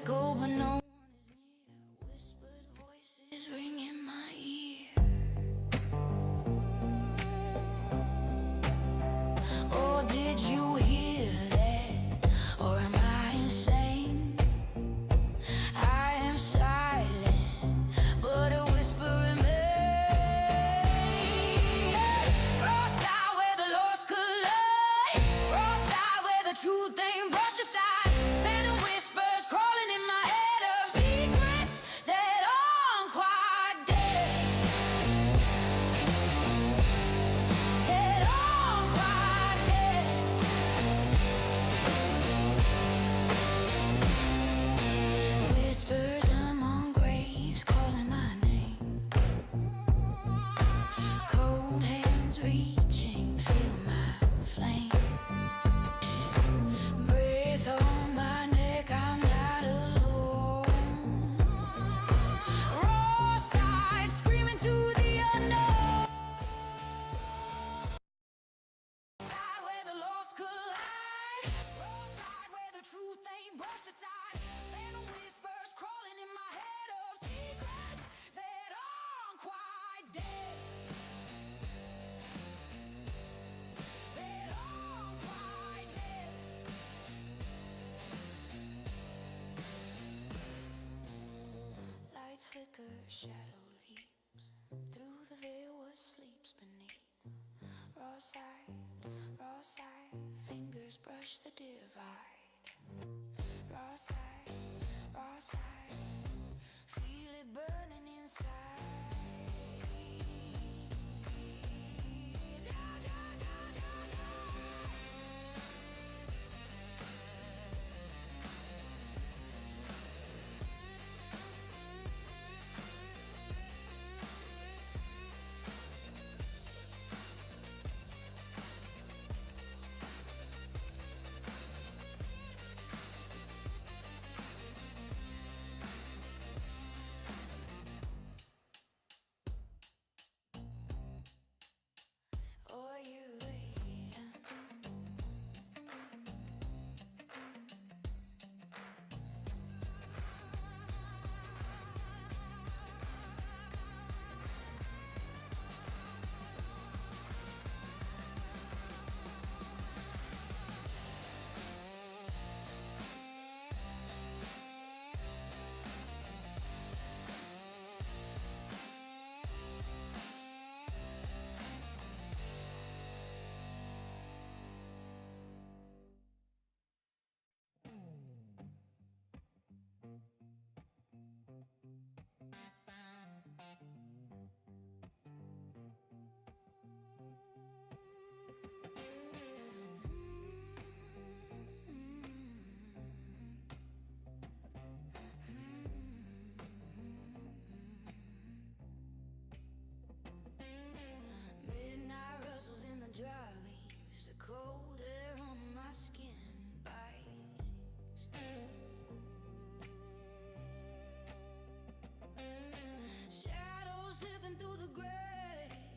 echo, but no one is near. Whispered voices ring in my ear. Oh, did you hear that? Or am I insane? I am silent, but a whisper remains. Cross-eyed where the lost collide, cross-eyed where the truth ain't brushed aside. Phantom whispers crawling in my head of secrets that aren't quite dead. That aren't quite dead. Whispers among graves calling my name. Cold hands reaching, feel my flame. Breath on my neck, I'm not alone. Raw side screaming to the unknown. Side where the lost collide, raw side where the truth ain't brushed aside. Phantom whispers crawling in my head of secrets that aren't quite dead. That aren't quite dead. Lights flicker, shadow leaps through the veil. What sleeps beneath? Raw side, fingers brush the divide. Raw side, feel it burning inside. Da, da, da, da, da. Are you here? Midnight rustles in the dry leaves, the cold air on my skin bites. Shadows slipping through the grave,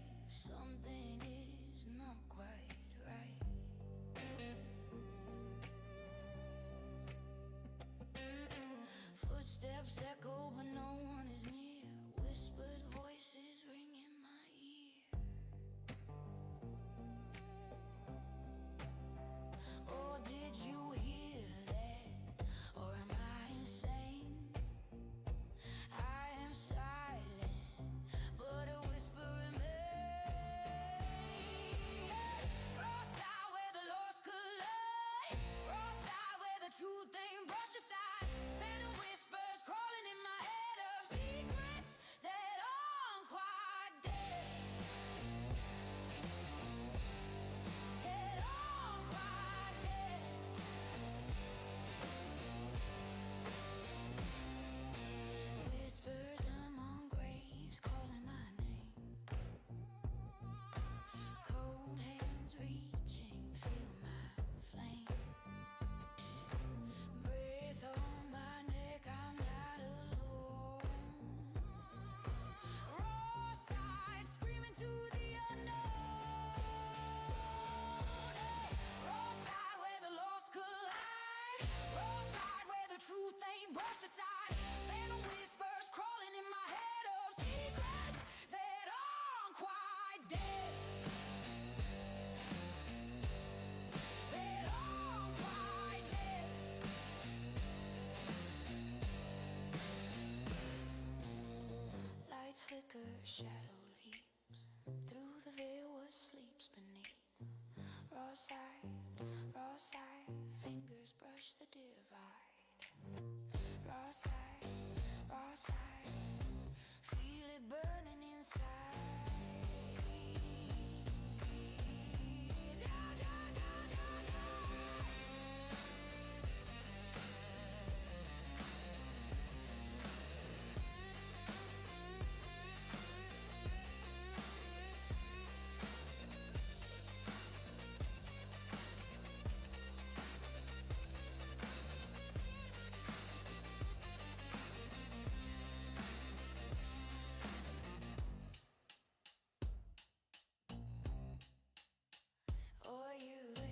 something is not quite right. Footsteps echo, but no one is near. Whispered voices ring in my ear. Oh, did you hear that? Or am I insane? I am silent, but a whisper remains. Cross-eyed where the lost collide, cross-eyed where the truth ain't brushed aside. Phantom whispers crawling in my head of secrets that aren't quite dead. That aren't quite dead. Whispers among graves calling my name. Cold hands reaching, feel my flame. Breath on truth ain't brushed aside. Phantom whispers crawling in my head of secrets that aren't quite dead. That aren't quite dead. Lights flicker, shadow leaps through the veil what sleeps beneath. Raw side, fingers brush the divide. Raw side, feel it burning inside. Da, da, da, da, da. Or you wait.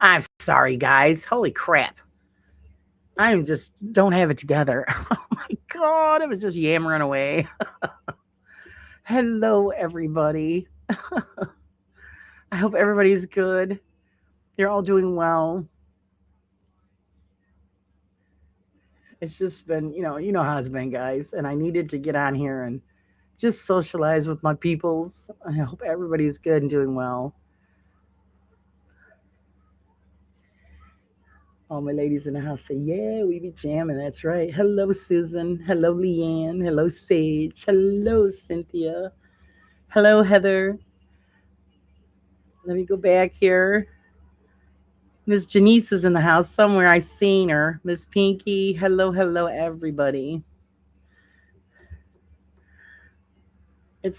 I'm sorry, guys. Holy crap. I just don't have it together. Oh my God. I was just yammering away. Hello, everybody. I hope everybody's good. You're all doing well. It's just been, you know how it's been, guys. And I needed to get on here and just socialize with my peoples. I hope everybody's good and doing well. All my ladies in the house say, yeah, we be jamming. That's right. Hello, Susan. Hello, Leanne. Hello, Sage. Hello, Cynthia. Hello, Heather. Let me go back here. Miss Janice is in the house somewhere. I seen her. Miss Pinky. Hello, hello, everybody.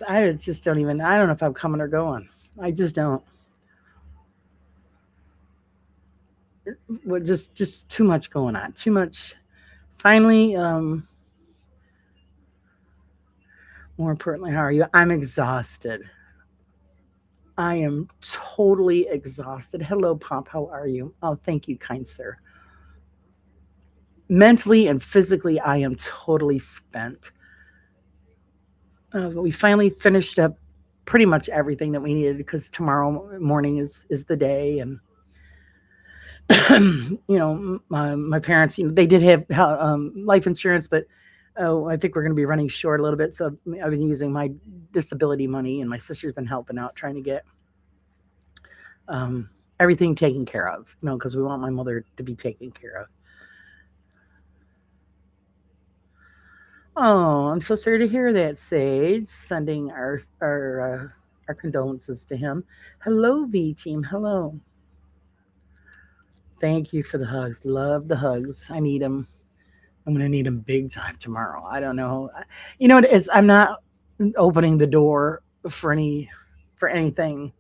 I just don't even. I don't know if I'm coming or going. I just don't. Well, just too much going on. Too much. Finally, more importantly, how are you? I'm exhausted. I am totally exhausted. Hello, Pop. How are you? Oh, thank you, kind sir. Mentally and physically, I am totally spent. We finally finished up pretty much everything that we needed because tomorrow morning is the day, and my parents, they did have life insurance, but I think we're going to be running short a little bit. So I've been using my disability money, and my sister's been helping out trying to get um, everything taken care of. Because we want my mother to be taken care of. Oh, I'm so sorry to hear that, Sage. Sending our condolences to him. Hello, V team. Hello. Thank you for the hugs. Love the hugs. I need them. I'm gonna need them big time tomorrow. I don't know. You know what it is? I'm not opening the door for anything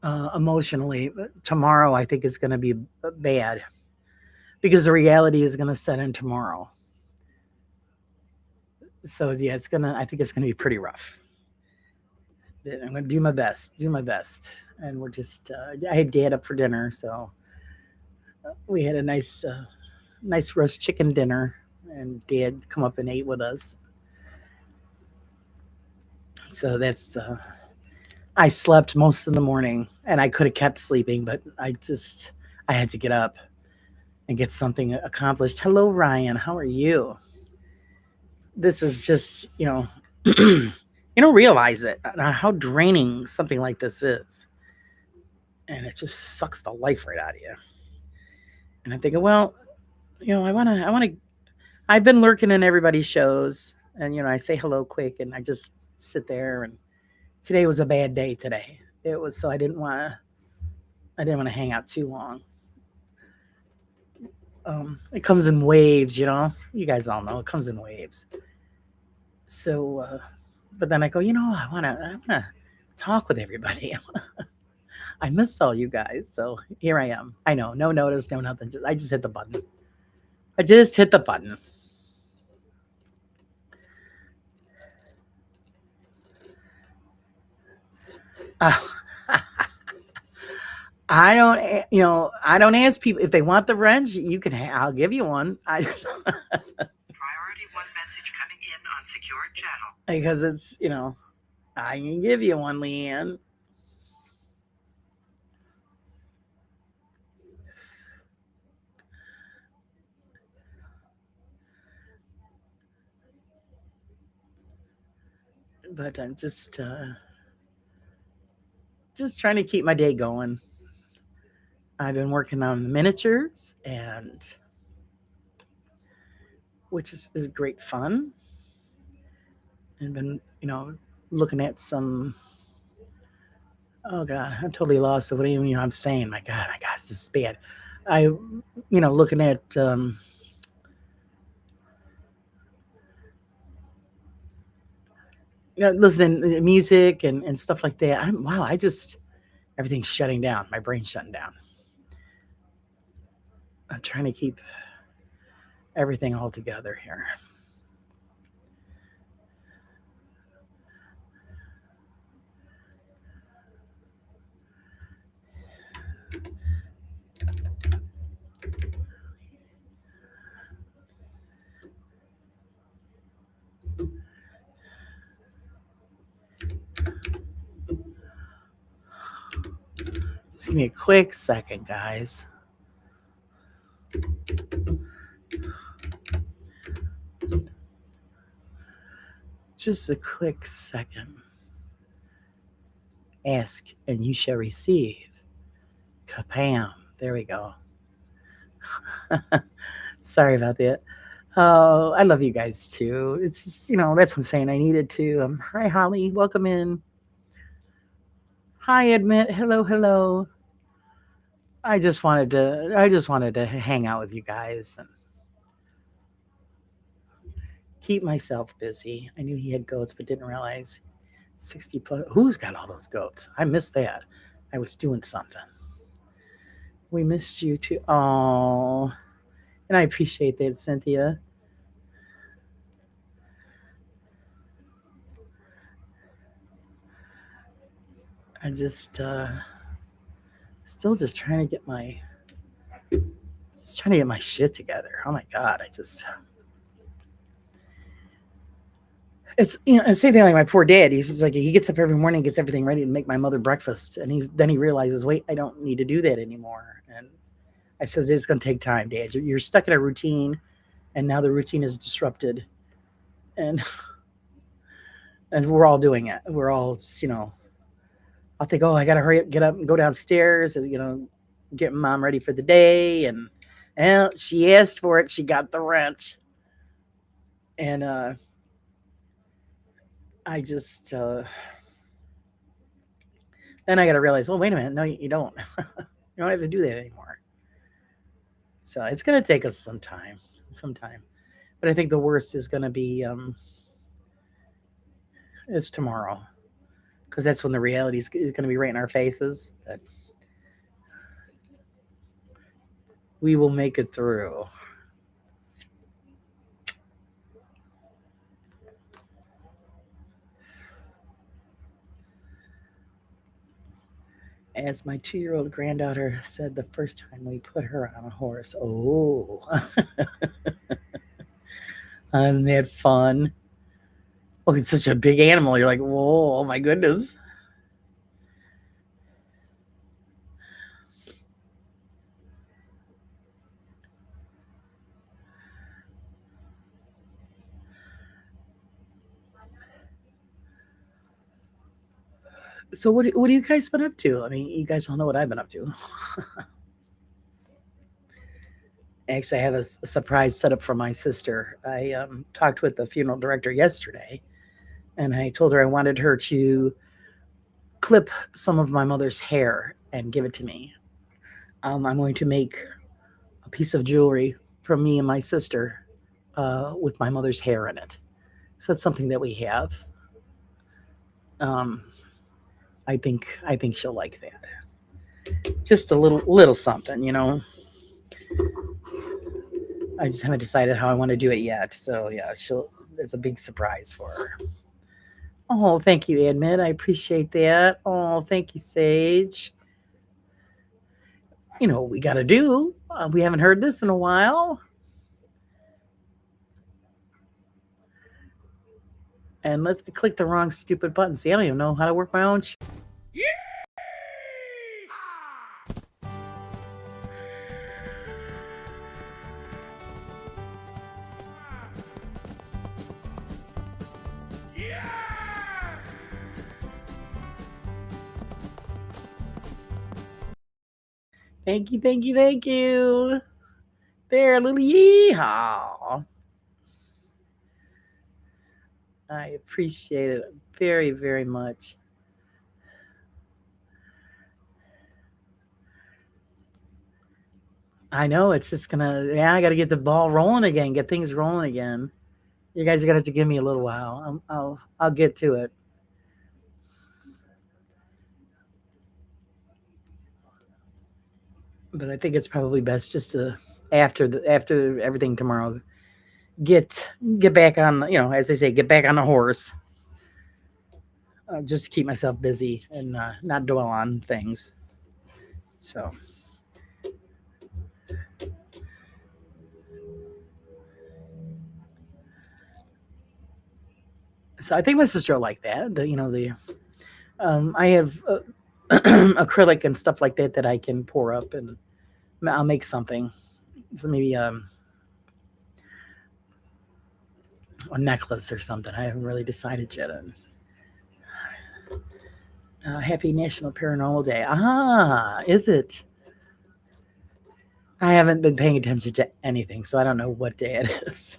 emotionally. Tomorrow, I think is going to be bad because the reality is going to set in tomorrow. So yeah, it's gonna. I think it's gonna be pretty rough. I'm gonna do my best. Do my best. And we're just. I had Dad up for dinner, so we had a nice roast chicken dinner, and Dad come up and ate with us. So that's. I slept most of the morning, and I could have kept sleeping, but I had to get up and get something accomplished. Hello, Ryan. How are you? This is just, you don't realize it, how draining something like this is. And it just sucks the life right out of you. And I'm thinking, well, I want to. I've been lurking in everybody's shows, and I say hello quick, and I just sit there. And today was a bad day. Today it was, so I didn't want to hang out too long. It comes in waves, You guys all know it comes in waves. So, but then I go, I wanna talk with everybody. I missed all you guys, so here I am. I know, no notice, no nothing. I just hit the button. I just hit the button. Uh, I don't ask people if they want the wrench. You can, I'll give you one. Priority 1 message coming in on secured channel. Because it's, I can give you one, Leanne. But I'm just trying to keep my day going. I've been working on the miniatures, and which is great fun. And been, looking at some. Oh God, I'm totally lost of what even I'm saying. My God, this is bad. I, looking at listening to music and stuff like that. I just everything's shutting down. My brain's shutting down. I'm trying to keep everything all together here. Just give me a quick second, guys. Just a quick second. Ask and you shall receive. Kapam. There we go. Sorry about that. Oh, I love you guys too. It's just, that's what I'm saying. I needed to. Hi, Holly. Welcome in. Hi, Admit. Hello, hello. I just wanted to hang out with you guys and keep myself busy. I knew he had goats, but didn't realize 60 plus. Who's got all those goats? I missed that. I was doing something. We missed you too. Oh, and I appreciate that, Cynthia. I just still just trying to get my shit together. Oh my God, it's same thing like my poor dad. He's just like he gets up every morning, gets everything ready to make my mother breakfast, and he realizes, wait, I don't need to do that anymore. And I says it's going to take time, Dad. You're stuck in a routine, and now the routine is disrupted, and and we're all doing it. We're all just, I'll think, oh, I got to hurry up, get up, and go downstairs, and get mom ready for the day, and well, she asked for it. She got the wrench, and I just then I got to realize, well, wait a minute, no, you don't. You don't have to do that anymore. So it's going to take us some time. But I think the worst is going to be it's tomorrow, because that's when the reality is going to be right in our faces. But we will make it through. As my 2-year-old granddaughter said the first time we put her on a horse. Oh, isn't that fun? Oh, it's such a big animal. You're like, whoa, oh my goodness. So what do you guys been up to? I mean, you guys don't know what I've been up to. Actually, I have a surprise set up for my sister. I talked with the funeral director yesterday, and I told her I wanted her to clip some of my mother's hair and give it to me. I'm going to make a piece of jewelry from me and my sister with my mother's hair in it. So that's something that we have. Um, I think she'll like that. Just a little something, you know. I just haven't decided how I want to do it yet. So yeah, she'll. It's a big surprise for her. Oh, thank you, Admin. I appreciate that. Oh, thank you, Sage. You know what we got to do? We haven't heard this in a while. And let's click the wrong stupid button. See, I don't even know how to work my own. Thank you, thank you, thank you. There, little yeehaw. I appreciate it very, very much. I know it's just gonna. Yeah, I got to get the ball rolling again, get things rolling again. You guys are gonna have to give me a little while. I'll get to it. But I think it's probably best just to after everything tomorrow get back on, you know, as they say, get back on the horse. Just to keep myself busy and not dwell on things. So I think my sister will like that. I have acrylic and stuff like that that I can pour up, and I'll make something. So maybe a necklace or something. I haven't really decided yet. Happy National Paranormal Day. Ah, is it? I haven't been paying attention to anything, so I don't know what day it is.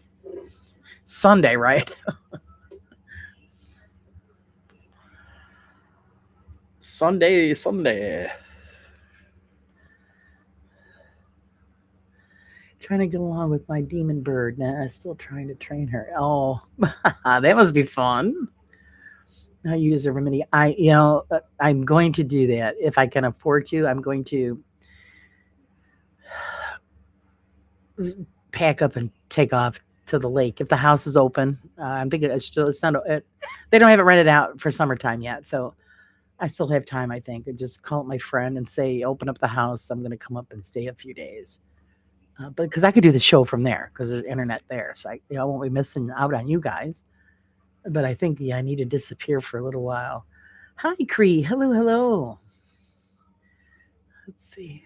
Sunday, right? Sunday. Trying to get along with my demon bird. Nah, I'm still trying to train her. Oh, that must be fun. Now you deserve a mini. I'm going to do that if I can afford to. I'm going to pack up and take off to the lake if the house is open. I'm thinking it's not. They don't have it rented out for summertime yet, so I still have time. I think, and just call up my friend and say, open up the house. I'm going to come up and stay a few days. But because I could do the show from there because there's internet there, so I won't be missing out on you guys. But I think I need to disappear for a little while. Hi, Cree. Hello. Let's see.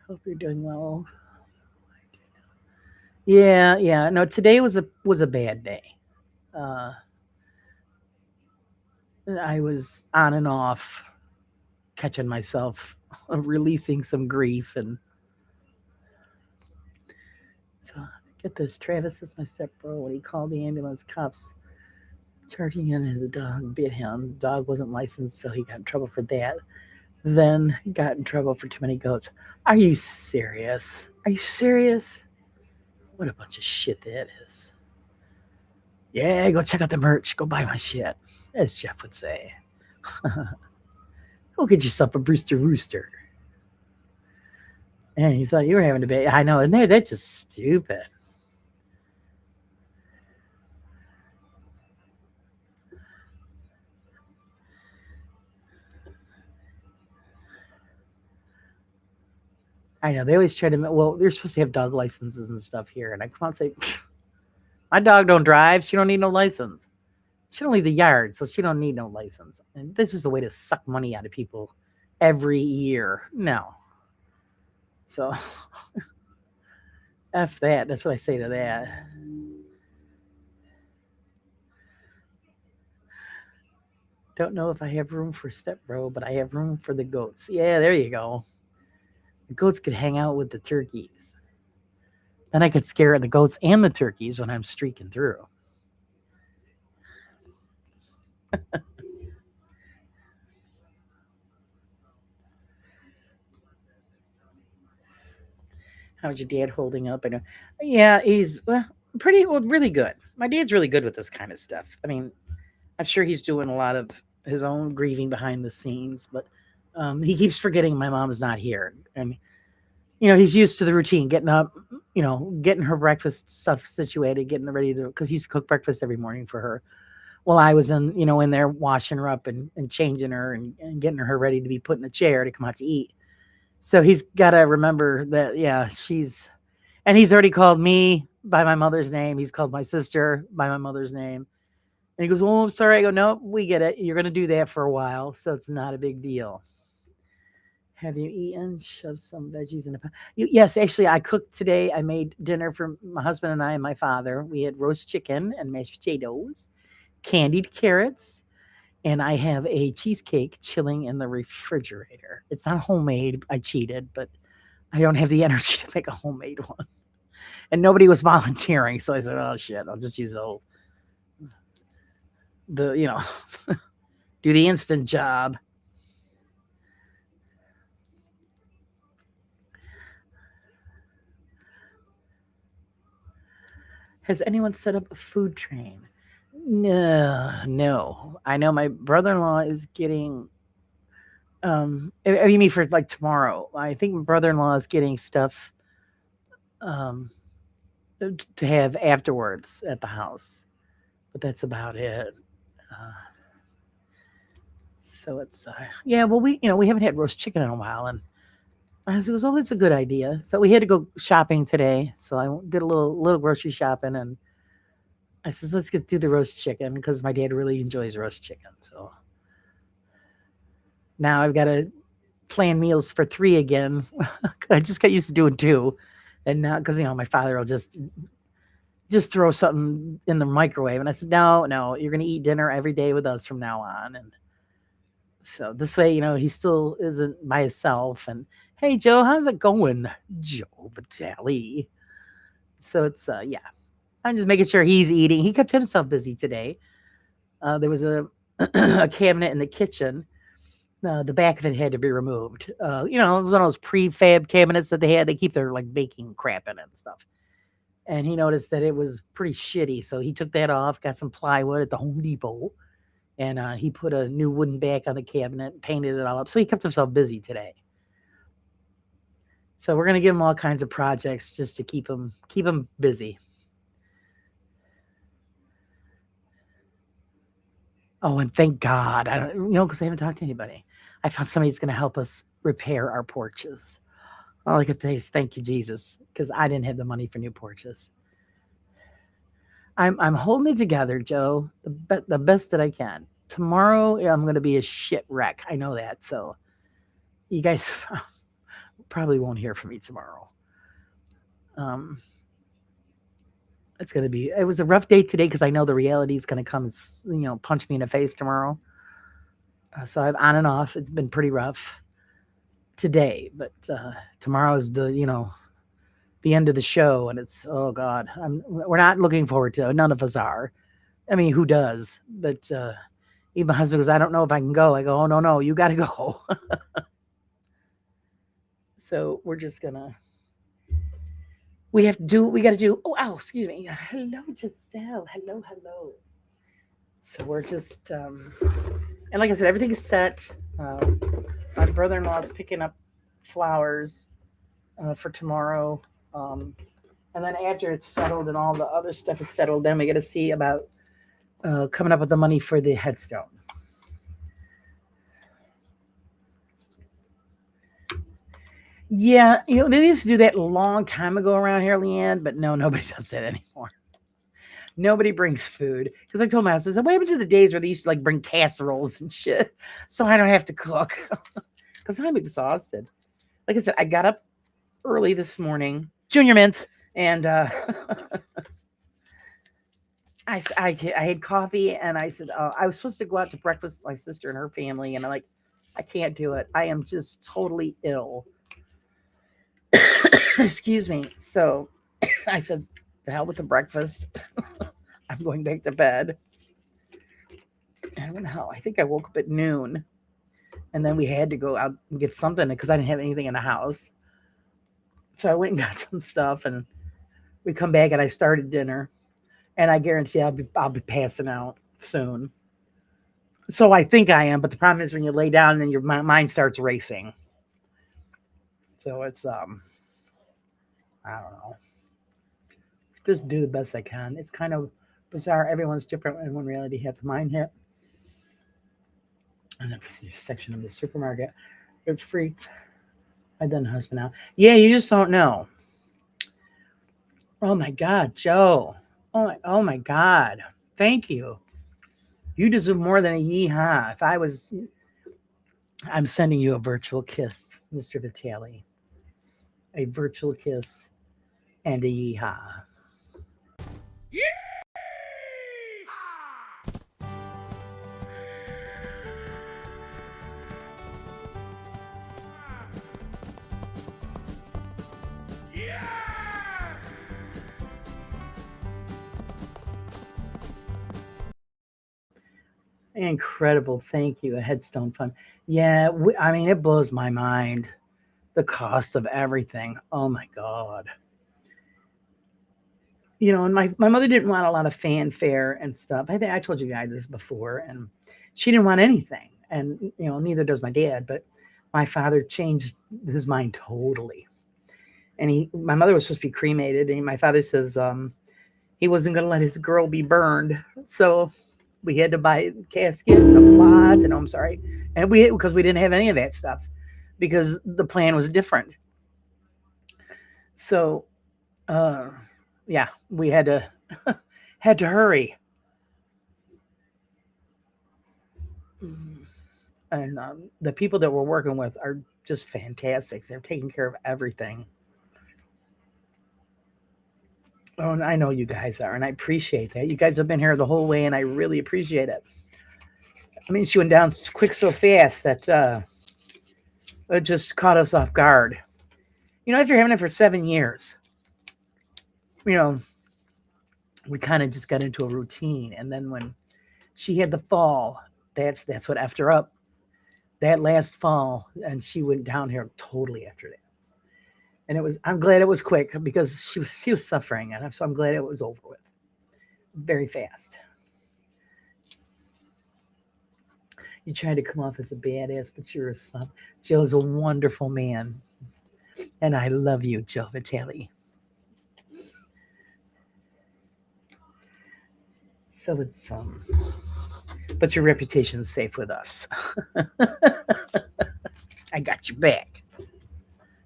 Hope you're doing well. Yeah. No, today was a bad day. Uh, I was on and off, catching myself releasing some grief, and so get this. Travis is my stepbro. When he called the ambulance, cops charging in his dog bit him. Dog wasn't licensed, so he got in trouble for that. Then got in trouble for too many goats. Are you serious? What a bunch of shit that is. Yeah, go check out the merch. Go buy my shit, as Jeff would say. Go get yourself a Brewster Rooster. And you thought you were having a baby. I know, and that's just stupid. I know they always try to. Well, they're supposed to have dog licenses and stuff here, and I come out and say, my dog don't drive. She don't need no license. She don't leave the yard, so she don't need no license. And this is a way to suck money out of people every year. No. So, F that. That's what I say to that. Don't know if I have room for stepbro, but I have room for the goats. Yeah, there you go. The goats could hang out with the turkeys. Then I could scare the goats and the turkeys when I'm streaking through. How's your dad holding up? I know. Yeah, he's really good. My dad's really good with this kind of stuff. I mean, I'm sure he's doing a lot of his own grieving behind the scenes, but he keeps forgetting my mom's not here. And, he's used to the routine, getting up, getting her breakfast stuff situated, getting her ready to, because he used to cook breakfast every morning for her. While I was in there washing her up and changing her and getting her ready to be put in a chair to come out to eat. So he's got to remember that, yeah, and he's already called me by my mother's name. He's called my sister by my mother's name. And he goes, "Oh, I'm sorry." I go, "No, we get it. You're going to do that for a while, so it's not a big deal." Have you eaten? Shove some veggies in a pot. Yes, actually, I cooked today. I made dinner for my husband and I and my father. We had roast chicken and mashed potatoes, candied carrots, and I have a cheesecake chilling in the refrigerator. It's not homemade. I cheated, but I don't have the energy to make a homemade one. And nobody was volunteering, so I said, "Oh shit, I'll just use the do the instant job." Has anyone set up a food train? No. I know my brother-in-law is getting. You mean for like tomorrow? I think my brother-in-law is getting stuff to have afterwards at the house, but that's about it. Uh, so it's yeah. Well, we haven't had roast chicken in a while, and I was, "Oh, that's a good idea." So we had to go shopping today. So I did a little grocery shopping, and I said, "Let's do the roast chicken," because my dad really enjoys roast chicken. So now I've got to plan meals for 3 again. I just got used to doing 2, and now because my father will just throw something in the microwave, and I said, "No, you're gonna eat dinner every day with us from now on." And so this way, he still isn't by himself. And hey, Joe, how's it going, Joe Vitale? So it's yeah, I'm just making sure he's eating. He kept himself busy today. There was a a cabinet in the kitchen. The back of it had to be removed. It was one of those prefab cabinets that they had. They keep their like baking crap in it and stuff. And he noticed that it was pretty shitty, so he took that off, got some plywood at the Home Depot, and he put a new wooden back on the cabinet, painted it all up. So he kept himself busy today. So we're gonna give him all kinds of projects just to keep him busy. Oh, and thank God, I don't, because I haven't talked to anybody. I found somebody that's gonna help us repair our porches. All I could say is thank you, Jesus, because I didn't have the money for new porches. I'm holding it together, Joe, the best that I can. Tomorrow I'm going to be a shit wreck. I know that. So you guys probably won't hear from me tomorrow. It's going to be. It was a rough day today because I know the reality is going to come and punch me in the face tomorrow. So I've on and off. It's been pretty rough today, but tomorrow is the end of the show, and it's, oh God, we're not looking forward to it. None of us are. I mean, who does? But even my husband goes, "I don't know if I can go." I go, "Oh no, you got to go." So we're just gonna. We got to do. Oh, ow, excuse me. Hello, Giselle. Hello. So we're just, and like I said, everything's set. My brother-in-law's picking up flowers for tomorrow. And then after it's settled and all the other stuff is settled, then we got to see about coming up with the money for the headstone. Yeah, they used to do that a long time ago around here, Leanne, but no, nobody does that anymore. Nobody brings food. Because I told my husband, I said, "What happened to the days where they used to like bring casseroles and shit so I don't have to cook?" Because I'm exhausted. Like I said, I got up early this morning, Junior Mints, and I had coffee, and I said, I was supposed to go out to breakfast with my sister and her family, and I'm like, I can't do it. I am just totally ill. Excuse me. So I said, the hell with the breakfast. I'm going back to bed. And when hell, I think I woke up at noon. And then we had to go out and get something because I didn't have anything in the house. So I went and got some stuff, and we come back and I started dinner. And I guarantee I'll be passing out soon. So I think I am, but the problem is when you lay down and your mind starts racing. So it's I don't know. Just do the best I can. It's kind of bizarre. Everyone's different, and when reality hits, mine hit. And then section of the supermarket, it freaked my then husband out. Yeah, you just don't know. Oh my God, Joe. Oh my God. Thank you. You deserve more than a yeehaw. If I was, I'm sending you a virtual kiss, Mr. Vitale. A virtual kiss and a yeehaw. Incredible. Thank you. A headstone fund. Yeah, I mean, it blows my mind. The cost of everything. Oh my God. And my mother didn't want a lot of fanfare and stuff. I think I told you guys this before, and she didn't want anything. And, neither does my dad, but my father changed his mind totally. And my mother was supposed to be cremated, and my father says he wasn't going to let his girl be burned. So we had to buy a casket and a plot, and I'm sorry. And because we didn't have any of that stuff because the plan was different. So, yeah, we had to hurry. And the people that we're working with are just fantastic. They're taking care of everything. Oh, and I know you guys are, and I appreciate that. You guys have been here the whole way, and I really appreciate it. I mean, she went down quick so fast that it just caught us off guard. If you're having it for 7 years, we kind of just got into a routine. And then when she had the fall, that's what effed her up. That last fall, and she went down here totally after that. And I'm glad it was quick because she was suffering, and so I'm glad it was over with very fast. You tried to come off as a badass, but you're a son. Joe's a wonderful man, and I love you, Joe Vitale. So it's but your reputation's safe with us. I got your back.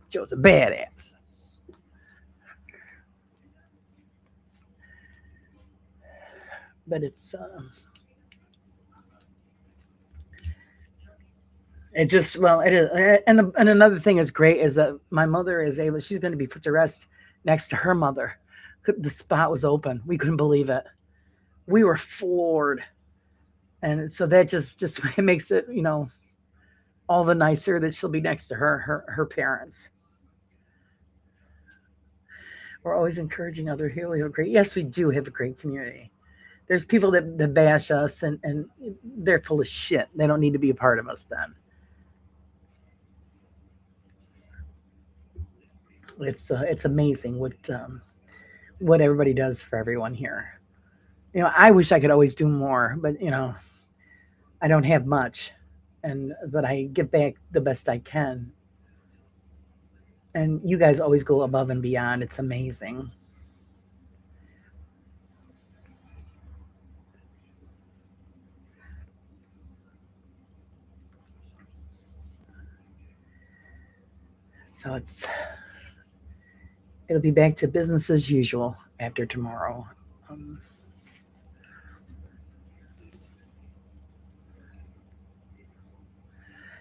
Joe's a badass. But it just, well, it is. And another thing is great is that my mother she's going to be put to rest next to her mother. The spot was open. We couldn't believe it. We were floored. And so that just it makes it, all the nicer that she'll be next to her parents. We're always encouraging other Helio great. Yes, we do have a great community. There's people that bash us, and they're full of shit. They don't need to be a part of us then. It's amazing what everybody does for everyone here. I wish I could always do more, but I don't have much, but I give back the best I can. And you guys always go above and beyond. It's amazing. So it'll be back to business as usual after tomorrow.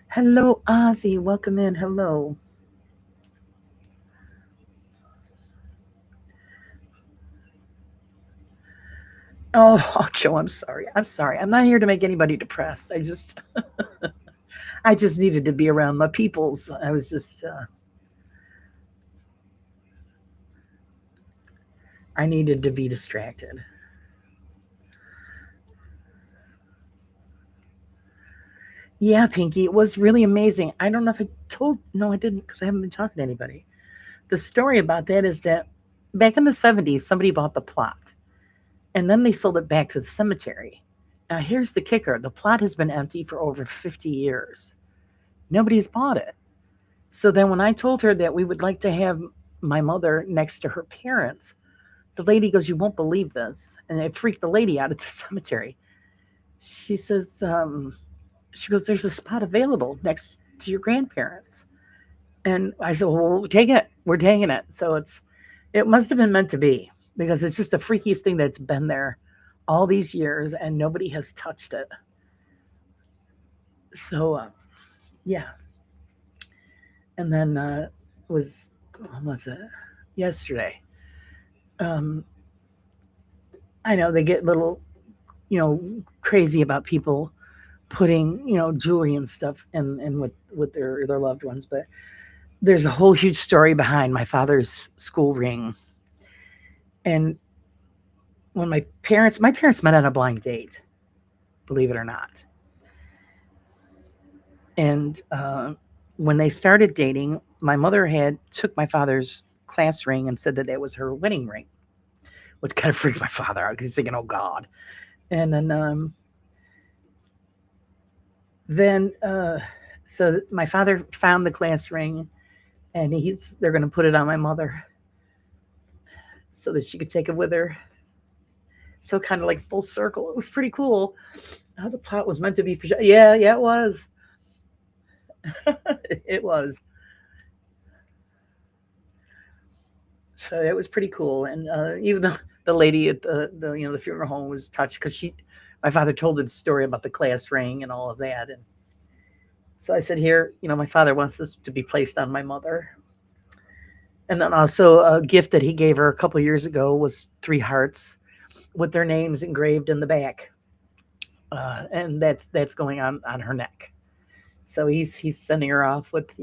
Hello, Ozzy. Welcome in. Hello. Oh, Joe, I'm sorry. I'm sorry. I'm not here to make anybody depressed. I just needed to be around my peoples. I was just I needed to be distracted. Yeah, Pinky, it was really amazing. I don't know if I told, no, I didn't because I haven't been talking to anybody. The story about that is that back in the 70s, somebody bought the plot and then they sold it back to the cemetery. Now, here's the kicker, the plot has been empty for over 50 years. Nobody's bought it. So then when I told her that we would like to have my mother next to her parents, the lady goes, "You won't believe this." And it freaked the lady out at the cemetery. She says, she goes, "There's a spot available next to your grandparents." And I said, "Well, we'll take it. We're taking it." So it must have been meant to be because it's just the freakiest thing that's been there all these years and nobody has touched it. So, yeah. And then was, when was it? Yesterday. Um, I know they get a little, crazy about people putting, jewelry and stuff in with their loved ones, but there's a whole huge story behind my father's school ring. And when my parents met on a blind date, believe it or not. And when they started dating, my mother had took my father's class ring and said that it was her wedding ring, which kind of freaked my father out because he's thinking, "Oh God." And then so my father found the class ring, and they're going to put it on my mother so that she could take it with her. So kind of like full circle. It was pretty cool. How the plot was meant to be for sure. Yeah, it was. It was. So it was pretty cool. And even though the lady at the funeral home was touched because my father told her the story about the class ring and all of that. And so I said, "Here, my father wants this to be placed on my mother." And then also a gift that he gave her a couple years ago was 3 hearts with their names engraved in the back. And that's going on her neck. So he's sending her off with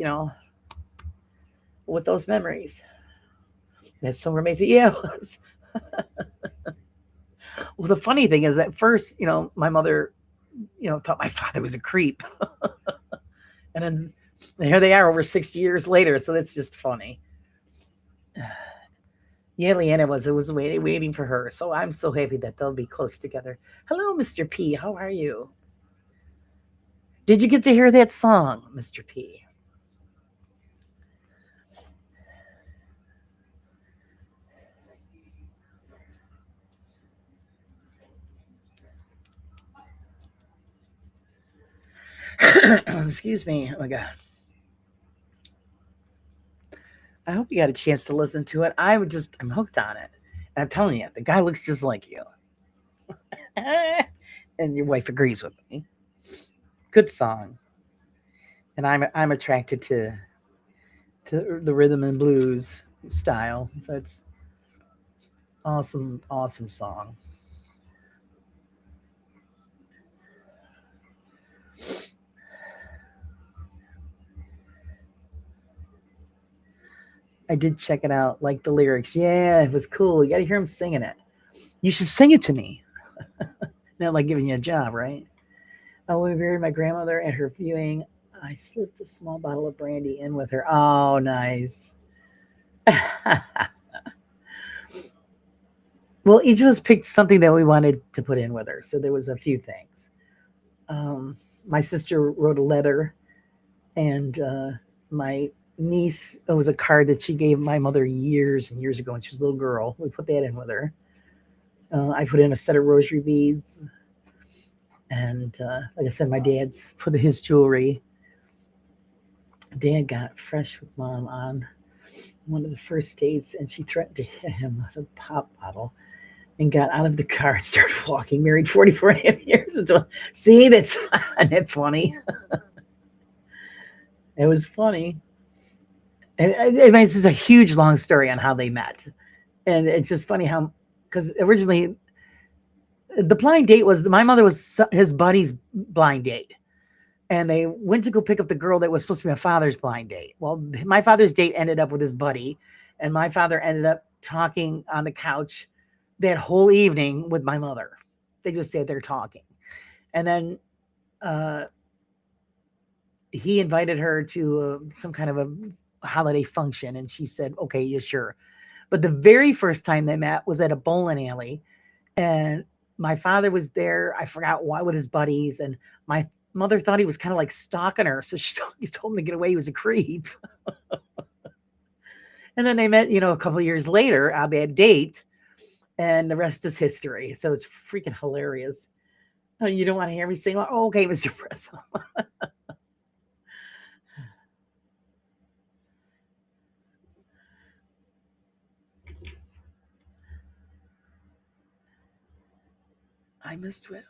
those memories. That's so amazing. Yeah, it was. Well, the funny thing is, at first, my mother, thought my father was a creep, and then here they are over 60 years later. So that's just funny. Yeah, Leanna was waiting for her. So I'm so happy that they'll be close together. Hello, Mr. P. How are you? Did you get to hear that song, Mr. P? Excuse me. Oh my God. I hope you got a chance to listen to it. I'm hooked on it. And I'm telling you, the guy looks just like you. And your wife agrees with me. Good song. And I'm attracted to the rhythm and blues style. So it's awesome song. I did check it out, like the lyrics. Yeah, it was cool. You got to hear him singing it. You should sing it to me. Not like giving you a job, right? Oh, we buried my grandmother at her viewing. I slipped a small bottle of brandy in with her. Oh, nice. Well, each of us picked something that we wanted to put in with her. So there was a few things. My sister wrote a letter, and my niece, it was a card that she gave my mother years and years ago when she was a little girl. We put that in with her. I put in a set of rosary beads. And like I said, my dad's put his jewelry. Dad got fresh with mom on one of the first dates, and she threatened to hit him with a pop bottle and got out of the car and started walking. Married 44 and a half years until. See, that's isn't that funny? It was funny. It's just a huge long story on how they met, and it's just funny how, because originally the blind date was my mother was his buddy's blind date, and they went to go pick up the girl that was supposed to be my father's blind date. Well, my father's date ended up with his buddy, And my father ended up talking on the couch that whole evening with my mother. They just sat there talking. And then uh, he invited her to some kind of a holiday function. And she said, okay, yeah, sure. But the very first time they met was at a bowling alley. And my father was there. I forgot why, with his buddies. And my mother thought he was kind of like stalking her. So she told him to get away. He was a creep. And then they met, a couple of years later on that date. And the rest is history. So it's freaking hilarious. Oh, you don't want to hear me sing? Oh, okay, Mr. President. I missed it.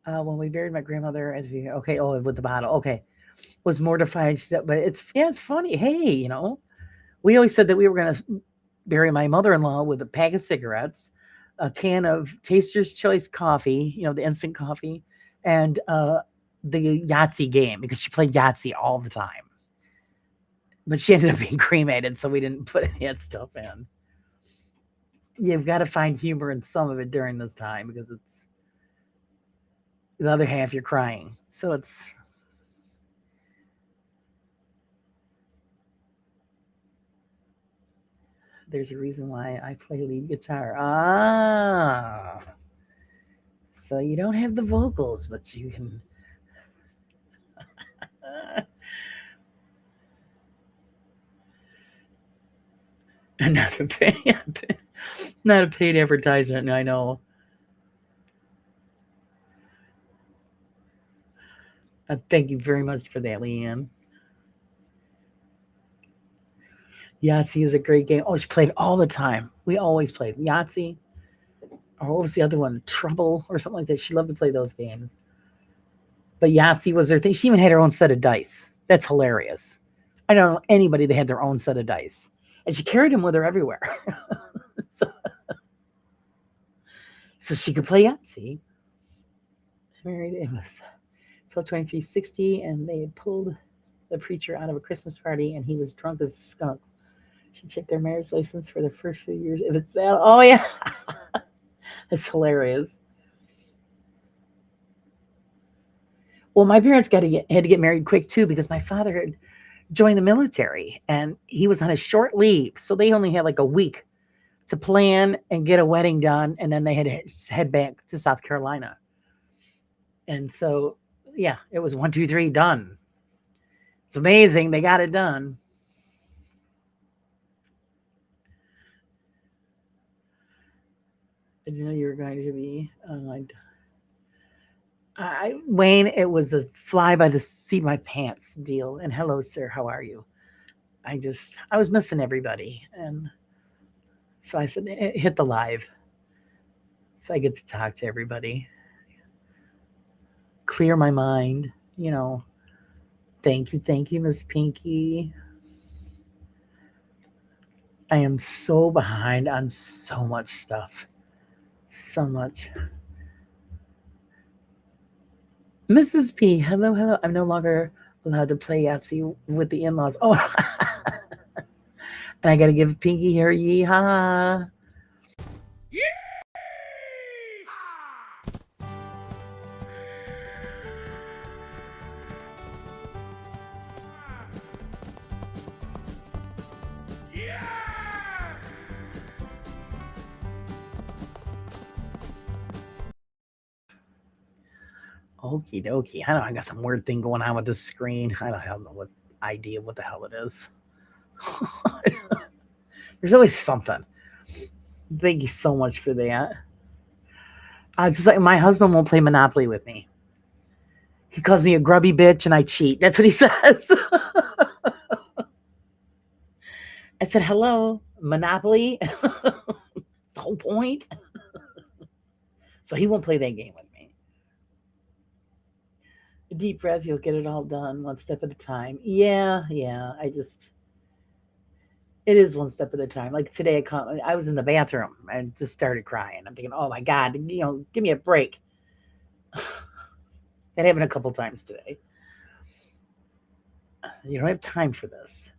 When we buried my grandmother, okay, oh, with the bottle, okay, was mortified. She said, but it's funny. Hey, we always said that we were gonna bury my mother-in-law with a pack of cigarettes, a can of Taster's Choice coffee, the instant coffee, and the Yahtzee game because she played Yahtzee all the time. But she ended up being cremated, so we didn't put any of that stuff in. You've got to find humor in some of it during this time because it's the other half you're crying. So there's a reason why I play lead guitar. So you don't have the vocals, but you can. Not a paid, not a paid advertisement. I know. Thank you very much for that, Leanne. Yahtzee is a great game. Oh, she played all the time. We always played Yahtzee. Or what was the other one? Trouble or something like that. She loved to play those games. But Yahtzee was her thing. She even had her own set of dice. That's hilarious. I don't know anybody that had their own set of dice. And she carried them with her everywhere. so she could play Yahtzee. Married, it was 12/23/60, and they had pulled the preacher out of a Christmas party, and he was drunk as a skunk. She checked their marriage license for the first few years. If it's that, oh yeah, that's hilarious. Well, my parents had to get married quick too because my father had joined the military and he was on a short leave, so they only had like a week to plan and get a wedding done, and then they had to head back to South Carolina. And so, yeah, it was 1, 2, 3 done. It's amazing they got it done. I didn't know you were going to be online. Wayne, it was a fly by the seat of my pants deal. And hello, sir, how are you? I was missing everybody, and so I said, hit the live, so I get to talk to everybody, clear my mind. Thank you, Miss Pinky. I am so behind on so much stuff. So much. Mrs. P, hello. I'm no longer allowed to play Yahtzee with the in-laws. Oh, and I got to give Pinky her yeehaw. Okie dokie. I don't know. I got some weird thing going on with this screen. I don't know what idea what the hell it is. There's always something. Thank you so much for that. Just like my husband won't play Monopoly with me. He calls me a grubby bitch and I cheat. That's what he says. I said, hello, Monopoly. That's the whole point. So he won't play that game with me. A deep breath, you'll get it all done one step at a time. Yeah. It is one step at a time. Like today, I was in the bathroom and just started crying. I'm thinking, oh my God, give me a break. That happened a couple times today. You don't have time for this.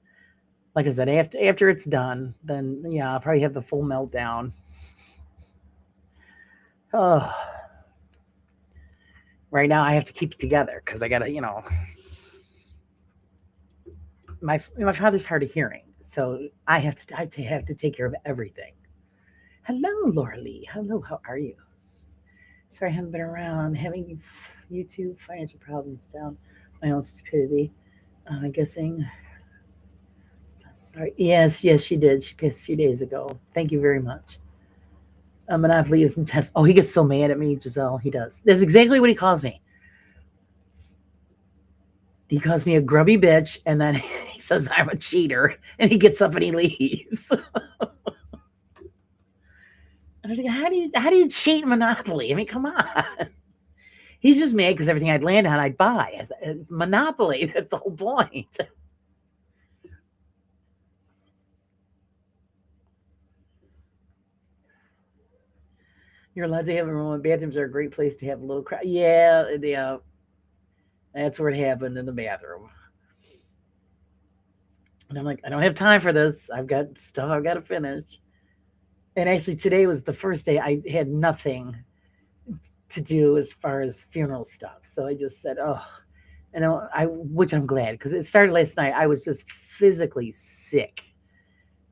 Like I said, after it's done, then yeah, I'll probably have the full meltdown. Oh, right now I have to keep it together because I gotta, my father's hard of hearing, so I have to take care of everything. Hello, Laura Lee. Hello, how are you? Sorry, I haven't been around. Having YouTube financial problems down my own stupidity. I'm guessing. So sorry. Yes, she did. She passed a few days ago. Thank you very much. Monopoly is intense. Oh, he gets so mad at me, Giselle. He does. That's exactly what he calls me. He calls me a grubby bitch, and then he says I'm a cheater, and he gets up and he leaves. I was like, how do you cheat Monopoly? I mean, come on. He's just mad because everything I'd land on, I'd buy. It's Monopoly. That's the whole point. You're allowed to have a room. Bathrooms are a great place to have a little crowd. Yeah. That's where it happened in the bathroom. And I'm like, I don't have time for this. I've got stuff I've got to finish. And actually, today was the first day I had nothing to do as far as funeral stuff. So I just said, oh, which I'm glad because it started last night. I was just physically sick.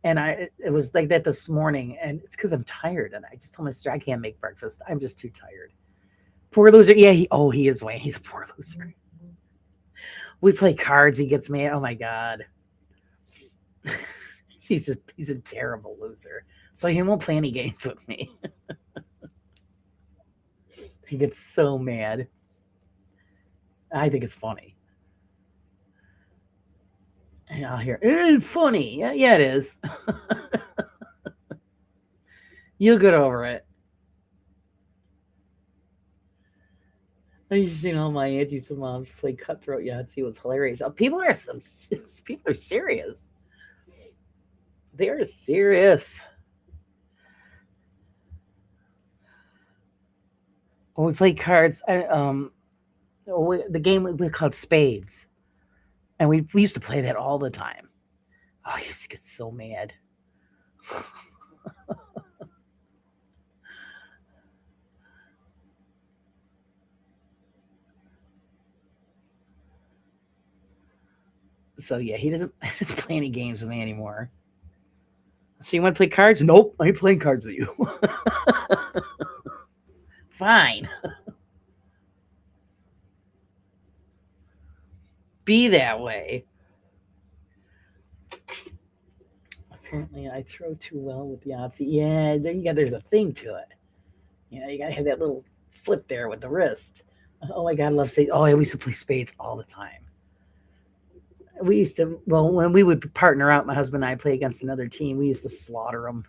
And it was like that this morning. And it's because I'm tired. And I just told my sister, I can't make breakfast. I'm just too tired. Poor loser. Yeah, he is Wayne. He's a poor loser. We play cards. He gets mad. Oh my God. he's a terrible loser. So he won't play any games with me. He gets so mad. I think it's funny. And I'll hear, it's funny. Yeah, it is. You'll get over it. I just seen all my aunties and moms play cutthroat Yahtzee. It was hilarious. People are serious. They are serious. When we played cards, the game we called Spades, and we used to play that all the time. Oh, I used to get so mad. So yeah, he doesn't play any games with me anymore. So you want to play cards? Nope, I ain't playing cards with you. Fine. Be that way. Apparently, I throw too well with Yahtzee. Yeah, there's a thing to it. You gotta have that little flip there with the wrist. Oh my God, I love spades. Oh, I used to play spades all the time. We used to, well, when we would partner out, my husband and I play against another team, we used to slaughter them.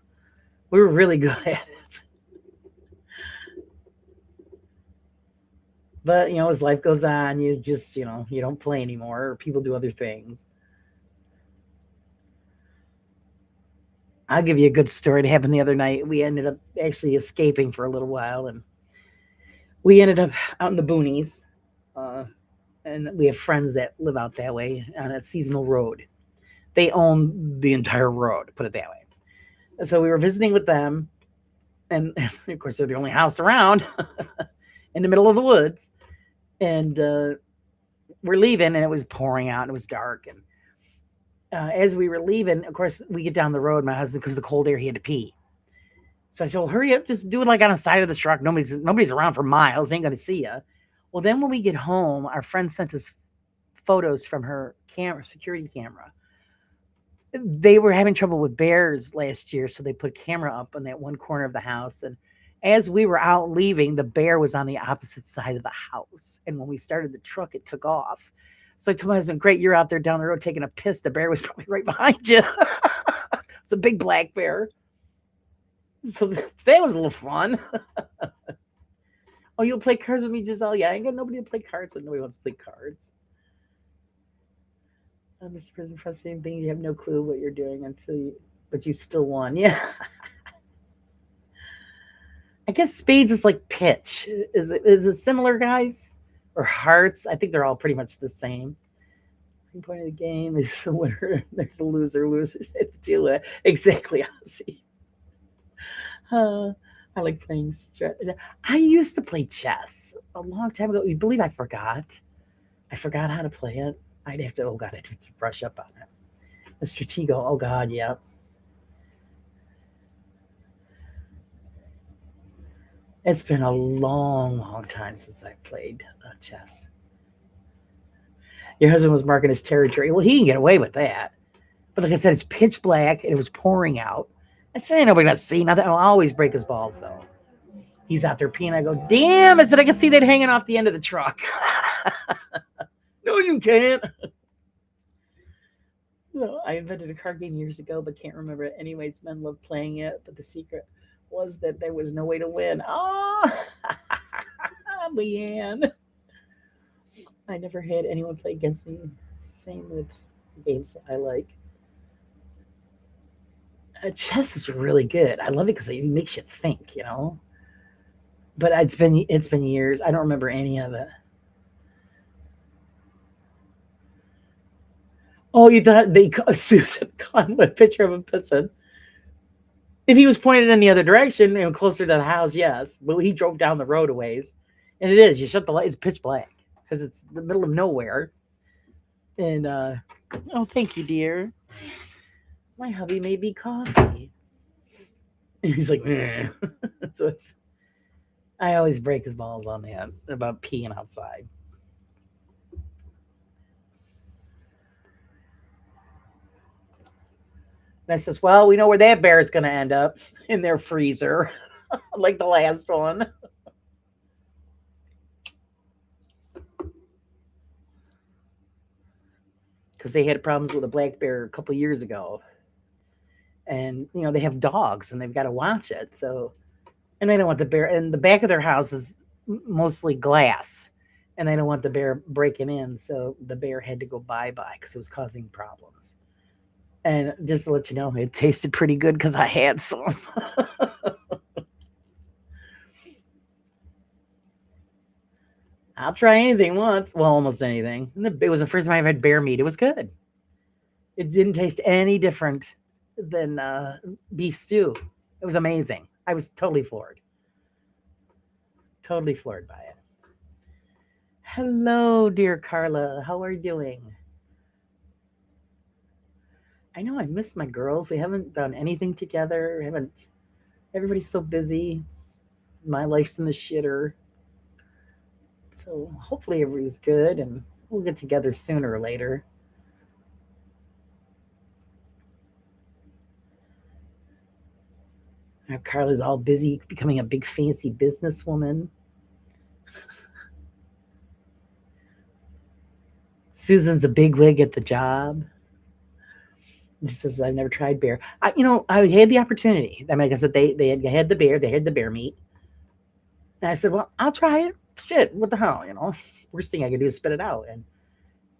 We were really good at it. But, as life goes on, you just, you don't play anymore, or people do other things. I'll give you a good story. It happened the other night. We ended up actually escaping for a little while, and we ended up out in the boonies. And we have friends that live out that way on a seasonal road. They own the entire road, put it that way. And so we were visiting with them, and of course they're the only house around in the middle of the woods. And we're leaving, and it was pouring out, and it was dark. And as we were leaving, of course, we get down the road. My husband, because of the cold air, he had to pee. So I said, well, hurry up, just do it like on the side of the truck. Nobody's around for miles. They ain't going to see you. Well, then when we get home, our friend sent us photos from her security camera. They were having trouble with bears last year, so they put a camera up on that one corner of the house. And as we were out leaving, the bear was on the opposite side of the house. And when we started the truck, it took off. So I told my husband, great, you're out there down the road taking a piss. The bear was probably right behind you. It's a big black bear. So that was a little fun. Oh, you'll play cards with me, Giselle? Yeah, I ain't got nobody to play cards with. Nobody wants to play cards. Mr. President, for saying things you have no clue what you're doing but you still won. Yeah. I guess spades is like pitch. Is it similar, guys? Or hearts? I think they're all pretty much the same. The point of the game is the winner. There's a loser. Losers have to deal with it. Exactly, Ozzy. I like playing I used to play chess a long time ago. You believe I forgot? I forgot how to play it. I'd have to, oh God, I'd have to brush up on it. The Stratego, oh God, yeah. It's been a long, long time since I played chess. Your husband was marking his territory. Well, he can get away with that. But like I said, it's pitch black and it was pouring out. I said, ain't nobody gonna see nothing. I'll always break his balls though. He's out there peeing. I go, damn, I said, I can see that hanging off the end of the truck. No, you can't. No, I invented a card game years ago, but can't remember it. Anyways, men love playing it, but the secret was that there was no way to win. Oh, Leanne. I never had anyone play against me. Same with games that I like. Chess is really good. I love it because it makes you think, you know. But it's been years. I don't remember any of it. Oh, you thought they Susan caught a picture of him pissing. If he was pointed in the other direction, you know, closer to the house, yes. But he drove down the road a ways, and it is. You shut the light; it's pitch black because it's the middle of nowhere. And oh, thank you, dear. My hubby made me coffee. And he's like, so it's. I always break his balls on that about peeing outside. And I says, well, we know where that bear is going to end up in their freezer, like the last one. Because they had problems with a black bear a couple of years ago. And, you know, they have dogs and they've got to watch it. So, and they don't want the bear, and the back of their house is mostly glass. And they don't want the bear breaking in. So the bear had to go bye-bye because it was causing problems. And just to let you know, it tasted pretty good because I had some. I'll try anything once. Well, almost anything. It was the first time I've had bear meat. It was good. It didn't taste any different than beef stew. It was amazing. I was totally floored. Totally floored by it. Hello, dear Carla. How are you doing? I know I miss my girls. We haven't done anything together. We haven't. Everybody's so busy. My life's in the shitter. So hopefully everybody's good and we'll get together sooner or later. Now Carla's all busy becoming a big fancy businesswoman. Susan's a bigwig at the job. She says, I've never tried bear. I had the opportunity. I mean, like I said, they had the bear. They had the bear meat. And I said, well, I'll try it. Shit, what the hell, you know? Worst thing I could do is spit it out. And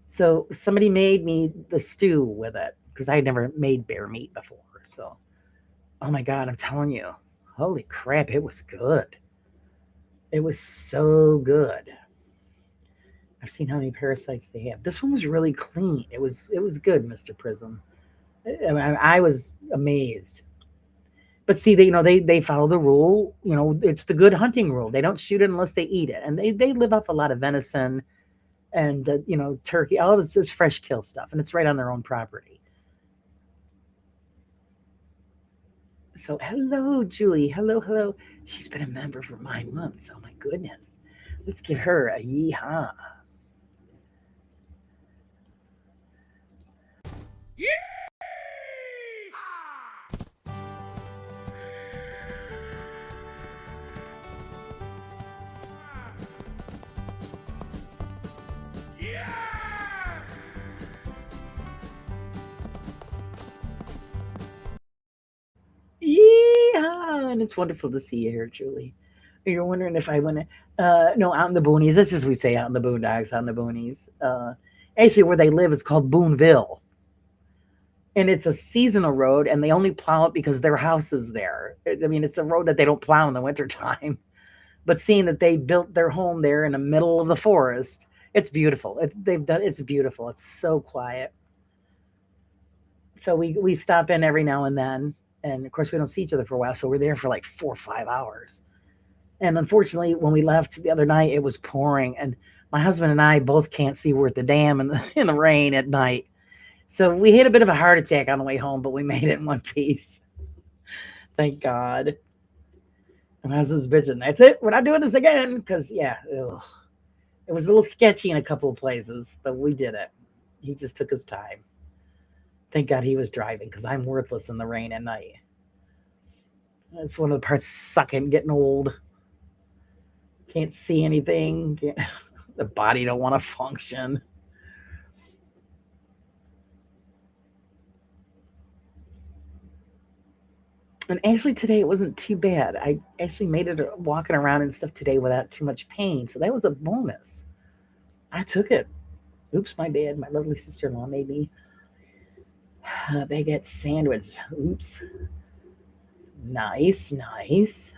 so somebody made me the stew with it because I had never made bear meat before. So, oh my God, I'm telling you, holy crap, it was good. It was so good. I've seen how many parasites they have. This one was really clean. It was good, Mr. Prism. I was amazed. But see, they follow the rule. You know, it's the good hunting rule. They don't shoot it unless they eat it, and they live off a lot of venison and turkey. All of it's just fresh kill stuff, and it's right on their own property. So hello, Julie. Hello. She's been a member for 9 months. Oh my goodness. Let's give her a yeehaw. Yeah! Yeehaw! And it's wonderful to see you here, Julie. You're wondering if I want to, no, out in the boonies. That's just we say out in the boondocks, out in the boonies. Actually, where they live is called Boonville. And it's a seasonal road, and they only plow it because their house is there. I mean, it's a road that they don't plow in the wintertime. But seeing that they built their home there in the middle of the forest, It's beautiful. It's beautiful. It's so quiet. So we stop in every now and then, and of course we don't see each other for a while. So we're there for like 4 or 5 hours. And unfortunately, when we left the other night, it was pouring, and my husband and I both can't see worth the damn in the in the rain at night. So we had a bit of a heart attack on the way home, but we made it in one piece. Thank God. And my husband's bitching. That's it. We're not doing this again. Because, yeah, ugh. It was a little sketchy in a couple of places, but we did it. He just took his time. Thank God he was driving because I'm worthless in the rain at night. That's one of the parts sucking, getting old. Can't see anything. The body don't want to function. And actually today it wasn't too bad. I actually made it walking around and stuff today without too much pain. So that was a bonus. I took it. Oops, my bad. My lovely sister-in-law made me a baguette sandwich. Oops. Nice, nice.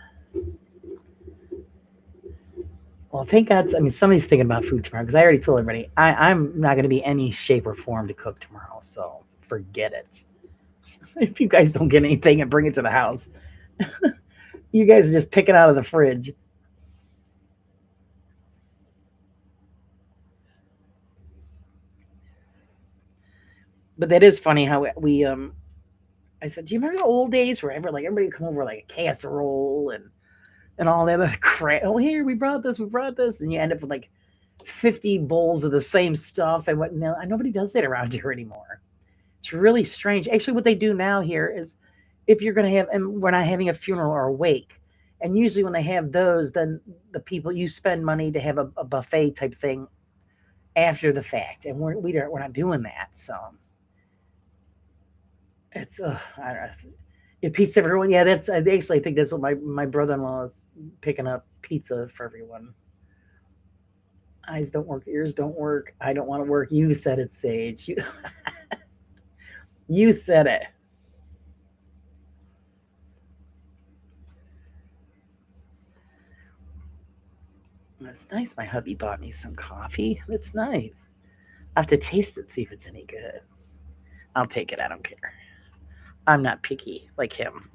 Well, thank God. I mean, somebody's thinking about food tomorrow because I already told everybody I'm not going to be any shape or form to cook tomorrow. So forget it. If you guys don't get anything and bring it to the house, you guys are just picking out of the fridge. But that is funny how we I said, do you remember the old days where everybody would come over like a casserole and all that other crap? Oh, here we brought this, and you end up with like 50 bowls of the same stuff and what? No, nobody does that around here anymore. It's really strange. Actually, what they do now here is if you're going to have, and we're not having a funeral or a wake, and usually when they have those, then the people you spend money to have a buffet type thing after the fact, and we're not doing that. So it's I don't know. Yeah, pizza for everyone. Yeah, that's I actually think that's what my brother in law is picking up pizza for everyone. Eyes don't work, ears don't work. I don't want to work. You said it, Sage. You said it. That's nice. My hubby bought me some coffee. That's nice. I have to taste it, see if it's any good. I'll take it. I don't care. I'm not picky like him.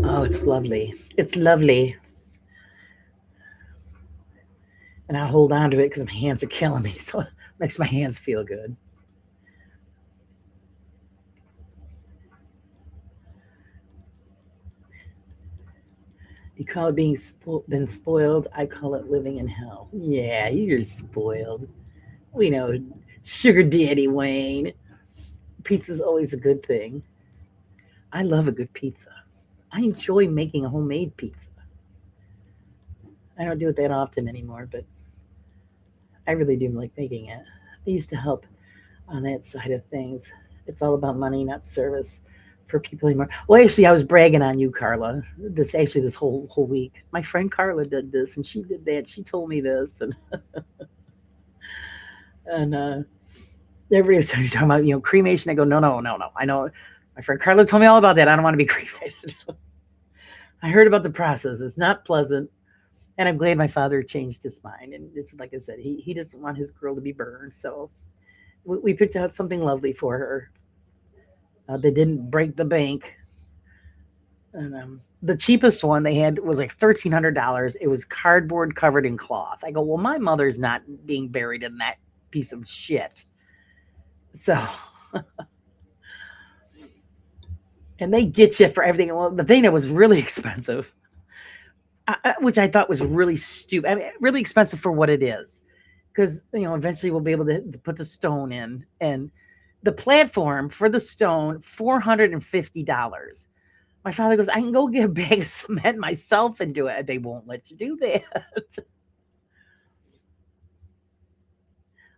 Oh, it's lovely. It's lovely. And I hold on to it because my hands are killing me. So it makes my hands feel good. You call it being been spoiled. I call it living in hell. Yeah, you're spoiled. We know, sugar daddy Wayne. Pizza's always a good thing. I love a good pizza. I enjoy making a homemade pizza. I don't do it that often anymore, but I really do like making it. I used to help on that side of things. It's all about money, not service for people anymore. Well, actually, I was bragging on you, Carla. This whole week. My friend Carla did this, and she did that. She told me this, and everybody was talking about cremation. I go, no, no, no, no. I know. My friend Carla told me all about that. I don't want to be cremated. I heard about the process. It's not pleasant. And I'm glad my father changed his mind. And it's like I said, he doesn't want his girl to be burned. So we picked out something lovely for her. They didn't break the bank. And the cheapest one they had was like $1,300. It was cardboard covered in cloth. I go, well, my mother's not being buried in that piece of shit. So, and they get you for everything. Well, the thing that was really expensive, which I thought was really stupid. I mean, really expensive for what it is, because eventually we'll be able to put the stone in, and the platform for the stone $450. My father goes, I can go get a bag of cement myself and do it. They won't let you do that.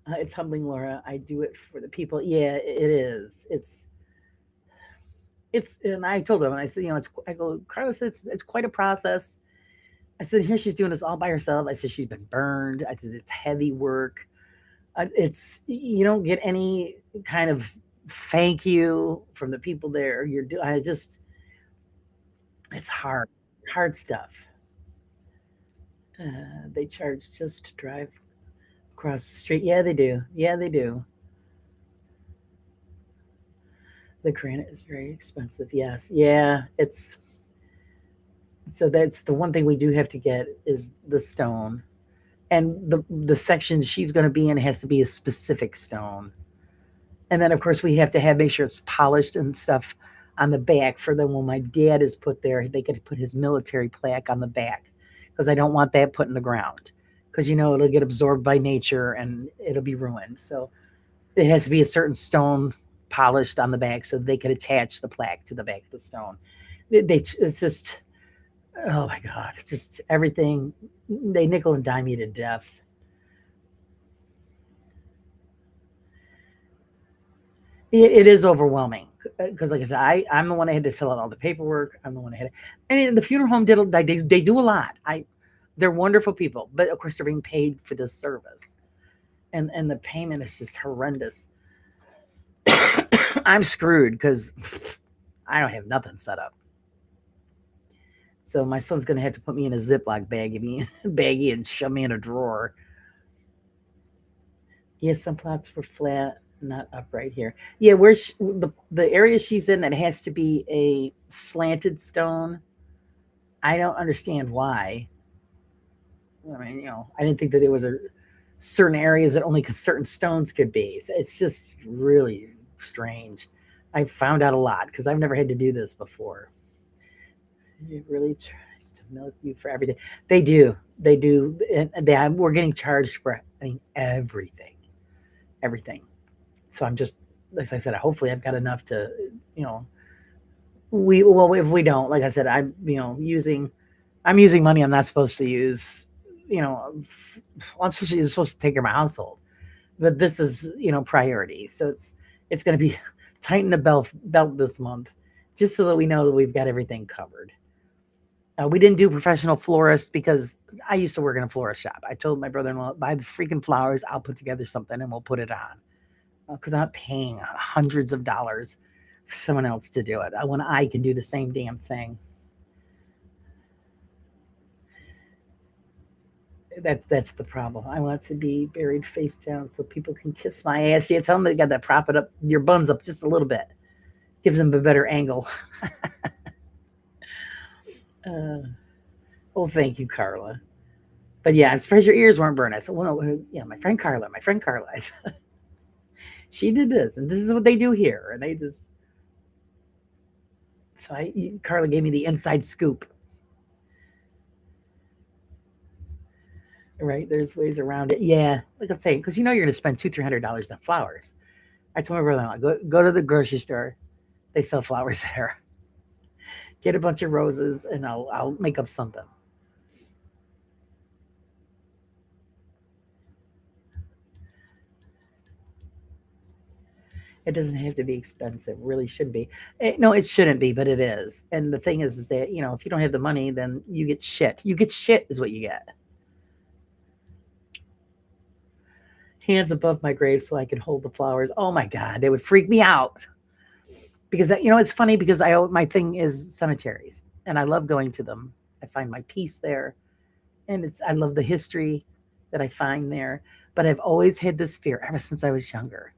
It's humbling, Laura. I do it for the people. Yeah, it is. And I told him, and I said, I go, Carlos, it's quite a process. I said, here she's doing this all by herself. I said, she's been burned. I said, it's heavy work. You don't get any kind of thank you from the people there. It's hard stuff. They charge just to drive across the street. Yeah, they do. Yeah, they do. The granite is very expensive. Yes. Yeah, it's so that's the one thing we do have to get is the stone. And the section she's going to be in has to be a specific stone. And then of course we have to have make sure it's polished and stuff on the back for then when my dad is put there, they could put his military plaque on the back because I don't want that put in the ground because it'll get absorbed by nature and it'll be ruined. So it has to be a certain stone polished on the back so they could attach the plaque to the back of the stone. It's just oh my god, it's just everything. They nickel and dime you to death. It is overwhelming because, like I said, I'm the one that had to fill out all the paperwork. I'm the one that had, and the funeral home did. They do a lot. They're wonderful people, but of course they're being paid for this service, and the payment is just horrendous. I'm screwed because I don't have nothing set up. So my son's gonna have to put me in a Ziploc baggie and shove me in a drawer. Yes, some plots were flat, not upright here. Yeah, the area she's in that has to be a slanted stone. I don't understand why. I mean, I didn't think that there was a certain areas that only certain stones could be. So it's just really strange. I found out a lot because I've never had to do this before. It really tries to milk you for everything. They do. They do. And we're getting charged for, everything. Everything. So I'm just, like I said, hopefully I've got enough to, you know, if we don't, like I said, I'm using money I'm not supposed to use. I'm supposed to take care of my household, but this is priority. So it's going to be tighten the belt this month, just so that we know that we've got everything covered. We didn't do professional florist because I used to work in a florist shop. I told my brother-in-law, buy the freaking flowers. I'll put together something and we'll put it on because I'm not paying hundreds of dollars for someone else to do it when I can do the same damn thing. That's the problem. I want to be buried face down so people can kiss my ass. Yeah, tell them they got to prop it up, your buns up just a little bit. Gives them a better angle. uh, well, thank you, Carla. But yeah, I'm surprised your ears weren't burned. I said, well, no, yeah, my friend Carla. I said, she did this, and this is what they do here. And they just, Carla gave me the inside scoop. Right? There's ways around it. Yeah, like I'm saying, because you're going to spend $200-300 on flowers. I told my brother, go to the grocery store. They sell flowers there. Get a bunch of roses, and I'll make up something. It doesn't have to be expensive. It really should be. No, it shouldn't be, but it is. And the thing is that if you don't have the money, then you get shit. You get shit is what you get. Hands above my grave so I could hold the flowers. Oh my God, they would freak me out. Because it's funny because my thing is cemeteries, and I love going to them. I find my peace there, and I love the history that I find there. But I've always had this fear ever since I was younger.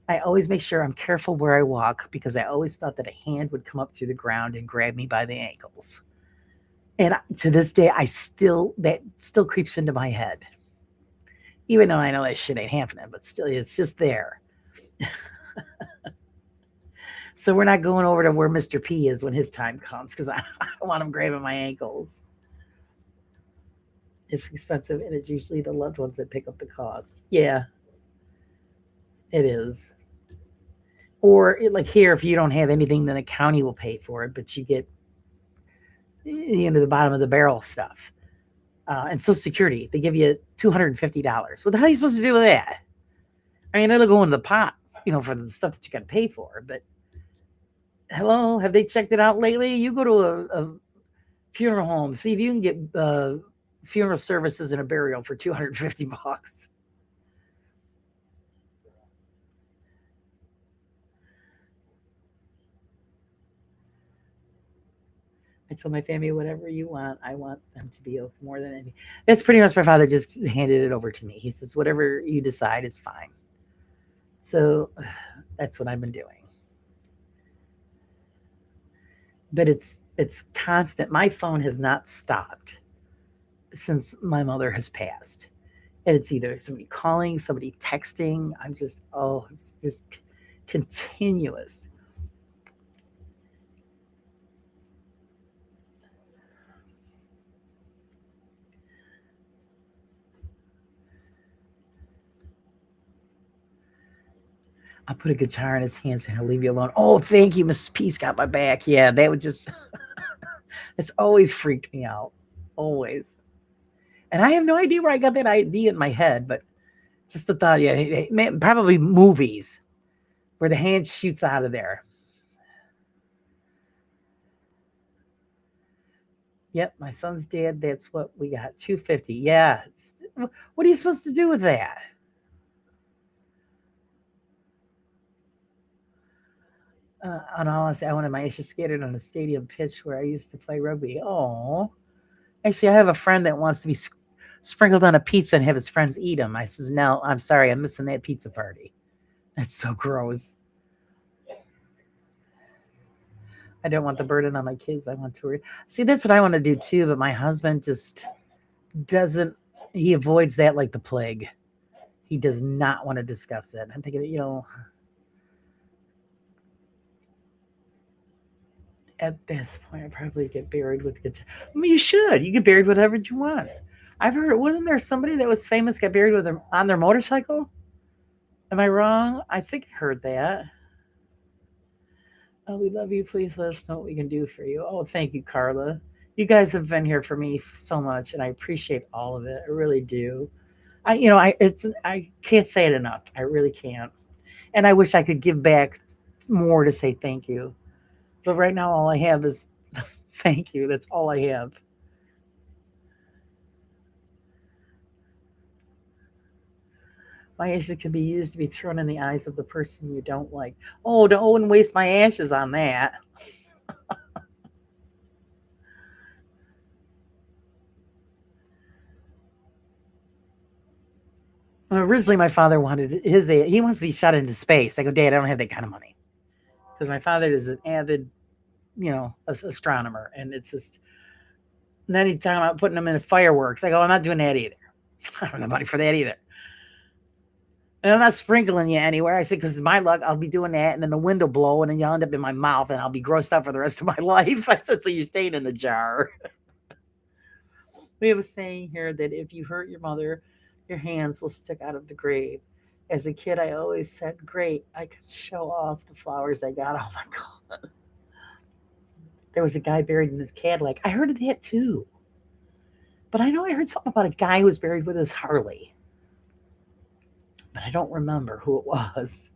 I always make sure I'm careful where I walk because I always thought that a hand would come up through the ground and grab me by the ankles. And to this day, that still creeps into my head, even though I know that shit ain't happening. But still, it's just there. So we're not going over to where Mr. P is when his time comes because I don't want him grabbing my ankles. It's expensive, and it's usually the loved ones that pick up the costs. Yeah, it is. Or like here, if you don't have anything, then the county will pay for it, but you get the bottom of the barrel stuff. And Social Security, they give you $250. What the hell are you supposed to do with that? I mean, it'll go in the pot, for the stuff that you got to pay for. But hello, have they checked it out lately? You go to a funeral home, see if you can get funeral services and a burial for $250. I told my family, whatever you want, I want them to be more than anything. That's pretty much my father just handed it over to me. He says, whatever you decide is fine. So that's what I've been doing. But it's constant. My phone has not stopped since my mother has passed. And it's either somebody calling, somebody texting. I'm just, oh, it's just continuous. I'll put a guitar in his hands and he'll leave you alone. Oh, thank you, Mrs. Peace got my back. Yeah, that would just, it's always freaked me out. Always. And I have no idea where I got that idea in my head, but just the thought, yeah, probably movies where the hand shoots out of there. Yep, my son's dead. That's what we got. 250. Yeah. What are you supposed to do with that? On all honesty, I wanted my Asia skated on a stadium pitch where I used to play rugby. Oh, actually, I have a friend that wants to be sprinkled on a pizza and have his friends eat them. I says, no, I'm sorry, I'm missing that pizza party. That's so gross. I don't want the burden on my kids. I want to see. That's what I want to do too. But my husband just doesn't. He avoids that like the plague. He does not want to discuss it. I'm thinking, at this point, I probably get buried with guitar. I mean, you should. You get buried with whatever you want. I've heard. Wasn't there somebody that was famous got buried with them on their motorcycle? Am I wrong? I think I heard that. Oh, we love you. Please let us know what we can do for you. Oh, thank you, Carla. You guys have been here for me so much, and I appreciate all of it. I really do. I can't say it enough. I really can't. And I wish I could give back more to say thank you. But right now, all I have is thank you. That's all I have. My ashes can be used to be thrown in the eyes of the person you don't like. Oh, don't waste my ashes on that. Originally, my father wanted he wants to be shot into space. I go, Dad, I don't have that kind of money. Because my father is an avid, astronomer. And it's just, and then he's talking about putting them in the fireworks. I go, I'm not doing that either. I don't have money for that either. And I'm not sprinkling you anywhere. I said, because my luck, I'll be doing that, and then the wind will blow, and then you'll end up in my mouth, and I'll be grossed out for the rest of my life. I said, so you're staying in the jar. We have a saying here that if you hurt your mother, your hands will stick out of the grave. As a kid, I always said, great, I could show off the flowers I got. Oh my God. There was a guy buried in his Cadillac. I heard of that too. But I know I heard something about a guy who was buried with his Harley. But I don't remember who it was.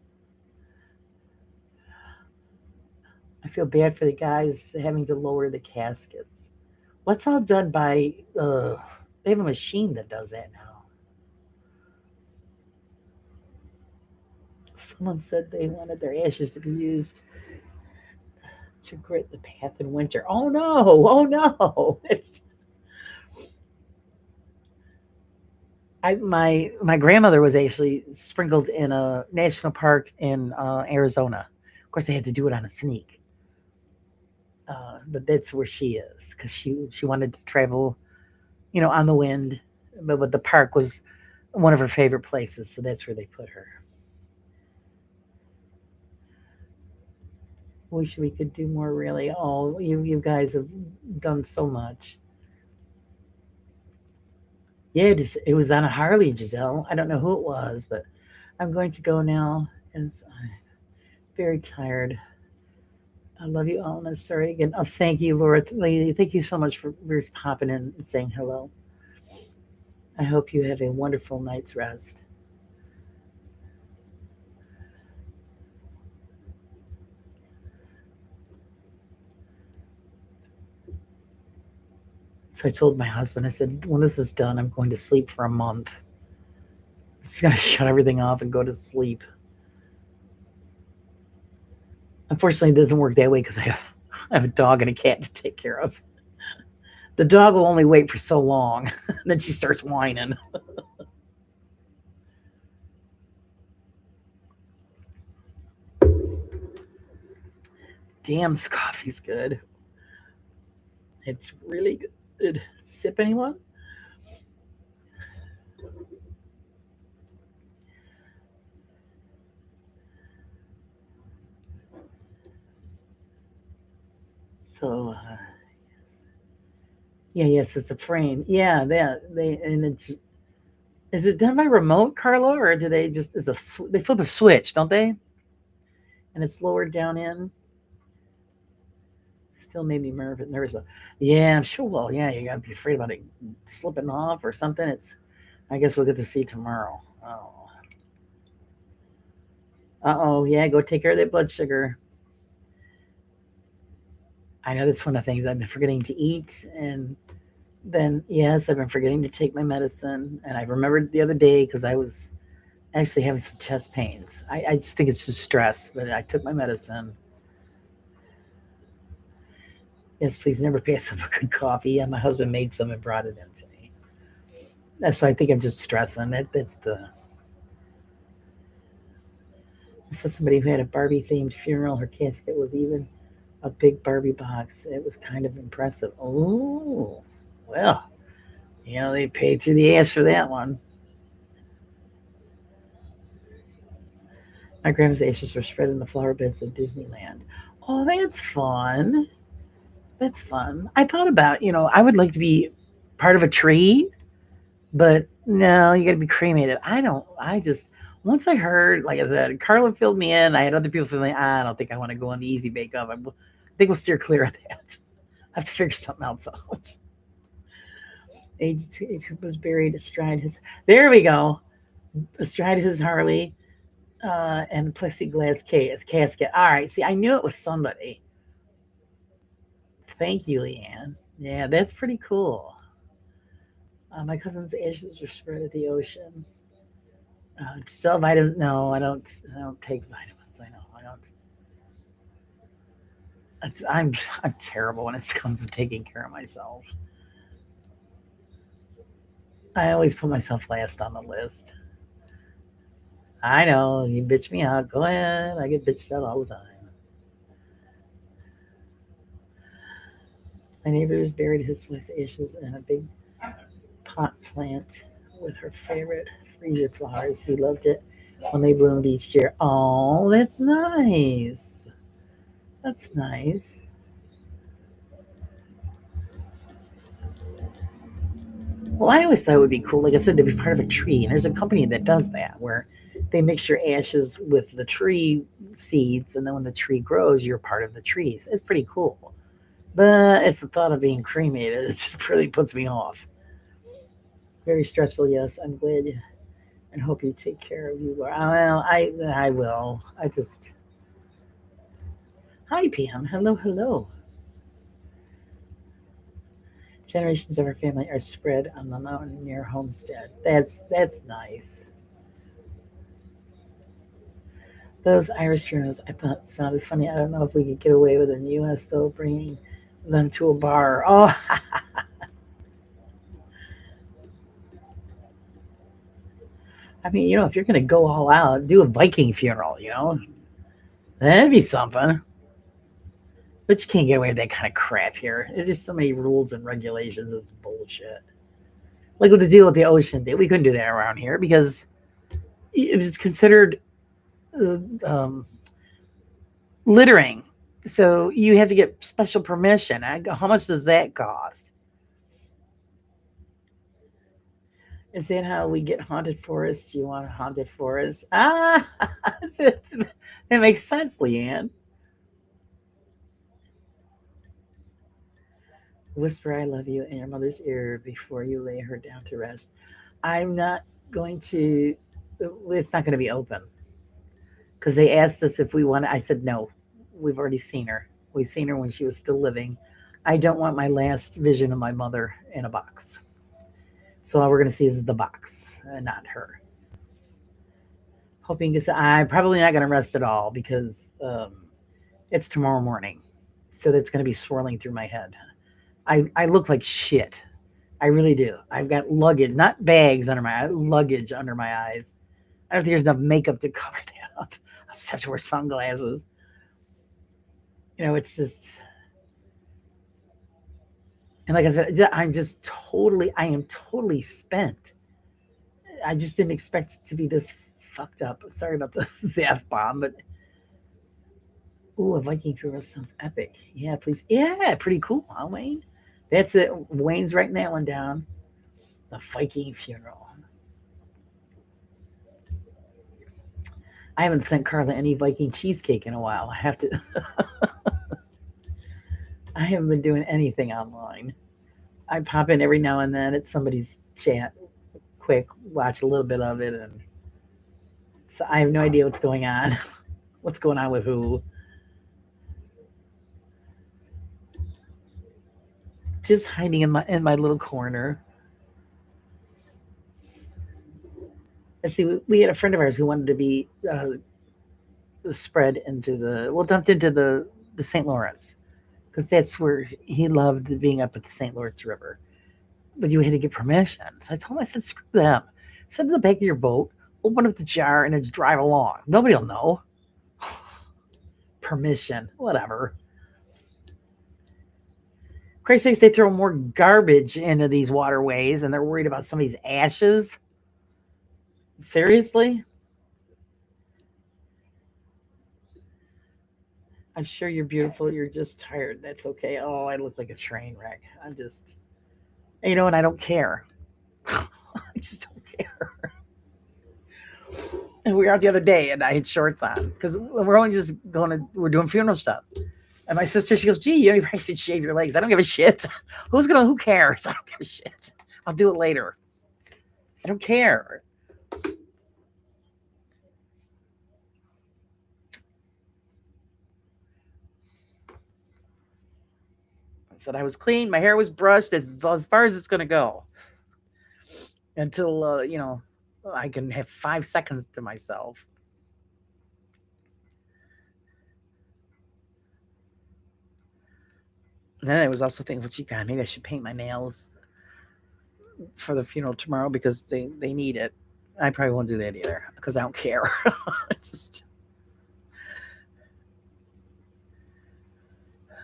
I feel bad for the guys having to lower the caskets. What's all done by, they have a machine that does that now. Someone said they wanted their ashes to be used to grit the path in winter. Oh no, my grandmother was actually sprinkled in a national park in Arizona. Of course, they had to do it on a sneak, but that's where she is because she wanted to travel, on the wind. But the park was one of her favorite places, so that's where they put her. Wish we could do more. Really, oh, you guys have done so much. Yeah, it was on a Harley, Giselle. I don't know who it was, but I'm going to go now as I'm very tired. I love you all, and I'm sorry again. Oh, thank you, Laura. Lady, thank you so much for popping in and saying hello. I hope you have a wonderful night's rest. So I told my husband, I said, when this is done, I'm going to sleep for a month. I'm just going to shut everything off and go to sleep. Unfortunately, it doesn't work that way because I have I have a dog and a cat to take care of. The dog will only wait for so long. Then she starts whining. Damn, this coffee's good. It's really good. Sip anyone? So, yeah, yes, it's a frame. Yeah, they and it's is it done by remote, Carlo, or do they just is they flip a switch, don't they? And it's lowered down in. Still made me nervous. Yeah, I'm sure. Well, yeah, you gotta be afraid about it slipping off or something. It's. I guess we'll get to see tomorrow. Oh. Uh-oh. Yeah, go take care of that blood sugar. I know that's one of the things I've been forgetting to eat, and then yes, I've been forgetting to take my medicine. And I remembered the other day because I was actually having some chest pains. I just think it's just stress, but I took my medicine. Yes, please never pass up a good coffee. Yeah, my husband made some and brought it in to me. That's why I think I'm just stressing. That's the. I saw somebody who had a Barbie themed funeral. Her casket was even a big Barbie box. It was kind of impressive. Oh, well, they paid through the ass for that one. My grandma's ashes were spread in the flower beds of Disneyland. Oh, that's fun. That's fun. I thought about, I would like to be part of a tree, but no, you got to be cremated. I just, once I heard, like I said, Carla filled me in. I had other people fill me in. I don't think I want to go on the easy bake off. I think we'll steer clear of that. I have to figure something else out. Age 2 was buried astride his, there we go, astride his Harley and plexiglass casket. All right, see, I knew it was somebody. Thank you, Leanne. Yeah, that's pretty cool. My cousin's ashes were spread at the ocean. Sell vitamins? No, I don't. I don't take vitamins. I know. I don't. I'm terrible when it comes to taking care of myself. I always put myself last on the list. I know you bitch me out. Go ahead. I get bitched out all the time. My neighbor has buried his wife's ashes in a big pot plant with her favorite freesia flowers. He loved it when they bloomed each year. Oh, that's nice. That's nice. Well, I always thought it would be cool, like I said, to be part of a tree. And there's a company that does that where they mix your ashes with the tree seeds, and then when the tree grows, you're part of the trees. It's pretty cool. But it's the thought of being cremated. It just really puts me off. Very stressful, yes. I'm glad and hope you take care of you, Laura. Well, I will. I just hi Pam. Hello, hello. Generations of our family are spread on the mountain near Homestead. That's nice. Those Irish funerals I thought sounded funny. I don't know if we could get away with it in the U.S. though, bringing them to a bar. Oh, I mean, if you're gonna go all out, do a Viking funeral. That'd be something. But you can't get away with that kind of crap here. There's just so many rules and regulations. It's bullshit. Like with the deal with the ocean, we couldn't do that around here because it was considered uh, um, littering. So you have to get special permission. How much does that cost? Is that how we get haunted forests? You want a haunted forest? Ah, that makes sense, Leanne. Whisper I love you in your mother's ear before you lay her down to rest. I'm not going to, it's not going to be open because they asked us if we want. I said no. We've already seen her. We've seen her when she was still living. I don't want my last vision of my mother in a box. So all we're going to see is the box, not her. Hoping to say, I'm probably not going to rest at all because it's tomorrow morning. so that's going to be swirling through my head. I look like shit. I really do. I've got luggage, not bags under my luggage under my eyes. I don't think there's enough makeup to cover that up. I just have to wear sunglasses. It's just, and like I said, I am totally spent. I just didn't expect it to be this fucked up. Sorry about the, the F bomb, but ooh, a Viking funeral sounds epic. Yeah, please. Yeah, pretty cool, huh, Wayne? That's it. Wayne's writing that one down. The Viking funeral. I haven't sent Carla any Viking cheesecake in a while. I have to. I haven't been doing anything online. I pop in every now and then at somebody's chat, quick, watch a little bit of it, and so I have no idea what's going on. What's going on with who? Just hiding in my little corner. Let's see. We had a friend of ours who wanted to be spread into dumped into the St. Lawrence because that's where he loved being up at the St. Lawrence River. But you had to get permission. So I told him, I said, screw them. Sit in the back of your boat, open up the jar, and then just drive along. Nobody will know. Permission, whatever. Christ sakes, they throw more garbage into these waterways and they're worried about somebody's ashes. Seriously? I'm sure you're beautiful. You're just tired. That's okay. Oh, I look like a train wreck. And I don't care. I just don't care. And we were out the other day and I had shorts on because we're doing funeral stuff. And my sister, she goes, gee, you probably should shave your legs. I don't give a shit. Who cares? I don't give a shit. I'll do it later. I don't care. I said I was clean. My hair was brushed. This is as far as it's going to go. Until, I can have 5 seconds to myself. And then I was also thinking, well, gee, God, maybe I should paint my nails for the funeral tomorrow because they need it. I probably won't do that either because I don't care.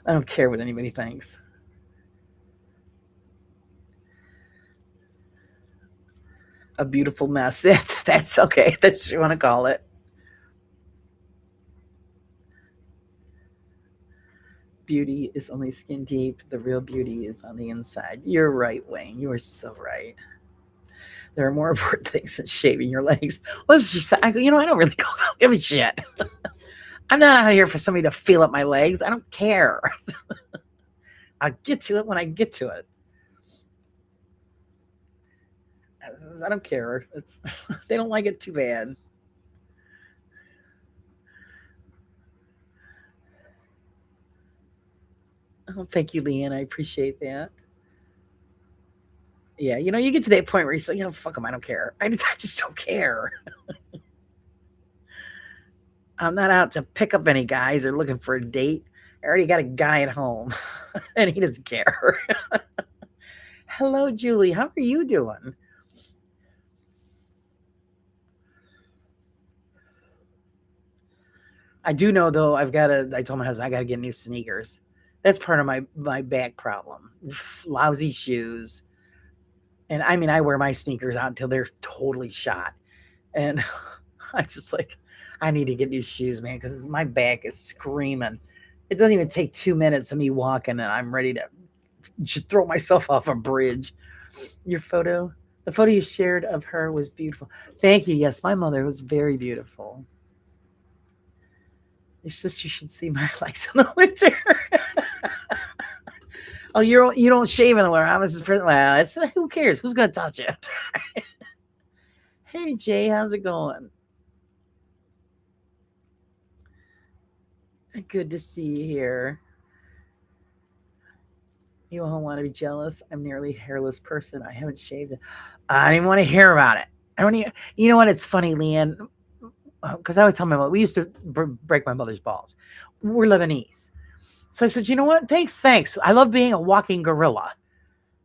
I don't care what anybody thinks. A beautiful mess. That's okay. That's what you want to call it. Beauty is only skin deep. The real beauty is on the inside. You're right, Wayne. You are so right. There are more important things than shaving your legs. What's just I don't really give a shit. I'm not out here for somebody to feel up my legs. I don't care. I'll get to it when I get to it. I don't care. They don't like it too bad. Oh, thank you, Leanne. I appreciate that. Yeah, you get to that point where you say, fuck them, I don't care. I just don't care. I'm not out to pick up any guys or looking for a date. I already got a guy at home, and he doesn't care. Hello, Julie. How are you doing? I do know, though, I told my husband, I got to get new sneakers. That's part of my back problem. Lousy shoes. And I wear my sneakers out until they're totally shot. And I just I need to get new shoes, man, because my back is screaming. It doesn't even take 2 minutes of me walking and I'm ready to just throw myself off a bridge. The photo you shared of her was beautiful. Thank you. Yes, my mother was very beautiful. Your sister should see my legs in the winter. Oh, you don't shave in the winter. Well, who cares? Who's gonna touch it? Hey Jay, how's it going? Good to see you here. You all want to be jealous? I'm nearly hairless person. I haven't shaved it. I don't even want to hear about it. I don't even. You know what? It's funny, Leanne, because I always tell my mother we used to break my mother's balls. We're Lebanese, So I said, you know what? Thanks. I love being a walking gorilla.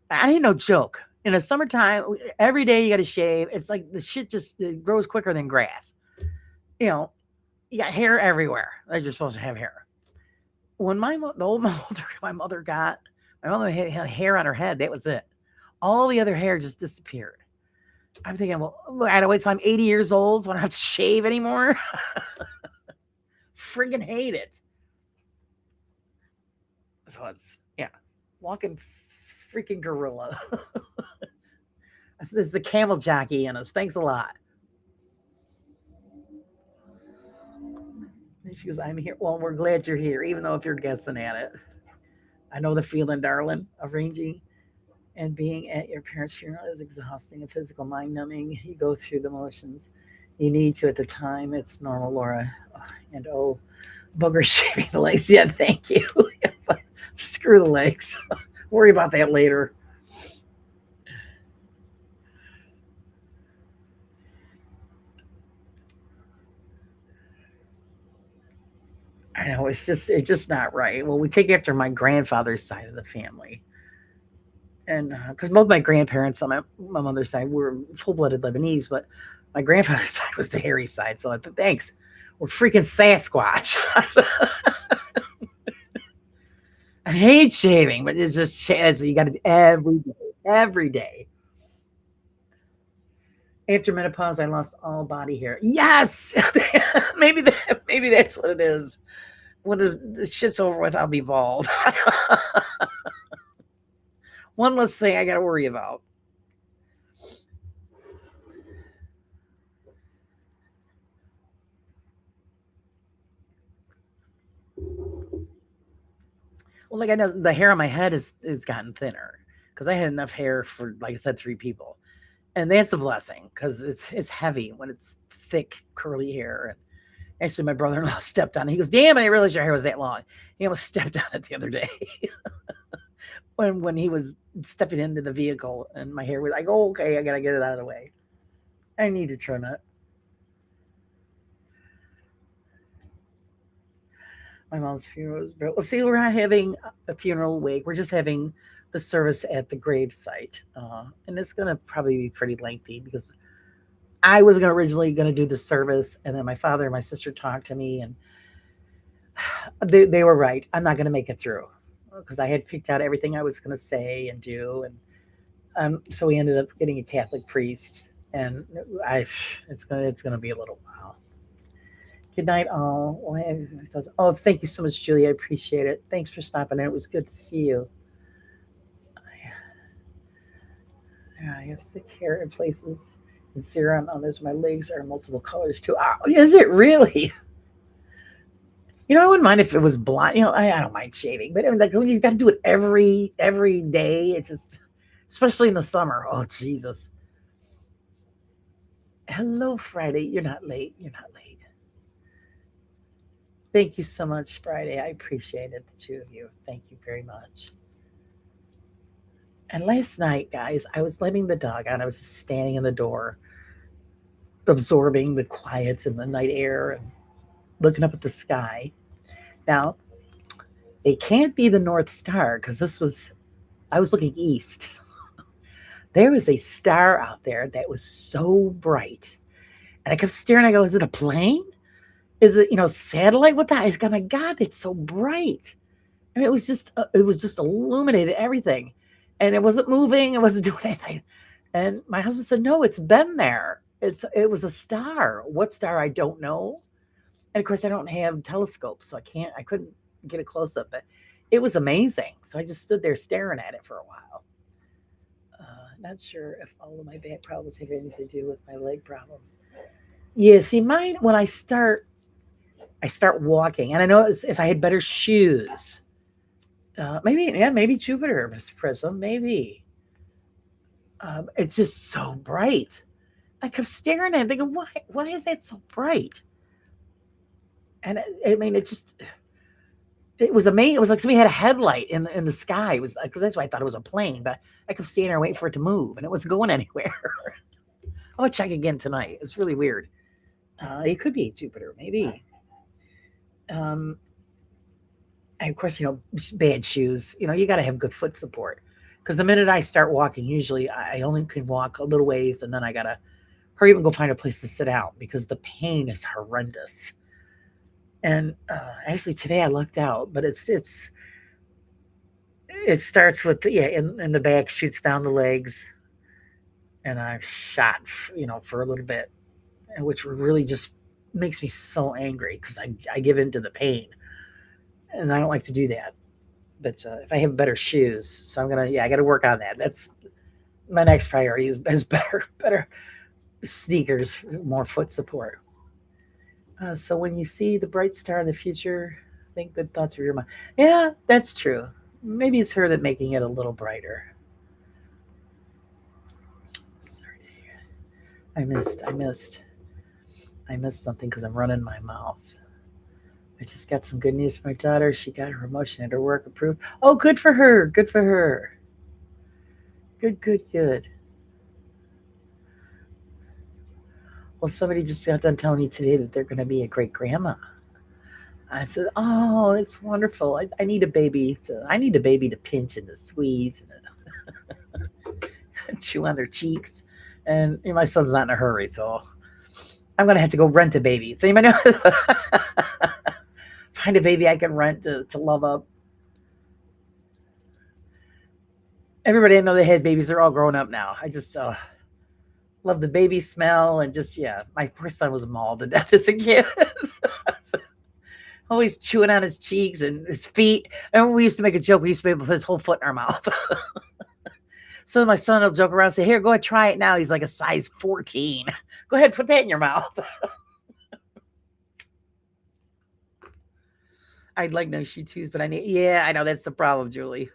I ain't no joke. In the summertime, every day you got to shave. It's like the shit just it grows quicker than grass. You know, you got hair everywhere. They're just supposed to have hair. When my mother had hair on her head. That was it. All the other hair just disappeared. I'm thinking, well, I gotta wait till I'm 80 years old so I don't have to shave anymore. Friggin' hate it. So it's walking freaking gorilla. This is the camel jockey in us. Thanks a lot. And she goes, I'm here. Well, we're glad you're here, even though if you're guessing at it. I know the feeling, darling, arranging and being at your parents' funeral is exhausting and physical mind numbing. You go through the motions. You need to at the time. It's normal, Laura. And booger shaving the legs. Yeah, thank you. Screw the legs. Worry about that later. I know it's just not right. Well, we take after my grandfather's side of the family, and because both my grandparents on my mother's side were full-blooded Lebanese, but my grandfather's side was the hairy side. So I thought, thanks, we're freaking Sasquatch. I hate shaving, but it's just you got to every day. After menopause, I lost all body hair. Yes, maybe that's what it is. When the shit's over with, I'll be bald. One less thing I got to worry about. Well, like I know the hair on my head is gotten thinner because I had enough hair for, like I said, 3 people, and that's a blessing because it's heavy when it's thick curly hair. And actually, my brother-in-law stepped on it. He goes, "Damn, I didn't realize your hair was that long." He almost stepped on it the other day when he was stepping into the vehicle, and my hair was like, "Oh, okay, I gotta get it out of the way. I need to trim it." My mom's funeral was well, see, we're not having a funeral wake. We're just having the service at the grave site, and it's gonna probably be pretty lengthy because I was originally gonna do the service, and then my father and my sister talked to me, and they were right. I'm not gonna make it through because I had picked out everything I was gonna say and do, and so we ended up getting a Catholic priest, and I it's gonna be a little while. Good night, all. Oh, thank you so much, Julie. I appreciate it. Thanks for stopping in. It was good to see you. I have thick hair in places and serum on others. My legs are multiple colors too. Oh, is it really? I wouldn't mind if it was blonde. I don't mind shaving, but I mean, like when you got to do it every day. It's just, especially in the summer. Oh Jesus! Hello, Friday. You're not late. You're not late. Thank you so much, Friday. I appreciate it, the two of you. Thank you very much. And last night, guys, I was letting the dog out. I was just standing in the door, absorbing the quiet and the night air and looking up at the sky. Now, it can't be the North Star because I was looking east. There was a star out there that was so bright. And I kept staring. I go, is it a plane? Is it, satellite? What the heck? Oh my God, it's so bright. And it was just illuminated everything. And it wasn't moving. It wasn't doing anything. And my husband said, no, it's been there. It was a star. What star? I don't know. And of course I don't have telescopes, so I couldn't get a close up, but it was amazing. So I just stood there staring at it for a while. Not sure if all of my back problems have anything to do with my leg problems. Yeah, see, mine when I start walking, and I know if I had better shoes, maybe Jupiter, Miss Prism, maybe. It's just so bright. I kept staring at it, thinking, why is that so bright? And I mean, it was amazing. It was like somebody had a headlight in the sky. It was because that's why I thought it was a plane, but I kept standing there waiting for it to move, and it wasn't going anywhere. I'll check again tonight. It's really weird. It could be Jupiter, maybe. Um, And of course, bad shoes. You got to have good foot support. Because the minute I start walking, usually I only can walk a little ways, and then I gotta hurry up and go find a place to sit out because the pain is horrendous. And actually, today I lucked out, but it starts with in the back, shoots down the legs, and I've shot, for a little bit, which really just makes me so angry because I give in to the pain, and I don't like to do that. But if I have better shoes, so I got to work on that. That's my next priority is better sneakers, more foot support. So when you see the bright star in the future, think good thoughts of your mind. Yeah, that's true. Maybe it's her that making it a little brighter. Sorry, I missed something because I'm running my mouth. I just got some good news for my daughter. She got her promotion and her work approved. Oh, good for her. Good for her. Good. Well, somebody just got done telling me today that they're going to be a great grandma. I said, "Oh, it's wonderful. I need a baby to pinch and to squeeze and chew on their cheeks." And my son's not in a hurry, so I'm gonna have to go rent a baby. So you might know, find a baby I can rent to love up. Everybody I know that had babies, they're all grown up now. I just love the baby smell and just my poor son was mauled to death as a kid. Always chewing on his cheeks and his feet. And we used to make a joke. We used to be able to put his whole foot in our mouth. So my son will joke around and say, "Here, go ahead, try it now." He's like a size 14. Go ahead, put that in your mouth. I'd like no shoe twos, but I know that's the problem, Julie.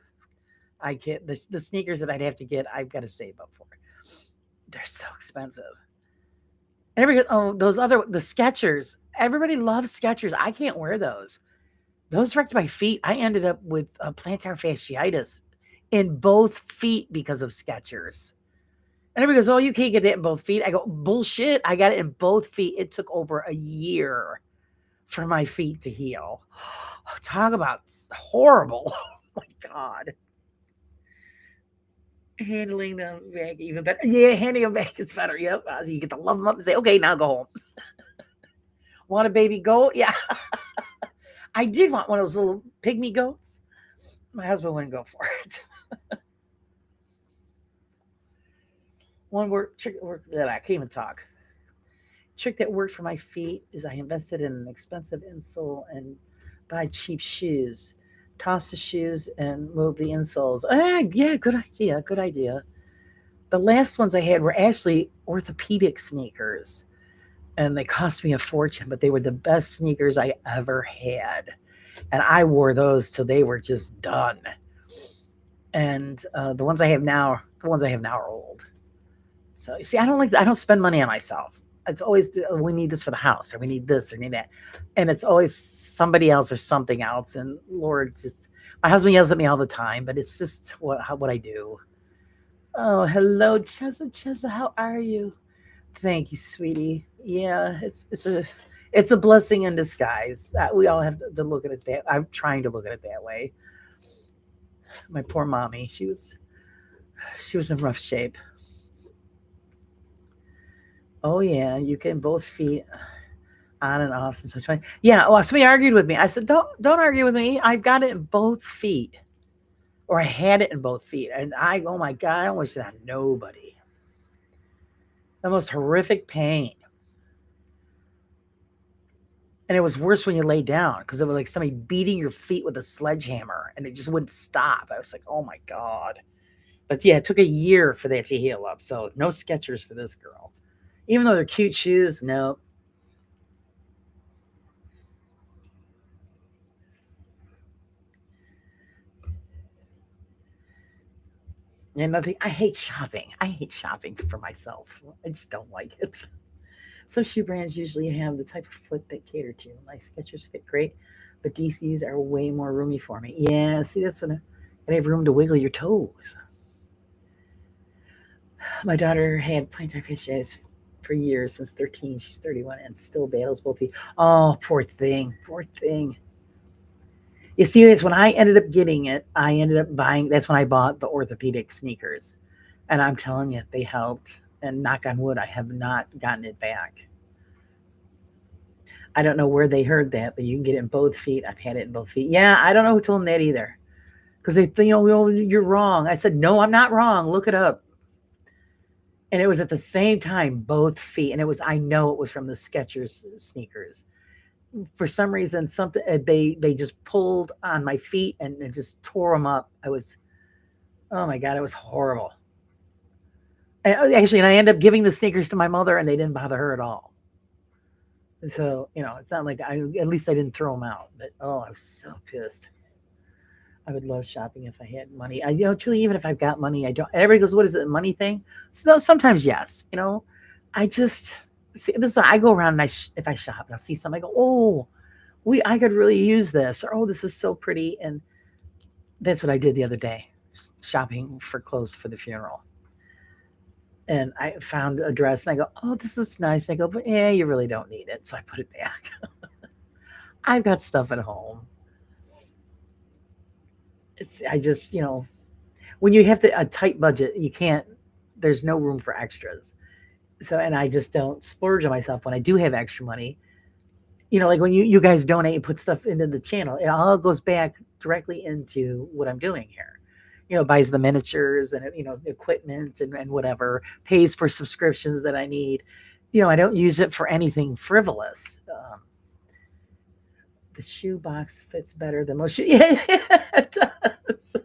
I can't, the sneakers that I'd have to get, I've got to save up for. They're so expensive. And the Skechers. Everybody loves Skechers. I can't wear those. Those wrecked my feet. I ended up with plantar fasciitis in both feet because of Skechers. And everybody goes, "Oh, you can't get that in both feet." I go, "Bullshit. I got it in both feet." It took over a year for my feet to heal. Talk about horrible. Oh my God. Handling them back even better. Yeah, handing them back is better. Yep. So you get to love them up and say, "Okay, now go home." Want a baby goat? Yeah. I did want one of those little pygmy goats. My husband wouldn't go for it. I can't even talk. Trick that worked for my feet is I invested in an expensive insole and buy cheap shoes. Toss the shoes and move the insoles. Yeah, good idea. Good idea. The last ones I had were actually orthopedic sneakers, and they cost me a fortune, but they were the best sneakers I ever had. And I wore those till they were just done. And the ones I have now are old. So you see, I don't spend money on myself. It's always we need this for the house, or we need this, or need that, and it's always somebody else or something else. And Lord, just my husband yells at me all the time, but it's just what I do. Oh, hello, Chesa. How are you? Thank you, sweetie. Yeah, it's a blessing in disguise. We all have to look at it that. I'm trying to look at it that way. My poor mommy, she was in rough shape. Oh yeah, you can both feet on and off since 2020. Yeah, well, somebody argued with me. I said, don't argue with me. I've got it in both feet, or I had it in both feet, and oh my God, I don't wish it on nobody. The most horrific pain, and it was worse when you lay down because it was like somebody beating your feet with a sledgehammer, and it just wouldn't stop. I was like, oh my God. But yeah, it took a year for that to heal up. So no Skechers for this girl. Even though they're cute shoes, no. Yeah, nothing. I hate shopping. I hate shopping for myself. I just don't like it. Some shoe brands usually have the type of foot they cater to. My Skechers fit great, but DCs are way more roomy for me. Yeah, see, that's when I have room to wiggle your toes. My daughter had plantar fasciitis for years, since 13. She's 31 and still battles both feet. Oh, poor thing. Poor thing. You see, that's when I ended up getting it. I ended up buying. That's when I bought the orthopedic sneakers, and I'm telling you, they helped. And knock on wood, I have not gotten it back. I don't know where they heard that, but you can get it in both feet. I've had it in both feet. Yeah, I don't know who told them that either. Because they think, oh, well, you're wrong. I said, no, I'm not wrong. Look it up. And it was at the same time, both feet. And it was, I know it was from the Skechers sneakers. For some reason, something they just pulled on my feet and it just tore them up. I was, oh my God, it was horrible. Actually, and I ended up giving the sneakers to my mother and they didn't bother her at all. So, it's not like at least I didn't throw them out. But, oh, I was so pissed. I would love shopping if I had money. Truly, even if I've got money, I don't. Everybody goes, "What is it, a money thing?" So sometimes, yes. I just see this. I go around and if I shop and I see something, I go, "Oh, I could really use this," or "Oh, this is so pretty." And that's what I did the other day, shopping for clothes for the funeral. And I found a dress and I go, "Oh, this is nice." I go, "But yeah, you really don't need it," so I put it back. I've got stuff at home. I just, when you have a tight budget, you can't. There's no room for extras. So, and I just don't splurge on myself when I do have extra money. Like when you guys donate and put stuff into the channel, it all goes back directly into what I'm doing here. Buys the miniatures and equipment and whatever, pays for subscriptions that I need. I don't use it for anything frivolous. The shoe box fits better than most. Yeah, it does.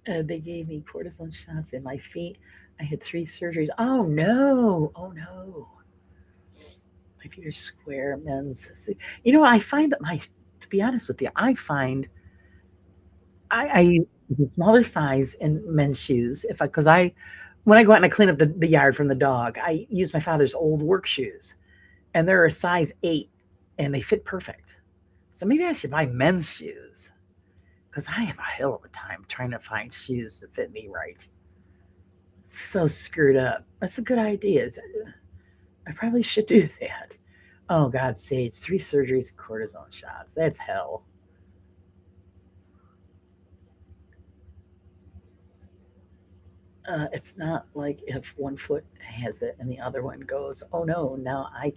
They gave me cortisone shots in my feet. I had 3 surgeries. Oh no! Oh no! My feet are square, men's. I find that to be honest with you, I find I use the smaller size in men's shoes because when I go out and I clean up the yard from the dog, I use my father's old work shoes, and they're a size 8, and they fit perfect. So maybe I should buy men's shoes because I have a hell of a time trying to find shoes that fit me right. It's so screwed up. That's a good idea. I probably should do that. Oh, God, Sage, 3 surgeries and cortisone shots. That's hell. It's not like if one foot has it and the other one goes, oh no, now I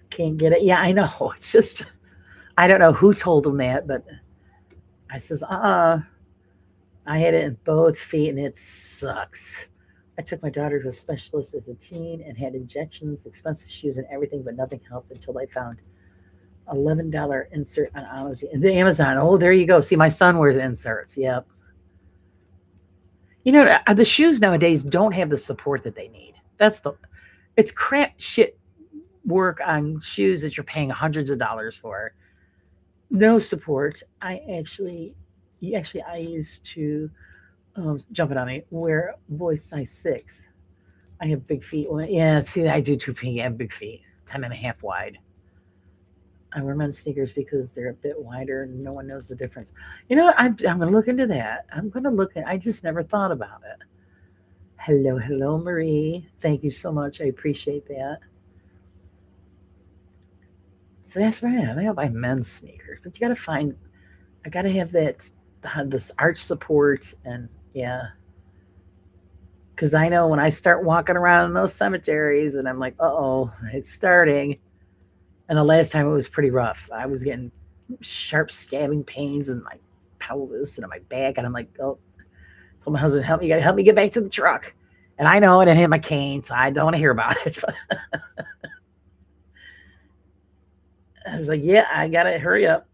can't get it. Yeah, I know. It's just, I don't know who told them that, but I says, I had it in both feet and it sucks. I took my daughter to a specialist as a teen and had injections, expensive shoes, and everything, but nothing helped until I found $11 insert on Amazon. Oh, there you go. See, my son wears inserts. Yep. The shoes nowadays don't have the support that they need. It's crap shit work on shoes that you're paying hundreds of dollars for. No support. I used to, jump it on me, wear boy size 6. I have big feet. Well, yeah, see, I do too. I have big feet, 10.5 wide. I wear men's sneakers because they're a bit wider and no one knows the difference. I'm going to look into that. I just never thought about it. Hello, Marie. Thank you so much. I appreciate that. So that's right. I gotta buy men's sneakers, but I gotta have this arch support, and yeah, because I know when I start walking around in those cemeteries, and I'm like, oh, it's starting. And the last time it was pretty rough. I was getting sharp stabbing pains in my pelvis and on my back, and I'm like, oh, told my husband, help me, you gotta help me get back to the truck. And I know I didn't have my cane, so I don't want to hear about it. But I was like, yeah, I gotta hurry up.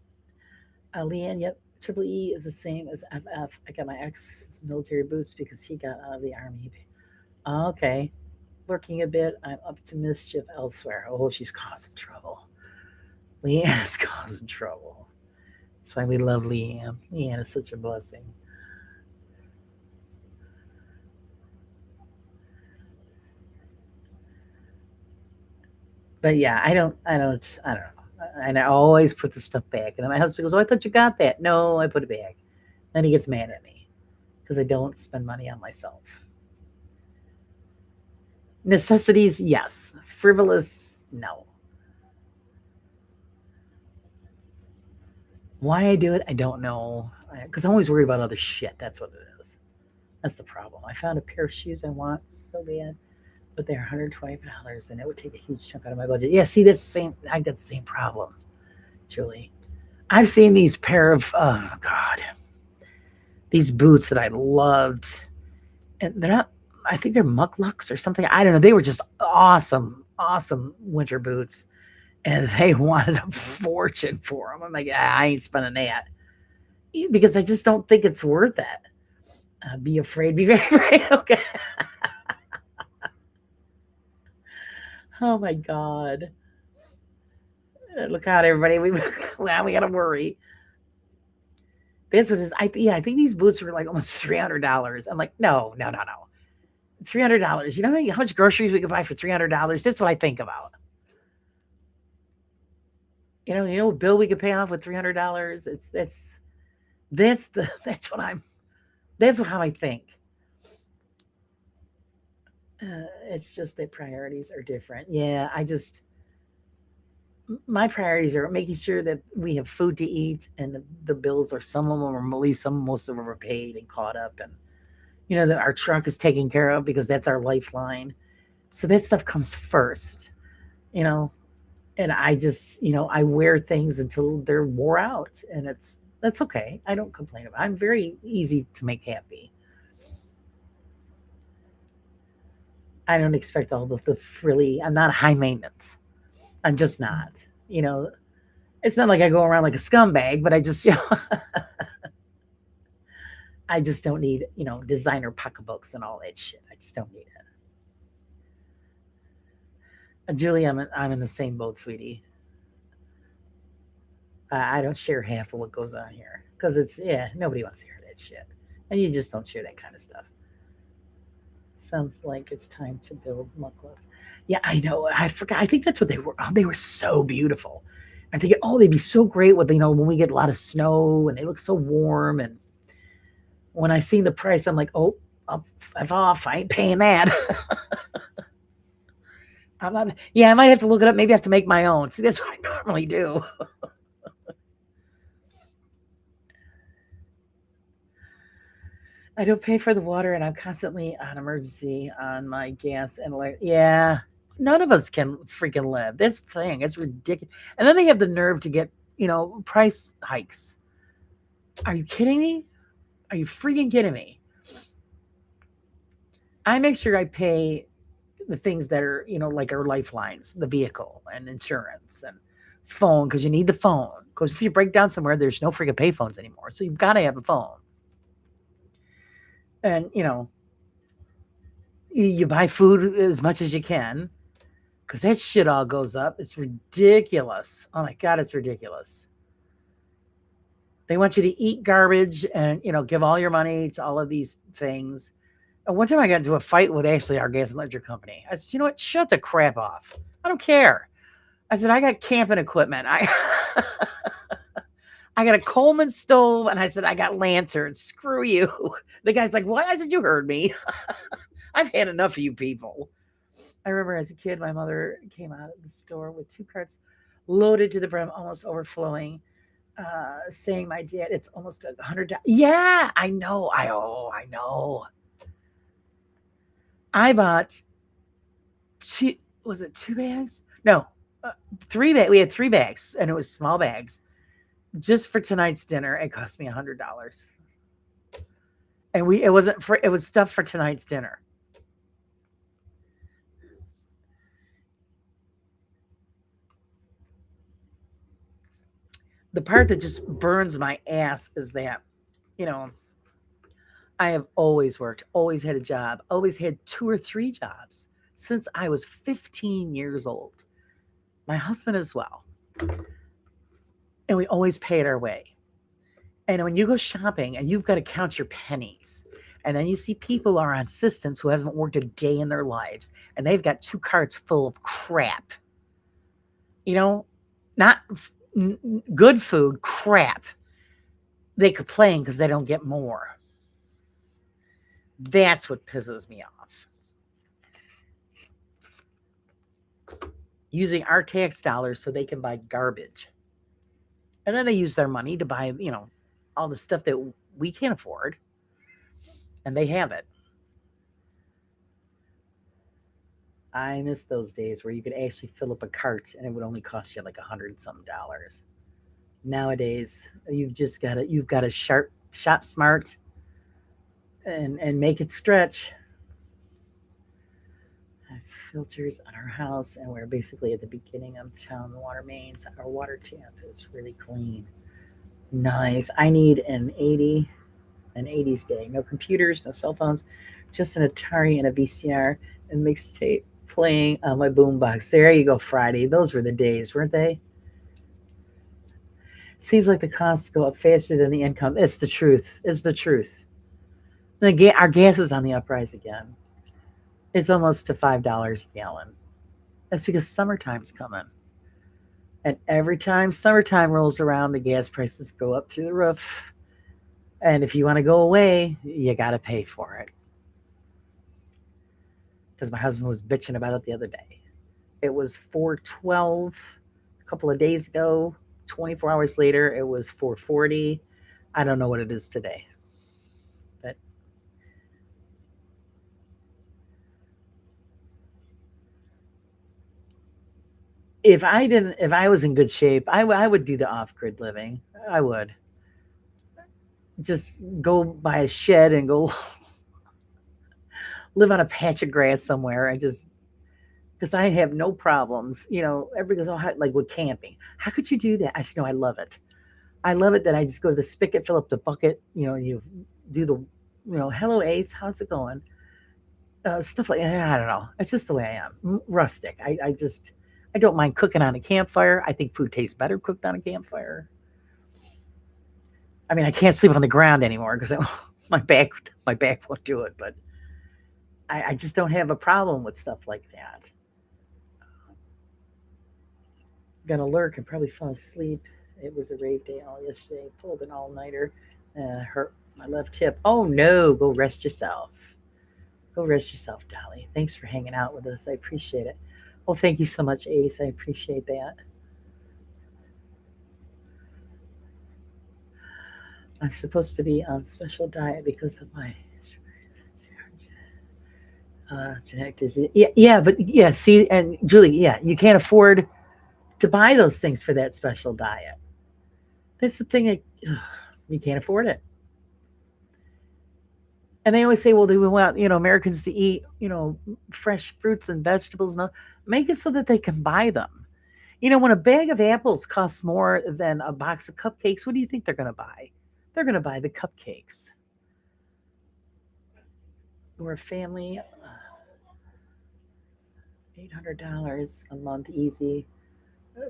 Leanne, yep. Triple E is the same as FF. I got my ex's military boots because he got out of the army. Okay. Lurking a bit. I'm up to mischief elsewhere. Oh, she's causing trouble. Leanne is causing trouble. That's why we love Leanne. Leanne is such a blessing. But yeah, I don't know. And I always put the stuff back. And then my husband goes, oh, I thought you got that. No, I put it back. Then he gets mad at me because I don't spend money on myself. Necessities, yes. Frivolous, no. Why I do it, I don't know. Because I'm always worried about other shit. That's what it is. That's the problem. I found a pair of shoes I want so bad, but they're $125, and it would take a huge chunk out of my budget. Yeah, see, that's the same. I got the same problems, Julie. I've seen these pair of oh god, these boots that I loved, and they're not. I think they're mucklucks or something. I don't know. They were just awesome, awesome winter boots, and they wanted a fortune for them. I'm like, I ain't spending that because I just don't think it's worth it. Be afraid, be very afraid. Okay. Oh my god. Look out, everybody. Well, we gotta worry. That's what it is. I think these boots were like almost $300. I'm like, no, no, no, no. $300. You know how much groceries we could buy for $300? That's what I think about. What bill we could pay off with $300. That's what I'm. That's how I think. It's just that priorities are different. Yeah, my priorities are making sure that we have food to eat and the bills are some of them are at least most of them are paid and caught up, and that our truck is taken care of because that's our lifeline. So that stuff comes first, you know. And I just I wear things until they're wore out, and that's okay. I don't complain about it. I'm very easy to make happy. I don't expect all the frilly. I'm not high maintenance. I'm just not. It's not like I go around like a scumbag, but I just I just don't need designer pocketbooks and all that shit. I just don't need it. Julie, I'm in the same boat, sweetie. I don't share half of what goes on here because nobody wants to hear that shit, and you just don't share that kind of stuff. Sounds like it's time to build mucklucks. Yeah, I know. I forgot. I think that's what they were. Oh, they were so beautiful. I think, oh, they'd be so great with when we get a lot of snow and they look so warm. And when I see the price, I'm like, oh, I'll F off. I ain't paying that. I'm not. Yeah, I might have to look it up. Maybe I have to make my own. See, that's what I normally do. I don't pay for the water, and I'm constantly on emergency on my gas and yeah, none of us can freaking live. That's the thing. It's ridiculous. And then they have the nerve to get price hikes. Are you kidding me? Are you freaking kidding me? I make sure I pay the things that are like our lifelines, the vehicle and insurance and phone, because you need the phone. Because if you break down somewhere, there's no freaking pay phones anymore, so you've got to have a phone. And you buy food as much as you can because that shit all goes up. It's ridiculous. Oh my god, it's ridiculous. They want you to eat garbage and give all your money to all of these things. And one time I got into a fight with actually our gas and electric company. I said, you know what? Shut the crap off. I don't care. I said, I got camping equipment. I got a Coleman stove, and I said, I got lanterns. Screw you. The guy's like, what? I said, you heard me. I've had enough of you people. I remember as a kid, my mother came out of the store with 2 carts loaded to the brim, almost overflowing, saying, my dad, it's almost $100. Yeah, I know. I know. I bought was it 2 bags? No, 3 bags. We had 3 bags, and it was small bags. Just for tonight's dinner, it cost me $100. And it wasn't for, it was stuff for tonight's dinner. The part that just burns my ass is that, you know, I have always worked, always had a job, always had 2 or 3 jobs since I was 15 years old. My husband as well. And we always paid our way. And when you go shopping and you've got to count your pennies, and then you see people are on assistants who haven't worked a day in their lives, and they've got 2 carts full of crap. Not good food, crap. They complain because they don't get more. That's what pisses me off. Using our tax dollars so they can buy garbage. And then they use their money to buy, all the stuff that we can't afford, and they have it. I miss those days where you could actually fill up a cart and it would only cost you like $100 some. Nowadays, you've got to shop smart and make it stretch. Filters on our house, and we're basically at the beginning of town. The water mains, our water tap is really clean. Nice. I need an 80s day. No computers, no cell phones, just an Atari and a VCR and mixtape playing on my boombox. There you go, Friday. Those were the days, weren't they? Seems like the costs go up faster than the income. It's the truth. It's the truth. Our gas is on the uprise again. It's almost to $5 a gallon. That's because summertime's coming. And every time summertime rolls around, the gas prices go up through the roof. And if you want to go away, you got to pay for it. Because my husband was bitching about it the other day. It was 412 a couple of days ago. 24 hours later, it was 440. I don't know what it is today. But if I was in good shape, I would do the off-grid living. I would just go buy a shed and go live on a patch of grass somewhere and just because I have no problems. Everybody goes, oh, like with camping. How could you do that? I said, no, I love it. I love it that I just go to the spigot, fill up the bucket. You do the, hello Ace, how's it going? Stuff like I don't know. It's just the way I am, rustic. I don't mind cooking on a campfire. I think food tastes better cooked on a campfire. I mean, I can't sleep on the ground anymore because my back won't do it. But I just don't have a problem with stuff like that. Gonna lurk and probably fall asleep. It was a rave day all yesterday. Pulled an all nighter. Hurt my left hip. Oh no! Go rest yourself. Go rest yourself, Dolly. Thanks for hanging out with us. I appreciate it. Well, thank you so much, Ace. I appreciate that. I'm supposed to be on special diet because of my genetic disease. Yeah, yeah, but yeah, see, and Julie, yeah, you can't afford to buy those things for that special diet. That's the thing. You can't afford it. And they always say, well, they want Americans to eat fresh fruits and vegetables. And all. Make it so that they can buy them. When a bag of apples costs more than a box of cupcakes, what do you think they're going to buy? They're going to buy the cupcakes. We're a family, $800 a month, easy,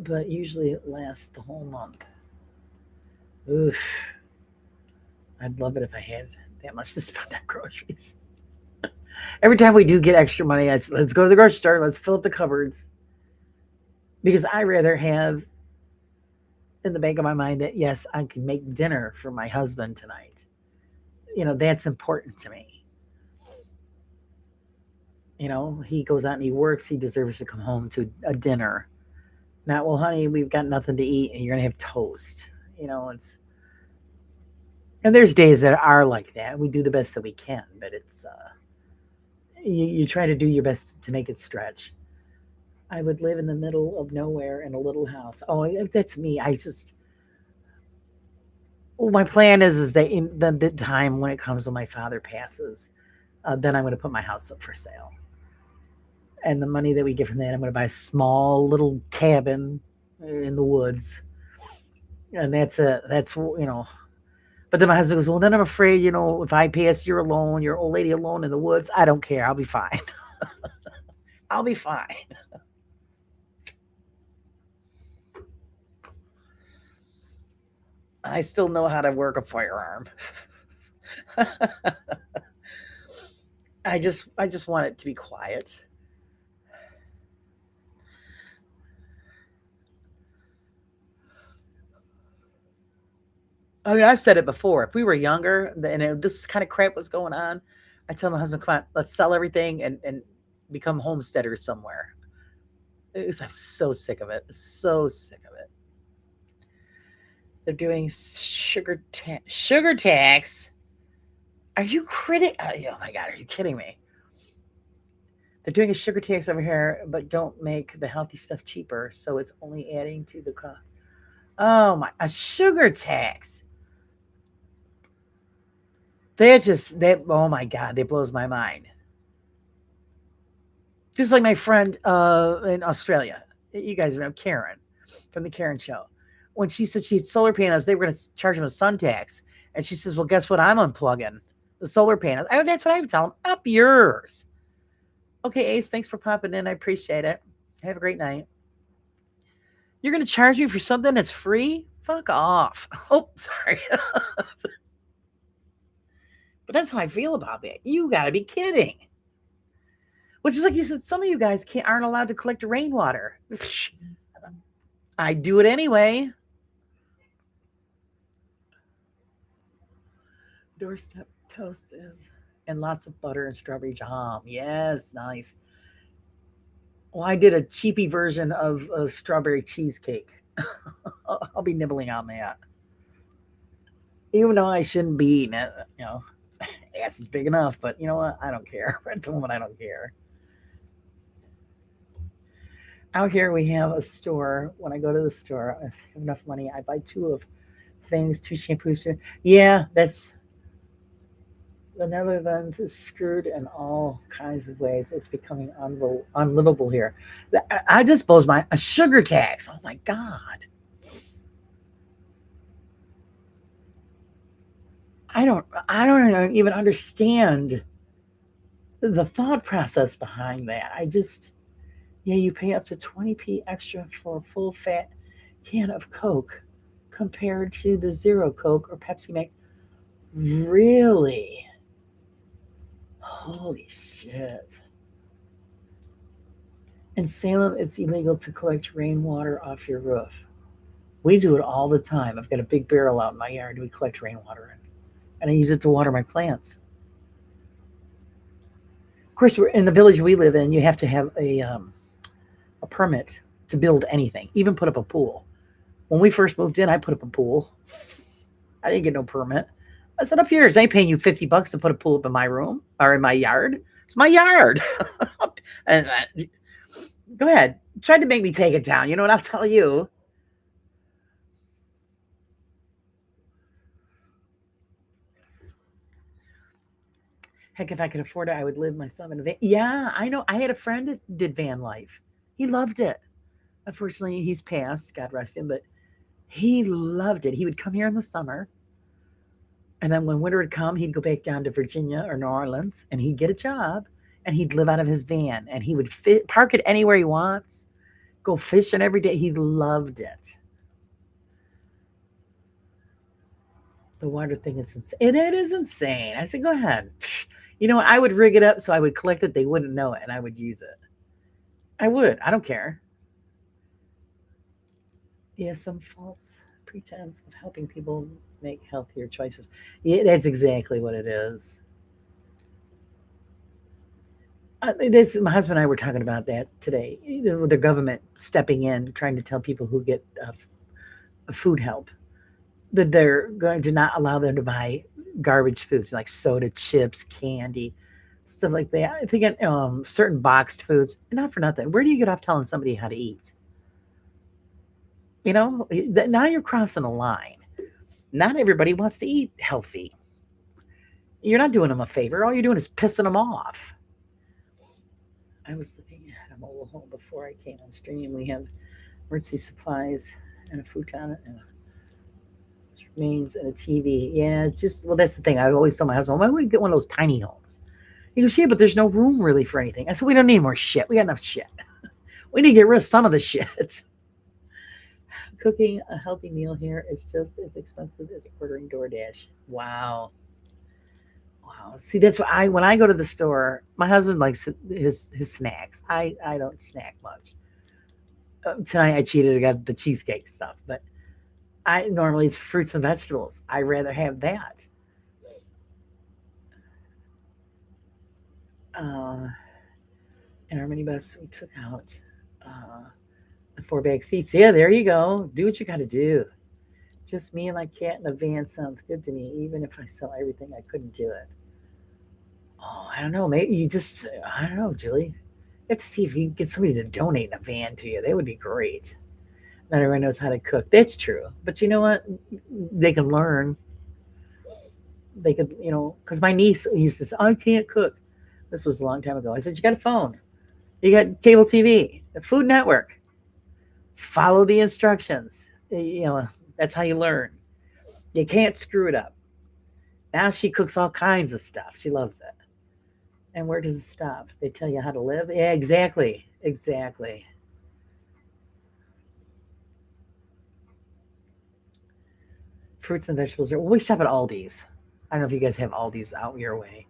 but usually it lasts the whole month. Oof. I'd love it if I had that much to spend on groceries. Every time we do get extra money, let's go to the grocery store. Let's fill up the cupboards. Because I rather have in the back of my mind that, yes, I can make dinner for my husband tonight. That's important to me. He goes out and he works. He deserves to come home to a dinner. Not, well, honey, we've got nothing to eat and you're going to have toast. And there's days that are like that. We do the best that we can, but it's, you try to do your best to make it stretch. I would live in the middle of nowhere in a little house. Oh, that's me. Well, my plan is that in the time when it comes when my father passes, then I'm going to put my house up for sale. And the money that we get from that, I'm going to buy a small little cabin in the woods. And but then my husband goes, well, then I'm afraid, if I pass, you're alone, your old lady alone in the woods. I don't care. I'll be fine. I'll be fine. I still know how to work a firearm. I just want it to be quiet. I mean, I've said it before. If we were younger and this kind of crap was going on, I tell my husband, come on, let's sell everything and become homesteaders somewhere. I'm so sick of it. So sick of it. They're doing sugar tax. Are you oh my God, are you kidding me? They're doing a sugar tax over here, but don't make the healthy stuff cheaper, so it's only adding to the cost. Oh my, a sugar tax. Oh my God, that blows my mind. Just like my friend in Australia. You guys know Karen from the Karen show. When she said she had solar panels, they were going to charge them a sun tax. And she says, well, guess what? I'm unplugging the solar panels. That's what I would tell them. Up yours. Okay, Ace, thanks for popping in. I appreciate it. Have a great night. You're going to charge me for something that's free? Fuck off. Oh, sorry. But that's how I feel about that. You got to be kidding. Which is like you said, some of you guys aren't allowed to collect rainwater. I do it anyway. Doorstep toast and lots of butter and strawberry jam. Yes, nice. Well, I did a cheapy version of a strawberry cheesecake. I'll be nibbling on that. Even though I shouldn't be eating it, ass is big enough, but you know what? I don't care. At the moment, I don't care. Out here, we have a store. When I go to the store, I have enough money. I buy two shampoos. Yeah, that's the Netherlands is screwed in all kinds of ways. It's becoming unlivable here. I just blows a sugar tax. Oh my God. I don't even understand the thought process behind that. You pay up to 20p extra for a full fat can of Coke compared to the zero Coke or Pepsi Max. Really? Holy shit. In Salem, it's illegal to collect rainwater off your roof. We do it all the time. I've got a big barrel out in my yard we collect rainwater in, and I use it to water my plants. Of course, we're in the village we live in. You have to have a permit to build anything, even put up a pool. When we first moved in, I put up a pool. I didn't get no permit. I said, up yours. I ain't paying you $50 to put a pool up in my room or in my yard. It's my yard. And go ahead. Tried to make me take it down. You know what I'll tell you? Heck, if I could afford it, I would live myself in a van. Yeah, I know. I had a friend that did van life. He loved it. Unfortunately, he's passed, God rest him, but he loved it. He would come here in the summer, and then when winter would come, he'd go back down to Virginia or New Orleans, and he'd get a job, and he'd live out of his van, and he would park it anywhere he wants, go fishing every day. He loved it. The water thing is insane. It is insane. I said, go ahead. You know what? I would rig it up so I would collect it. They wouldn't know it, and I would use it. I would. I don't care. Yeah, some false pretense of helping people make healthier choices. Yeah, that's exactly what it is. My husband and I were talking about that today. The government stepping in, trying to tell people who get food help that they're going to not allow them to buy garbage foods like soda, chips, candy, stuff like that. I think certain boxed foods, not for nothing. Where do you get off telling somebody how to eat? Now you're crossing a line. Not everybody wants to eat healthy. You're not doing them a favor. All you're doing is pissing them off. I was looking at a mobile home before I came on stream. We have emergency supplies and a futon and remains and a TV. Yeah, that's the thing. I've always told my husband, why don't we get one of those tiny homes? He goes, yeah, but there's no room really for anything. I said, we don't need more shit. We got enough shit. We need to get rid of some of the shit. Cooking a healthy meal here is just as expensive as ordering DoorDash. Wow. See, that's why when I go to the store, my husband likes his snacks. I don't snack much. Tonight I cheated. I got the cheesecake stuff, but normally it's fruits and vegetables. I rather have that. In our minibus, we took out the 4 back seats. Yeah, there you go. Do what you got to do. Just me and my cat in a van sounds good to me. Even if I sell everything, I couldn't do it. Oh, I don't know. Maybe you just, I don't know, Julie. You have to see if you can get somebody to donate a van to you. That would be great. Not everyone knows how to cook. That's true. But you know what? They can learn. They could, because my niece used to say, I can't cook. This was a long time ago. I said, you got a phone. You got cable TV, the Food Network. Follow the instructions. That's how you learn. You can't screw it up. Now she cooks all kinds of stuff. She loves it. And where does it stop? They tell you how to live? Yeah, exactly. Exactly. Fruits and vegetables. We shop at Aldi's. I don't know if you guys have Aldi's out your way.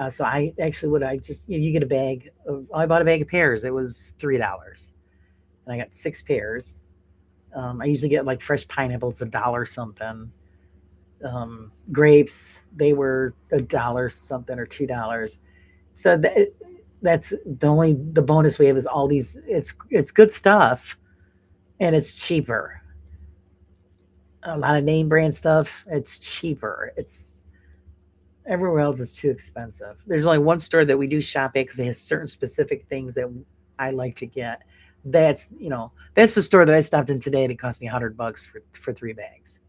So I actually would, I just, you get a bag of, I bought a bag of pears. It was $3. And I got 6 pears. I usually get like fresh pineapples, $1 something. Grapes, they were $1 something or $2. So that's the bonus we have is all these. It's good stuff, and it's cheaper. A lot of name brand stuff. It's cheaper. It's everywhere else is too expensive. There's only one store that we do shop at because they have certain specific things that I like to get. That's the store that I stopped in today. And it cost me $100 for 3 bags.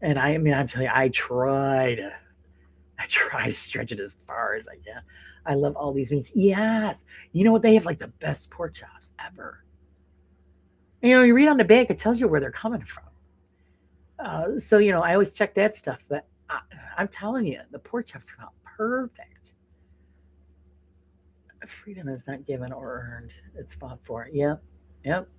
And I'm telling you, I try to stretch it as far as I can. I love all these meats. Yes. You know what? They have like the best pork chops ever. You read on the back, it tells you where they're coming from. So, I always check that stuff. But I'm telling you, the pork chops come out perfect. Freedom is not given or earned, it's fought for. Yep. Yep.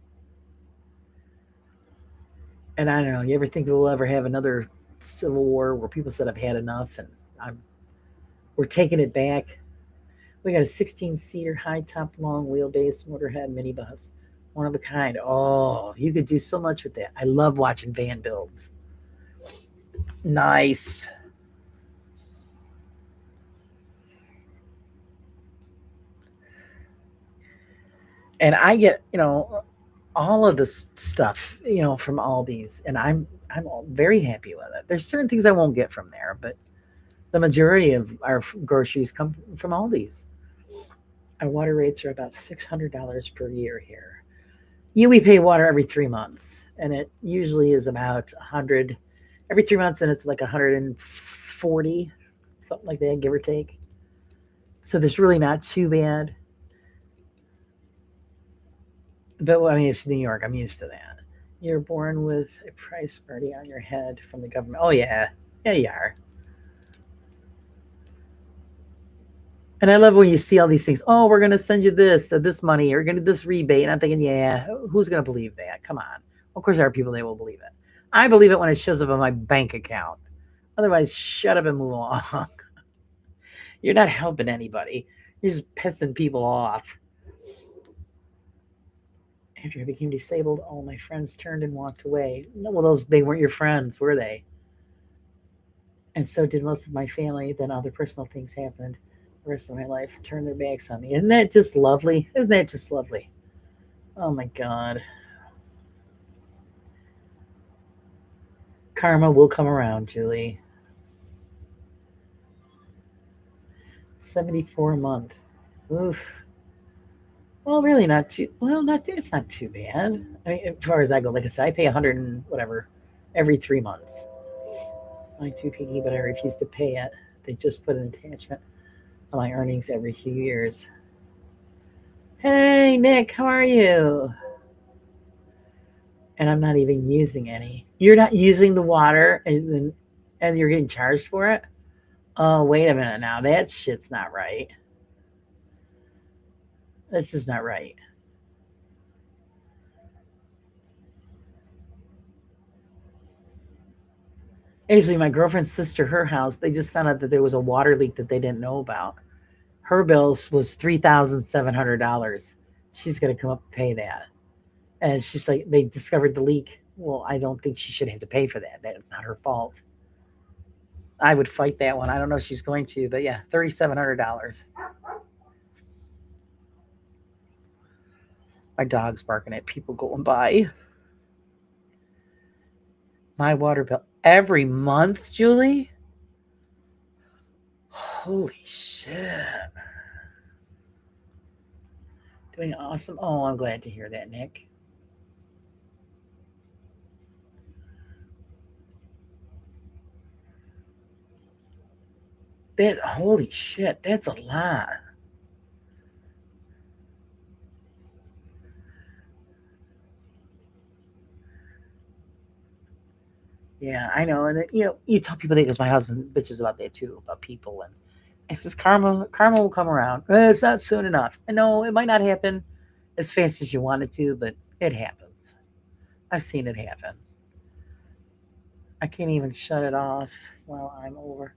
And I don't know, you ever think we'll ever have another civil war where people said, I've had enough and I'm we're taking it back? We got a 16-seater, high top, long wheelbase motorhead minibus, one of a kind. Oh, you could do so much with that. I love watching van builds. Nice. And I get, all of this stuff, from all these, and I'm very happy with it. There's certain things I won't get from there, but the majority of our groceries come from all these. Our water rates are about $600 per year here. We pay water every 3 months, and it usually is about 100 every 3 months, and it's like 140, something like that, give or take. So there's really not too bad. But it's New York. I'm used to that. You're born with a price already on your head from the government. Oh yeah, yeah, you are. And I love when you see all these things. Oh, we're gonna send you this money, or we're gonna do this rebate. And I'm thinking, yeah, who's gonna believe that? Come on. Of course, there are people that will believe it. I believe it when it shows up on my bank account. Otherwise, shut up and move along. You're not helping anybody. You're just pissing people off. After I became disabled, all my friends turned and walked away. No, well, they weren't your friends, were they? And so did most of my family. Then other personal things happened. The rest of my life turned their backs on me. Isn't that just lovely? Isn't that just lovely? Oh my God. Karma will come around, Julie. 74 a month. Oof. Well, really not too. Well, it's not too bad. As far as I go, like I said, I pay 100 and whatever every 3 months. I'm too picky, but I refuse to pay it. They just put an attachment on my earnings every few years. Hey, Nick, how are you? And I'm not even using any. You're not using the water, and you're getting charged for it. Oh, wait a minute now. That shit's not right. This is not right. Actually, my girlfriend's sister, her house, they just found out that there was a water leak that they didn't know about. Her bills was $3,700. She's gonna come up and pay that. And she's like, they discovered the leak. Well, I don't think she should have to pay for that. That's not her fault. I would fight that one. I don't know if she's going to, but yeah, $3,700. My dog's barking at people going by. My water bill every month, Julie? Holy shit. Doing awesome. Oh, I'm glad to hear that, Nick. That holy shit, that's a lot. Yeah, I know. And you tell people that because my husband bitches about that too, about people. And it says karma will come around. It's not soon enough. I know it might not happen as fast as you want it to, but it happens. I've seen it happen. I can't even shut it off while I'm over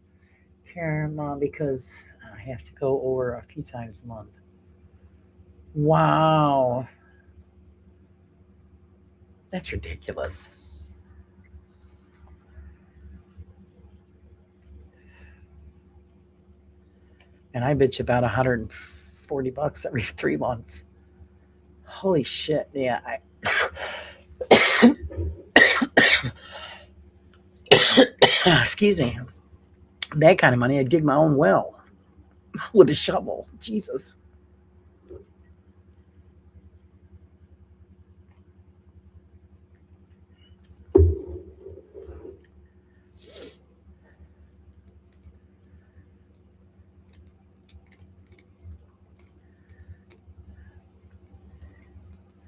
here, Mom, because I have to go over a few times a month. Wow. That's ridiculous. And I bitch about $140 every 3 months. Holy shit. Yeah. Excuse me. That kind of money, I'd dig my own well with a shovel. Jesus.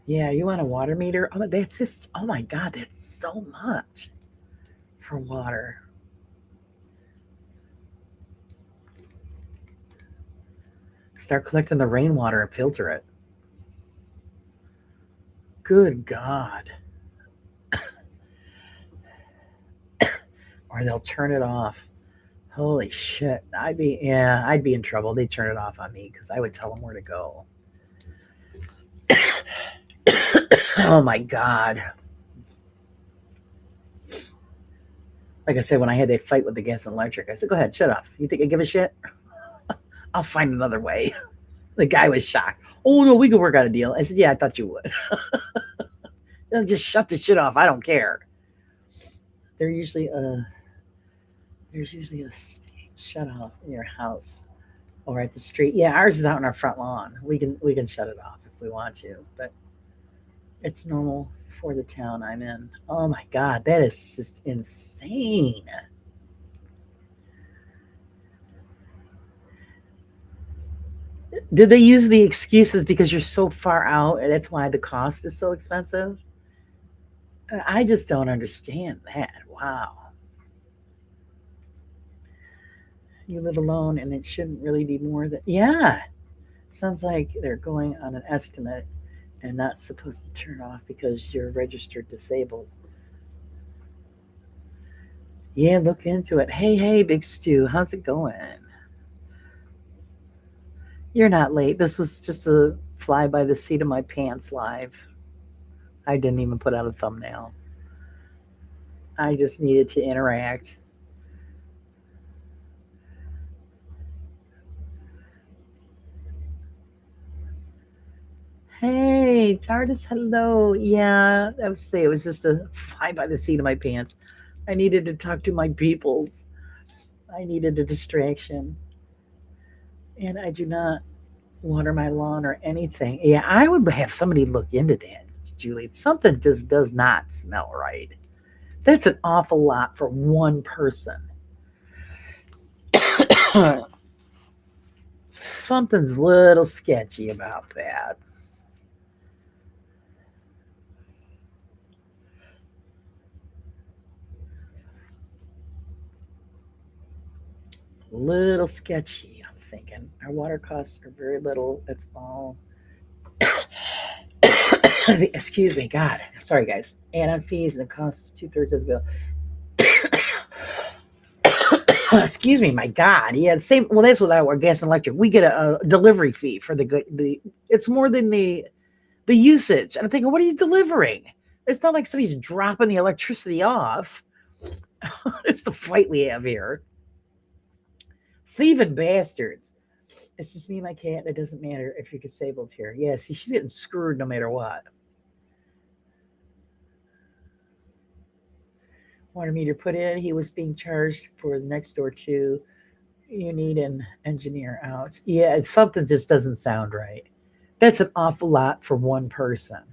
Yeah, you want a water meter? Oh, that's just, oh my God, that's so much for water. Start collecting the rainwater and filter it. Good God. Or they'll turn it off. Holy shit. I'd be in trouble. They'd turn it off on me because I would tell them where to go. Oh my God. Like I said, when I had that fight with the gas and electric, I said, go ahead, shut off. You think I give a shit? I'll find another way. The guy was shocked. Oh, no, we could work out a deal. I said, yeah, I thought you would. Just shut the shit off. I don't care. They're usually there's usually a shut off in your house or at the street. Yeah, ours is out in our front lawn. We can shut it off if we want to, but it's normal for the town I'm in. Oh my God, that is just insane. Did they use the excuses because you're so far out and that's why the cost is so expensive? I just don't understand that. Wow. You live alone and it shouldn't really be more than, yeah. Sounds like they're going on an estimate and not supposed to turn off because you're registered disabled. Yeah, look into it. Hey, Big Stu, how's it going? You're not late. This was just a fly by the seat of my pants live. I didn't even put out a thumbnail. I just needed to interact. Hey, TARDIS, hello. Yeah, I would say it was just a fly by the seat of my pants. I needed to talk to my peoples. I needed a distraction. And I do not water my lawn or anything. Yeah, I would have somebody look into that, Julie. Something just does not smell right. That's an awful lot for one person. Something's a little sketchy about that. Little sketchy, I'm thinking. Our water costs are very little. That's all. Excuse me, God. Sorry, guys. Add-on fees and it costs 2/3 of the bill. Excuse me, my God. Yeah, same. Well, that's without our gas and electric. We get a delivery fee for the. It's more than the usage. And I'm thinking, what are you delivering? It's not like somebody's dropping the electricity off. It's the fight we have here. Thieving bastards. It's just me and my cat. It doesn't matter if you're disabled here. Yeah, see, she's getting screwed no matter what. water meter put in. He was being charged for the next door too. You need an engineer out. Yeah, something just doesn't sound right. That's an awful lot for one person.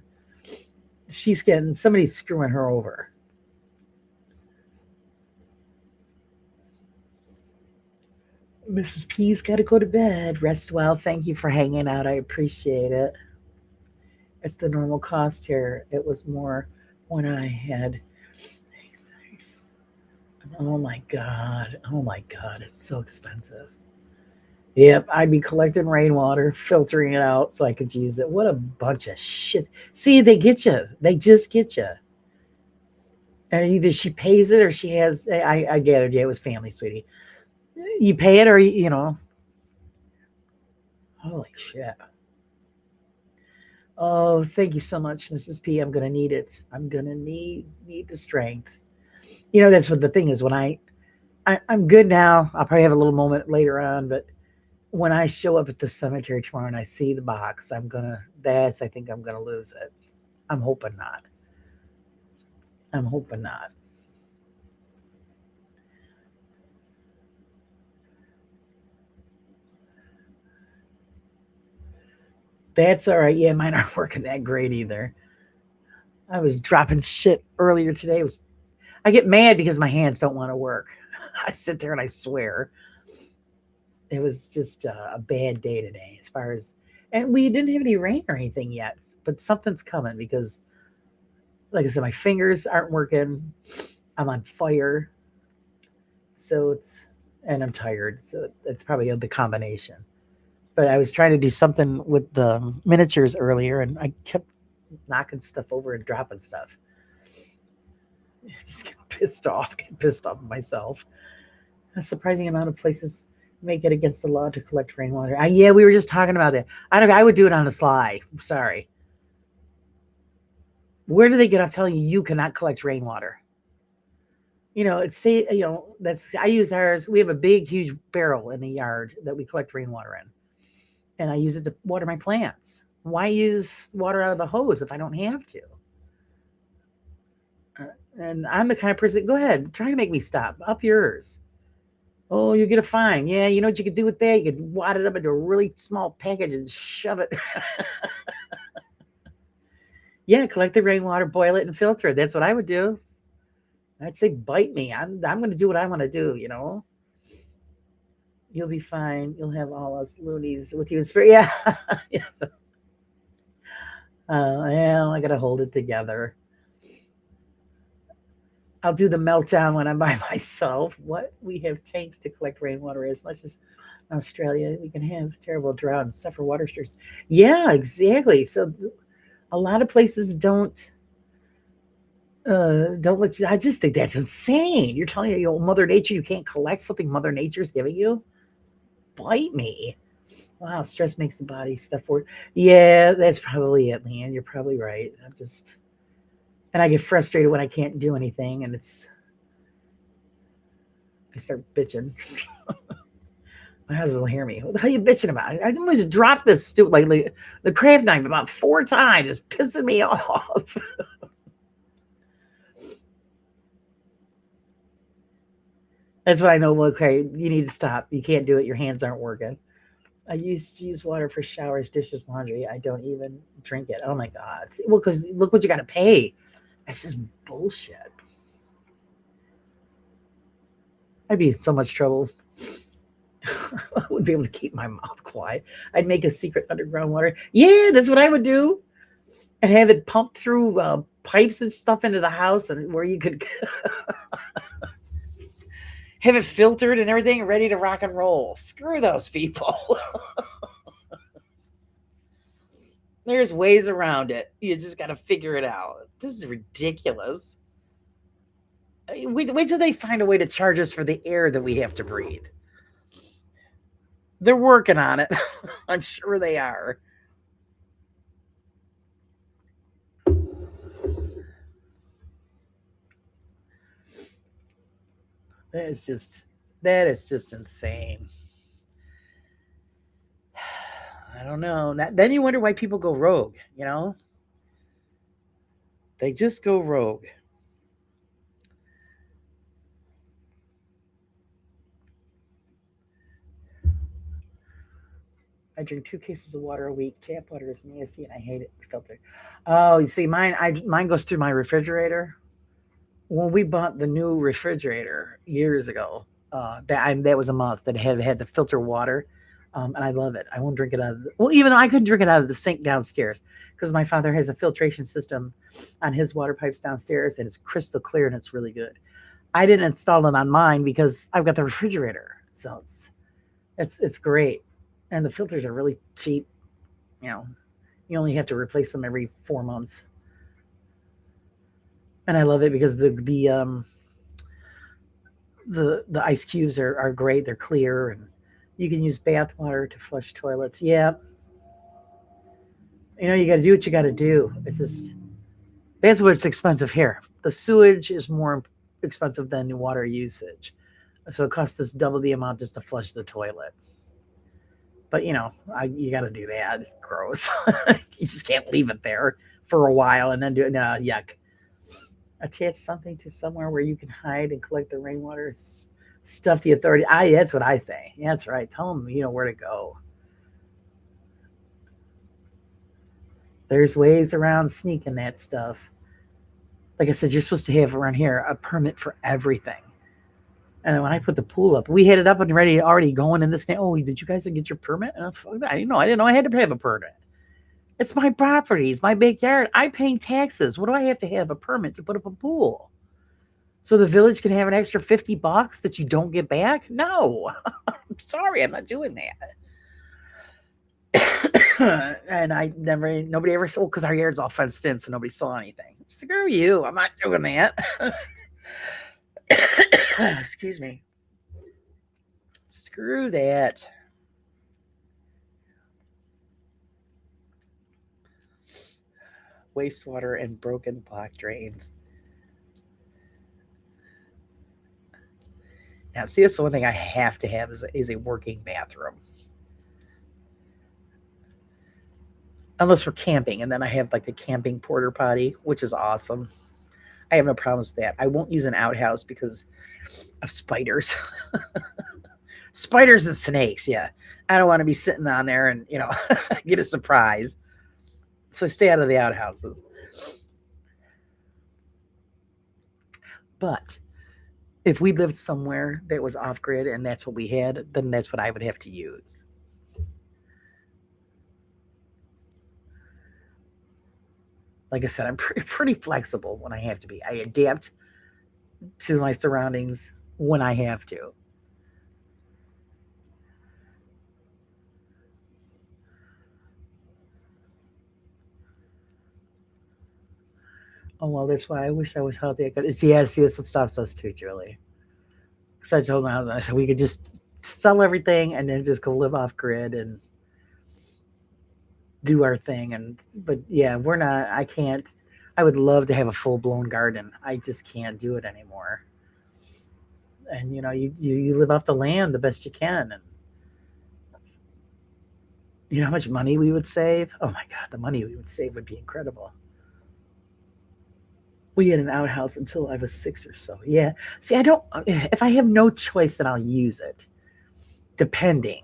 She's getting somebody's screwing her over. Mrs. P's got to go to bed. Rest well. Thank you for hanging out. I appreciate it. It's the normal cost here. It was more when I had. Oh my God. Oh my God. It's so expensive. Yep, I'd be collecting rainwater, filtering it out so I could use it. What a bunch of shit. See, they get you. They just get you. And either she pays it or she has. I gathered, yeah, it was family, sweetie. You pay it or, holy shit. Oh, thank you so much, Mrs. P. I'm gonna need it. I'm gonna need the strength. That's what the thing is. When I'm good now. I'll probably have a little moment later on, but when I show up at the cemetery tomorrow and I see the box, I think I'm gonna lose it. I'm hoping not. I'm hoping not. That's all right. Yeah, mine aren't working that great either. I was dropping shit earlier today. I get mad because my hands don't want to work. I sit there and I swear. It was just a bad day today as far as, and we didn't have any rain or anything yet, but something's coming because, like I said, my fingers aren't working. I'm on fire. So and I'm tired. So it's probably the combination. But I was trying to do something with the miniatures earlier and I kept knocking stuff over and dropping stuff. I just get pissed off myself. A surprising amount of places make it against the law to collect rainwater. Yeah, we were just talking about that. I would do it on the sly. Sorry. Where do they get off telling you cannot collect rainwater? It's say that's I use ours. We have a big, huge barrel in the yard that we collect rainwater in, and I use it to water my plants. Why use water out of the hose if I don't have to? And I'm the kind of person. Go ahead, try to make me stop. Up yours. Oh, you get a fine. Yeah, you know what you could do with that? You could wad it up into a really small package and shove it. Yeah, collect the rainwater, boil it, and filter it. That's what I would do. I'd say bite me. I'm going to do what I want to do. You'll be fine. You'll have all us loonies with you. Yeah. Yes. Well, I got to hold it together. I'll do the meltdown when I'm by myself. What? We have tanks to collect rainwater as much as Australia. We can have terrible drought and suffer water shortages. Yeah, exactly. So a lot of places don't let you. I just think that's insane. You're telling Mother Nature you can't collect something Mother Nature's giving you? Bite me. Wow, stress makes the body stuff work. Yeah, that's probably it, Leanne. You're probably right. And I get frustrated when I can't do anything, and I start bitching. My husband will hear me. What the hell are you bitching about? I always drop this stupid, like the craft knife about 4 times. It's pissing me off. That's what I know. Okay, you need to stop. You can't do it. Your hands aren't working. I used to use water for showers, dishes, laundry. I don't even drink it. Oh my God. Well, because look what you got to pay. That's just bullshit. I'd be in so much trouble. I wouldn't be able to keep my mouth quiet. I'd make a secret underground water. Yeah, that's what I would do. And have it pumped through pipes and stuff into the house, and where you could have it filtered and everything ready to rock and roll. Screw those people. There's ways around it. You just got to figure it out. This is ridiculous. Wait till they find a way to charge us for the air that we have to breathe. They're working on it. I'm sure they are. That is just insane. I don't know. Then you wonder why people go rogue, They just go rogue. I drink 2 cases of water a week. Tap water is nasty, and I hate it. Filtered. Oh, you see, mine goes through my refrigerator. When we bought the new refrigerator years ago, that was a must. That had the filter water, and I love it. I won't drink it out of well, even though I couldn't drink it out of the sink downstairs because my father has a filtration system on his water pipes downstairs, and it's crystal clear and it's really good. I didn't install it on mine because I've got the refrigerator, so it's great, and the filters are really cheap. You know, you only have to replace them every 4 months, and I love it because the ice cubes are great. They're clear, and you can use bath water to flush toilets. Yeah, you got to do what you got to do. It's just that's what's expensive here. The sewage is more expensive than the water usage, so it costs us double the amount just to flush the toilet. But you got to do that. It's gross. You just can't leave it there for a while and then do it. No, yuck. Attach something to somewhere where you can hide and collect the rainwater. Stuff the authority. That's what I say. Yeah, that's right. Tell them where to go. There's ways around sneaking that stuff. Like I said, you're supposed to have around here a permit for everything. And when I put the pool up, we had it up and ready, already going in this. Oh, did you guys get your permit? I didn't know. I didn't know I had to have a permit. It's my property. It's my backyard. I'm paying taxes. What do I have to have a permit to put up a pool? So the village can have an extra $50 that you don't get back? No. I'm sorry. I'm not doing that. And nobody ever sold because our yard's all fenced in, so nobody saw anything. Screw you. I'm not doing that. Excuse me. Screw that. Wastewater and broken block drains. Now, see, that's the one thing I have to have is a working bathroom. Unless we're camping, and then I have like a camping porta potty, which is awesome. I have no problems with that. I won't use an outhouse because of spiders. Spiders and snakes, yeah. I don't want to be sitting on there and, get a surprise. So stay out of the outhouses. But if we lived somewhere that was off grid and that's what we had, then that's what I would have to use. Like I said, I'm pretty flexible when I have to be. I adapt to my surroundings when I have to. Oh, well, that's why I wish I was healthy. See, that's what stops us too, Julie. Because I told my husband, I said, we could just sell everything and then just go live off grid and do our thing. But yeah, we're not, I can't, I would love to have a full blown garden. I just can't do it anymore. And, you live off the land the best you can. And you know how much money we would save? Oh my God, the money we would save would be incredible. We had an outhouse until I was 6 or so. Yeah. See, if I have no choice, then I'll use it, depending.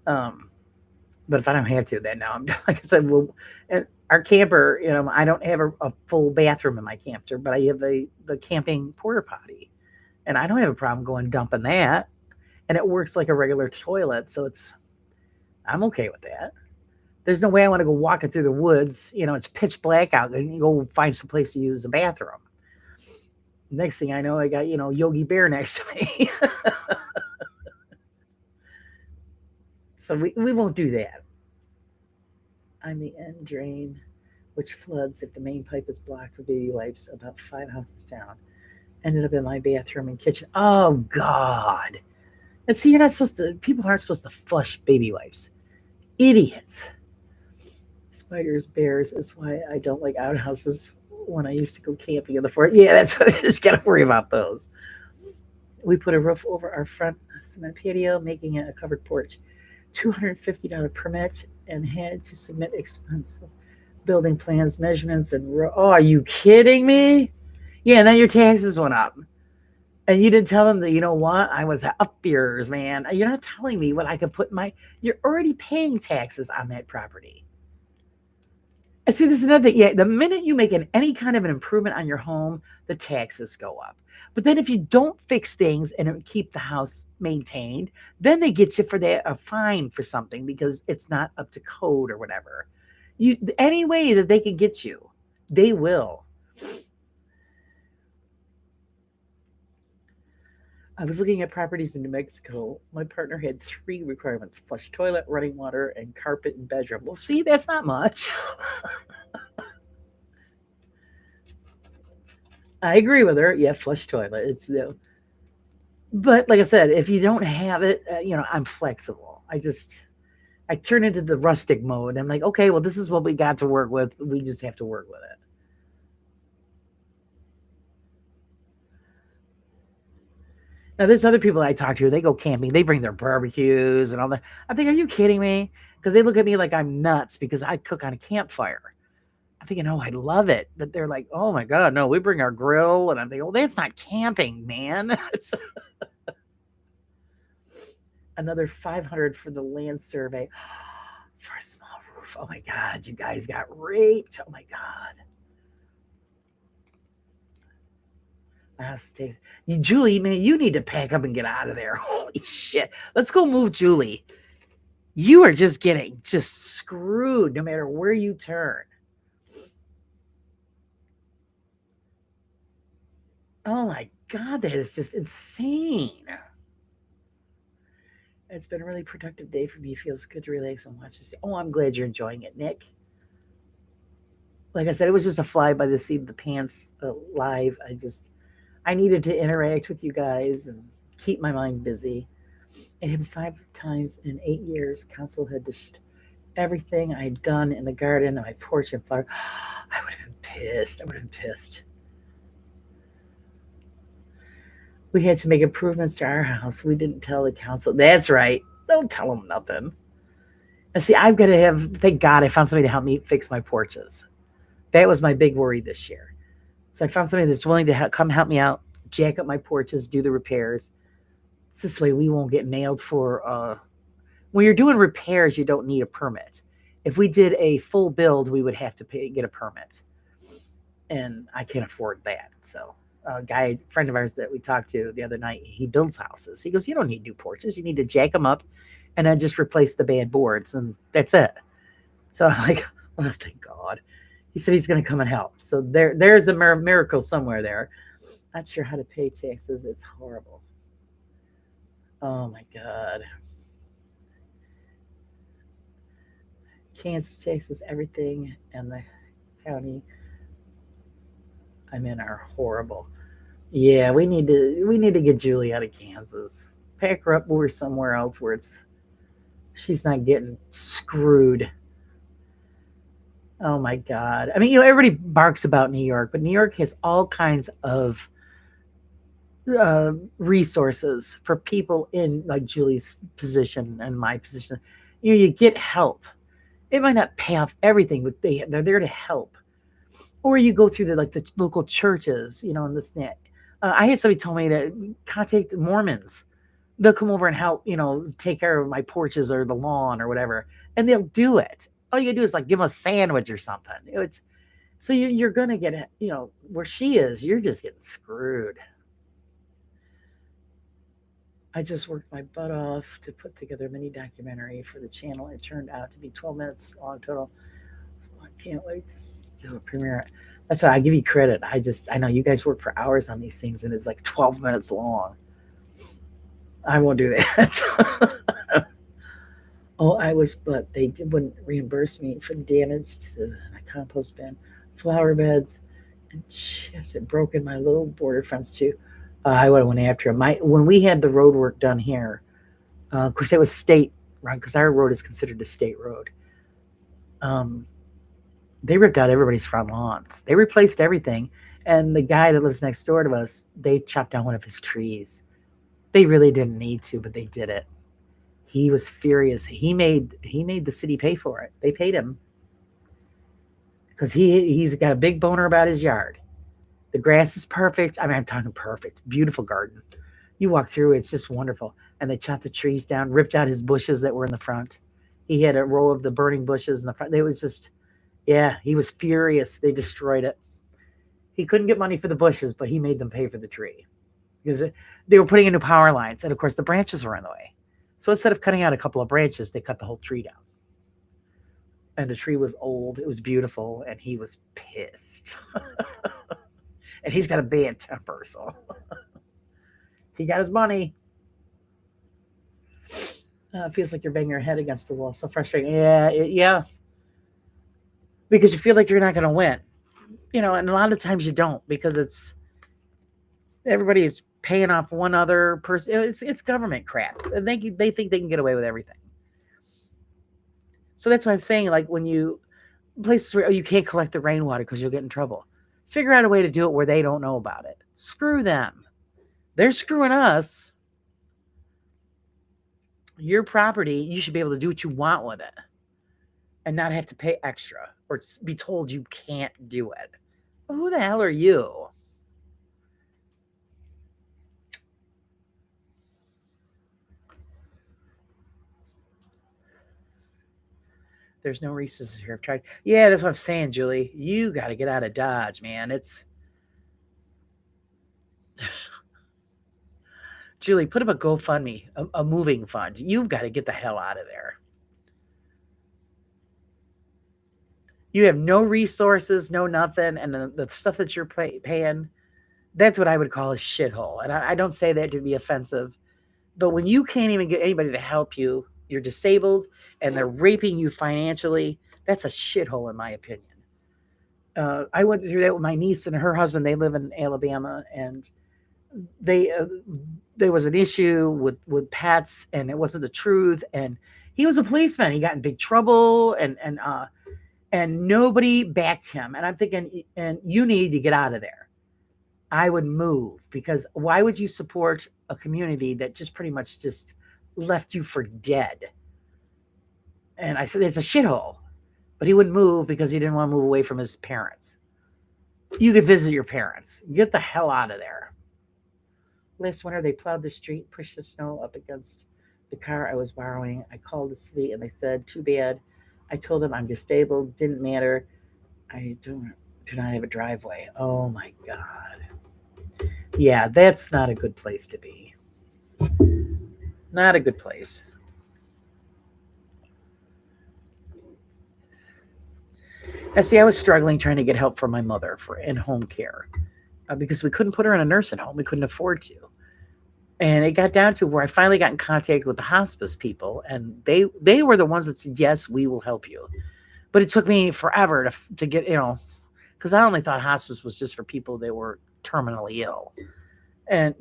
But if I don't have to, then no. I'm like I said, well, and our camper, I don't have a full bathroom in my camper, but I have the camping porta potty, and I don't have a problem going dumping that, and it works like a regular toilet, so I'm okay with that. There's no way I want to go walking through the woods. It's pitch black out, and you go find some place to use the bathroom. Next thing I know, I got Yogi Bear next to me. So we won't do that. I'm the end drain, which floods if the main pipe is blocked for baby wipes about 5 houses down. Ended up in my bathroom and kitchen. Oh, God. And see, people aren't supposed to flush baby wipes. Idiots. Spiders, bears. That's why I don't like outhouses when I used to go camping in the forest. Yeah, that's what I just got to worry about those. We put a roof over our front cement patio, making it a covered porch. $250 permit and had to submit expensive building plans, measurements, and oh, are you kidding me? Yeah, and then your taxes went up. And you didn't tell them that, you know what? I was up yours, man. You're not telling me what I could put in my. You're already paying taxes on that property. And see, this is another thing. Yeah, the minute you make any kind of an improvement on your home, the taxes go up. But then if you don't fix things and keep the house maintained, then they get you for that a fine for something because it's not up to code or whatever. You any way that they can get you, they will. I was looking at properties in New Mexico. My partner had three requirements: flush toilet, running water, and carpet in bedroom. Well, see, that's not much. I agree with her. Yeah, flush toilet. But like I said, if you don't have it, I'm flexible. I turn into the rustic mode. I'm like, okay, well, this is what we got to work with. We just have to work with it. Now, there's other people I talk to. They go camping. They bring their barbecues and all that. I think, are you kidding me? Because they look at me like I'm nuts because I cook on a campfire. I'm thinking, oh, I love it. But they're like, oh my God, no, we bring our grill. And I'm thinking, oh, that's not camping, man. It's another 500 for the land survey for a small roof. Oh my God, you guys got raped. Oh my God. Julie, man, you need to pack up and get out of there. Holy shit. Let's go move Julie. You are just getting just screwed no matter where you turn. Oh my God, that is just insane. It's been a really productive day for me. It feels good to relax and watch this. Oh, I'm glad you're enjoying it, Nick. Like I said, it was just a fly by the seat of the pants live. I needed to interact with you guys and keep my mind busy. And 5 times in 8 years, council had just everything I had done in the garden and my porch and flower. I would have been pissed. I would have been pissed. We had to make improvements to our house. We didn't tell the council. That's right. Don't tell them nothing. And see, I've got to have, thank God I found somebody to help me fix my porches. That was my big worry this year. So I found somebody that's willing to come help me out, jack up my porches, do the repairs. It's this way we won't get nailed for, when you're doing repairs, you don't need a permit. If we did a full build, we would have to get a permit. And I can't afford that. So a friend of ours that we talked to the other night, he builds houses. He goes, you don't need new porches. You need to jack them up and then just replace the bad boards. And that's it. So I'm like, oh, thank God. He said he's going to come and help. So there's a miracle somewhere there. Not sure how to pay taxes. It's horrible. Oh my God. Kansas, Texas, everything, and the county I'm in are horrible. Yeah, we need to get Julie out of Kansas. Pack her up over somewhere else where she's not getting screwed. Oh my God. I mean, everybody barks about New York, but New York has all kinds of resources for people in like Julie's position and my position. You get help. It might not pay off everything, but they're there to help. Or you go through the local churches, and this net. I had somebody told me to contact Mormons. They'll come over and help, take care of my porches or the lawn or whatever, and they'll do it. All you gotta do is give them a sandwich or something. So you're gonna get, where she is, you're just getting screwed. I just worked my butt off to put together a mini documentary for the channel. It turned out to be 12 minutes long total. I can't wait to do a premiere. That's why I give you credit. I know you guys work for hours on these things and it's like 12 minutes long. I won't do that. But they wouldn't reimburse me for damage to my compost bin, flower beds, and shit, it broken my little border fence too. I would have went after him. When we had the road work done here, of course it was state run because our road is considered a state road. They ripped out everybody's front lawns. They replaced everything, and the guy that lives next door to us, they chopped down one of his trees. They really didn't need to, but they did it. He was furious. He made the city pay for it. They paid him because he's got a big boner about his yard. The grass is perfect. I mean, I'm talking perfect. Beautiful garden. You walk through, it's just wonderful. And they chopped the trees down, ripped out his bushes that were in the front. He had a row of the burning bushes in the front. It was just, yeah, he was furious. They destroyed it. He couldn't get money for the bushes, but he made them pay for the tree because they were putting in new power lines. And of course, the branches were in the way. So instead of cutting out a couple of branches, they cut the whole tree down. And the tree was old. It was beautiful. And he was pissed. And he's got a bad temper. So he got his money. It feels like you're banging your head against the wall. So frustrating. Yeah, yeah. Because you feel like you're not going to win. And a lot of times you don't because everybody's paying off one other person. It's government crap. They think they can get away with everything. So that's why I'm saying, like, when you places where you can't collect the rainwater because you'll get in trouble, figure out a way to do it where they don't know about it. Screw them. They're screwing us. Your property, you should be able to do what you want with it and not have to pay extra or be told you can't do it. Well, who the hell are you? There's no resources here. I've tried. Yeah, that's what I'm saying, Julie. You got to get out of Dodge, man. It's Julie. Put up a GoFundMe, a moving fund. You've got to get the hell out of there. You have no resources, no nothing, and the stuff that you're paying. That's what I would call a shithole. And I don't say that to be offensive, but when you can't even get anybody to help you, you're disabled, and they're raping you financially. That's a shithole, in my opinion. I went through that with my niece and her husband. They live in Alabama, and they there was an issue with pets, and it wasn't the truth. And he was a policeman. He got in big trouble, and nobody backed him. And I'm thinking, and you need to get out of there. I would move because why would you support a community that just pretty much just left you for dead? And I said, it's a shithole. But he wouldn't move because he didn't want to move away from his parents. You could visit your parents. Get the hell out of there. Last winter, they plowed the street, pushed the snow up against the car I was borrowing. I called the city and they said, too bad. I told them I'm disabled. Didn't matter. I do not have a driveway. Oh my God. Yeah, that's not a good place to be. Not a good place. Now, see, I was struggling trying to get help for my mother for in home care because we couldn't put her in a nursing home. We couldn't afford to. And it got down to where I finally got in contact with the hospice people, and they were the ones that said, yes, we will help you. But it took me forever to get, because I only thought hospice was just for people that were terminally ill. And,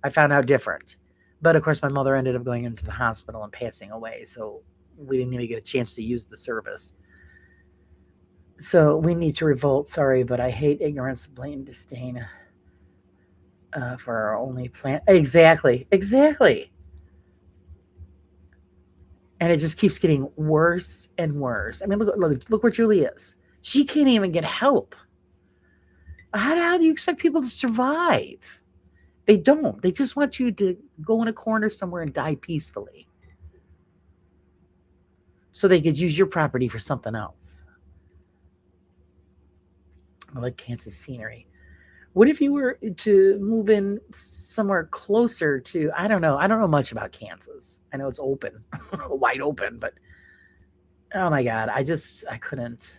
I found out different. But of course, my mother ended up going into the hospital and passing away. So we didn't even get a chance to use the service. So we need to revolt. Sorry, but I hate ignorance, blatant disdain for our only plan. Exactly. And it just keeps getting worse and worse. I mean, look where Julie is. She can't even get help. How the hell do you expect people to survive? They don't. They just want you to go in a corner somewhere and die peacefully so they could use your property for something else. I like Kansas scenery. What if you were to move in somewhere closer to, I don't know. I don't know much about Kansas. I know it's open, wide open, but oh my God, I couldn't.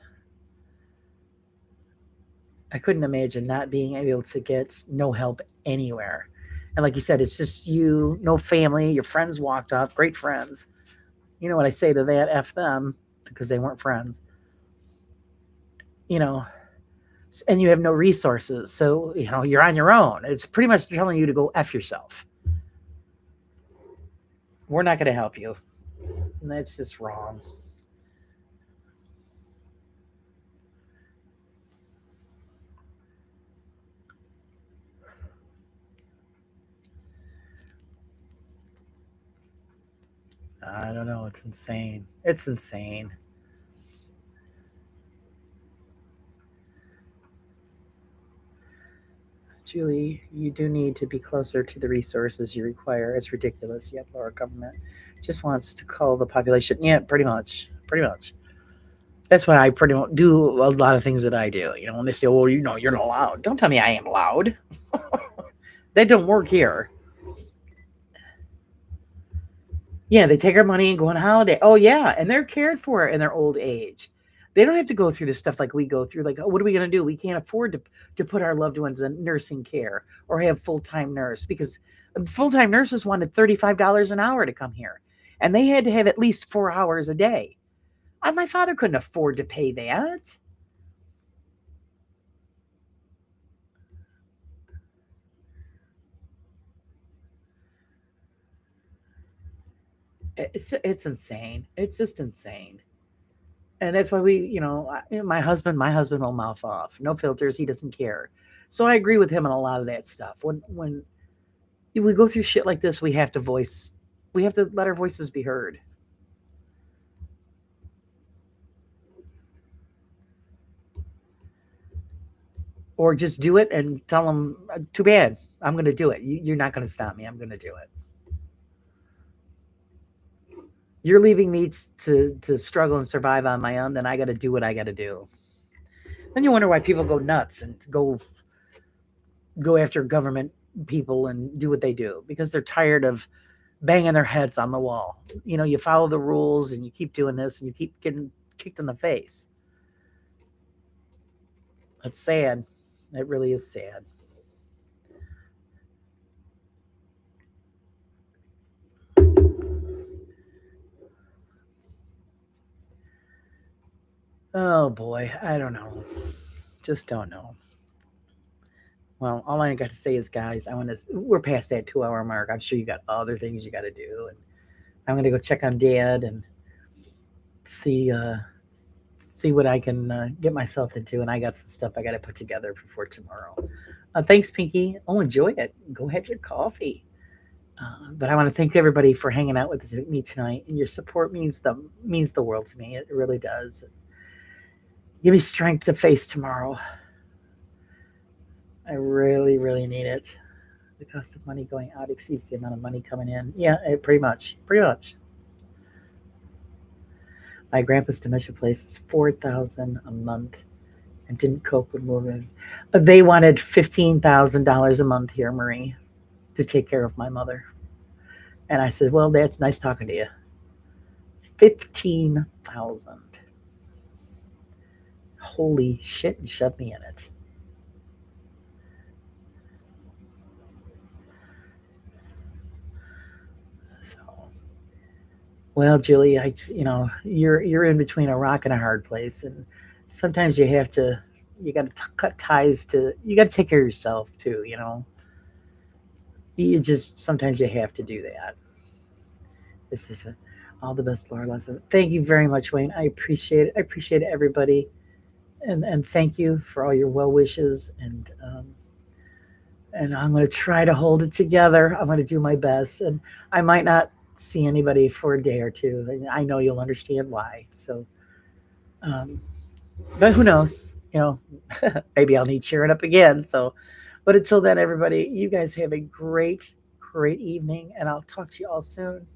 I couldn't imagine not being able to get no help anywhere. And like you said, it's just you, no family. Your friends walked off, great friends. You know what I say to that? F them, because they weren't friends. You know, and you have no resources. So, you're on your own. It's pretty much telling you to go F yourself. We're not going to help you. And that's just wrong. I don't know. It's insane. It's insane. Julie, you do need to be closer to the resources you require. It's ridiculous. Yet our government just wants to cull the population. Yeah, pretty much. Pretty much. That's why I pretty much do a lot of things that I do. You know, when they say, well, you're not allowed. Don't tell me I am allowed. That don't work here. Yeah, they take our money and go on holiday. Oh yeah, and they're cared for in their old age. They don't have to go through this stuff like we go through. Like, oh, what are we going to do? We can't afford to put our loved ones in nursing care or have full time nurse because full time nurses wanted $35 an hour to come here, and they had to have at least 4 hours a day. My father couldn't afford to pay that. It's insane. It's just insane. And that's why my husband will mouth off, no filters. He doesn't care. So I agree with him on a lot of that stuff. When we go through shit like this, we have to let our voices be heard, or just do it and tell them, too bad, I'm going to do it. You're not going to stop me. I'm going to do it. You're leaving me to struggle and survive on my own. Then I got to do what I got to do. Then you wonder why people go nuts and go after government people and do what they do because they're tired of banging their heads on the wall. You know, you follow the rules and you keep doing this and you keep getting kicked in the face. It's sad. It really is sad. Oh boy, I don't know. Just don't know. Well, all I got to say is, guys, we're past that 2 hour mark. I'm sure you got other things you got to do. And I'm going to go check on Dad and see, see what I can get myself into. And I got some stuff I got to put together before tomorrow. Thanks, Pinky. Oh, enjoy it. Go have your coffee. But I want to thank everybody for hanging out with me tonight. And your support means the world to me. It really does. Give me strength to face tomorrow. I really, really need it. The cost of money going out exceeds the amount of money coming in. Yeah, pretty much. Pretty much. My grandpa's dementia place is $4,000 a month, and didn't cope with moving. They wanted $15,000 a month here, Marie, to take care of my mother. And I said, "Well, that's nice talking to you." 15,000. Holy shit! And shove me in it. So, well, Julie, you're in between a rock and a hard place, and sometimes you got to cut ties you got to take care of yourself too. You just sometimes you have to do that. This is all the best, Laura lesson. Thank you very much, Wayne. I appreciate it. I appreciate everybody, and thank you for all your well wishes. And I'm going to try to hold it together. I'm going to do my best, and I might not see anybody for a day or two. And I know you'll understand why. So, um, but who knows? Maybe I'll need cheering up again. So, but until then, everybody, you guys have a great, great evening, and I'll talk to you all soon.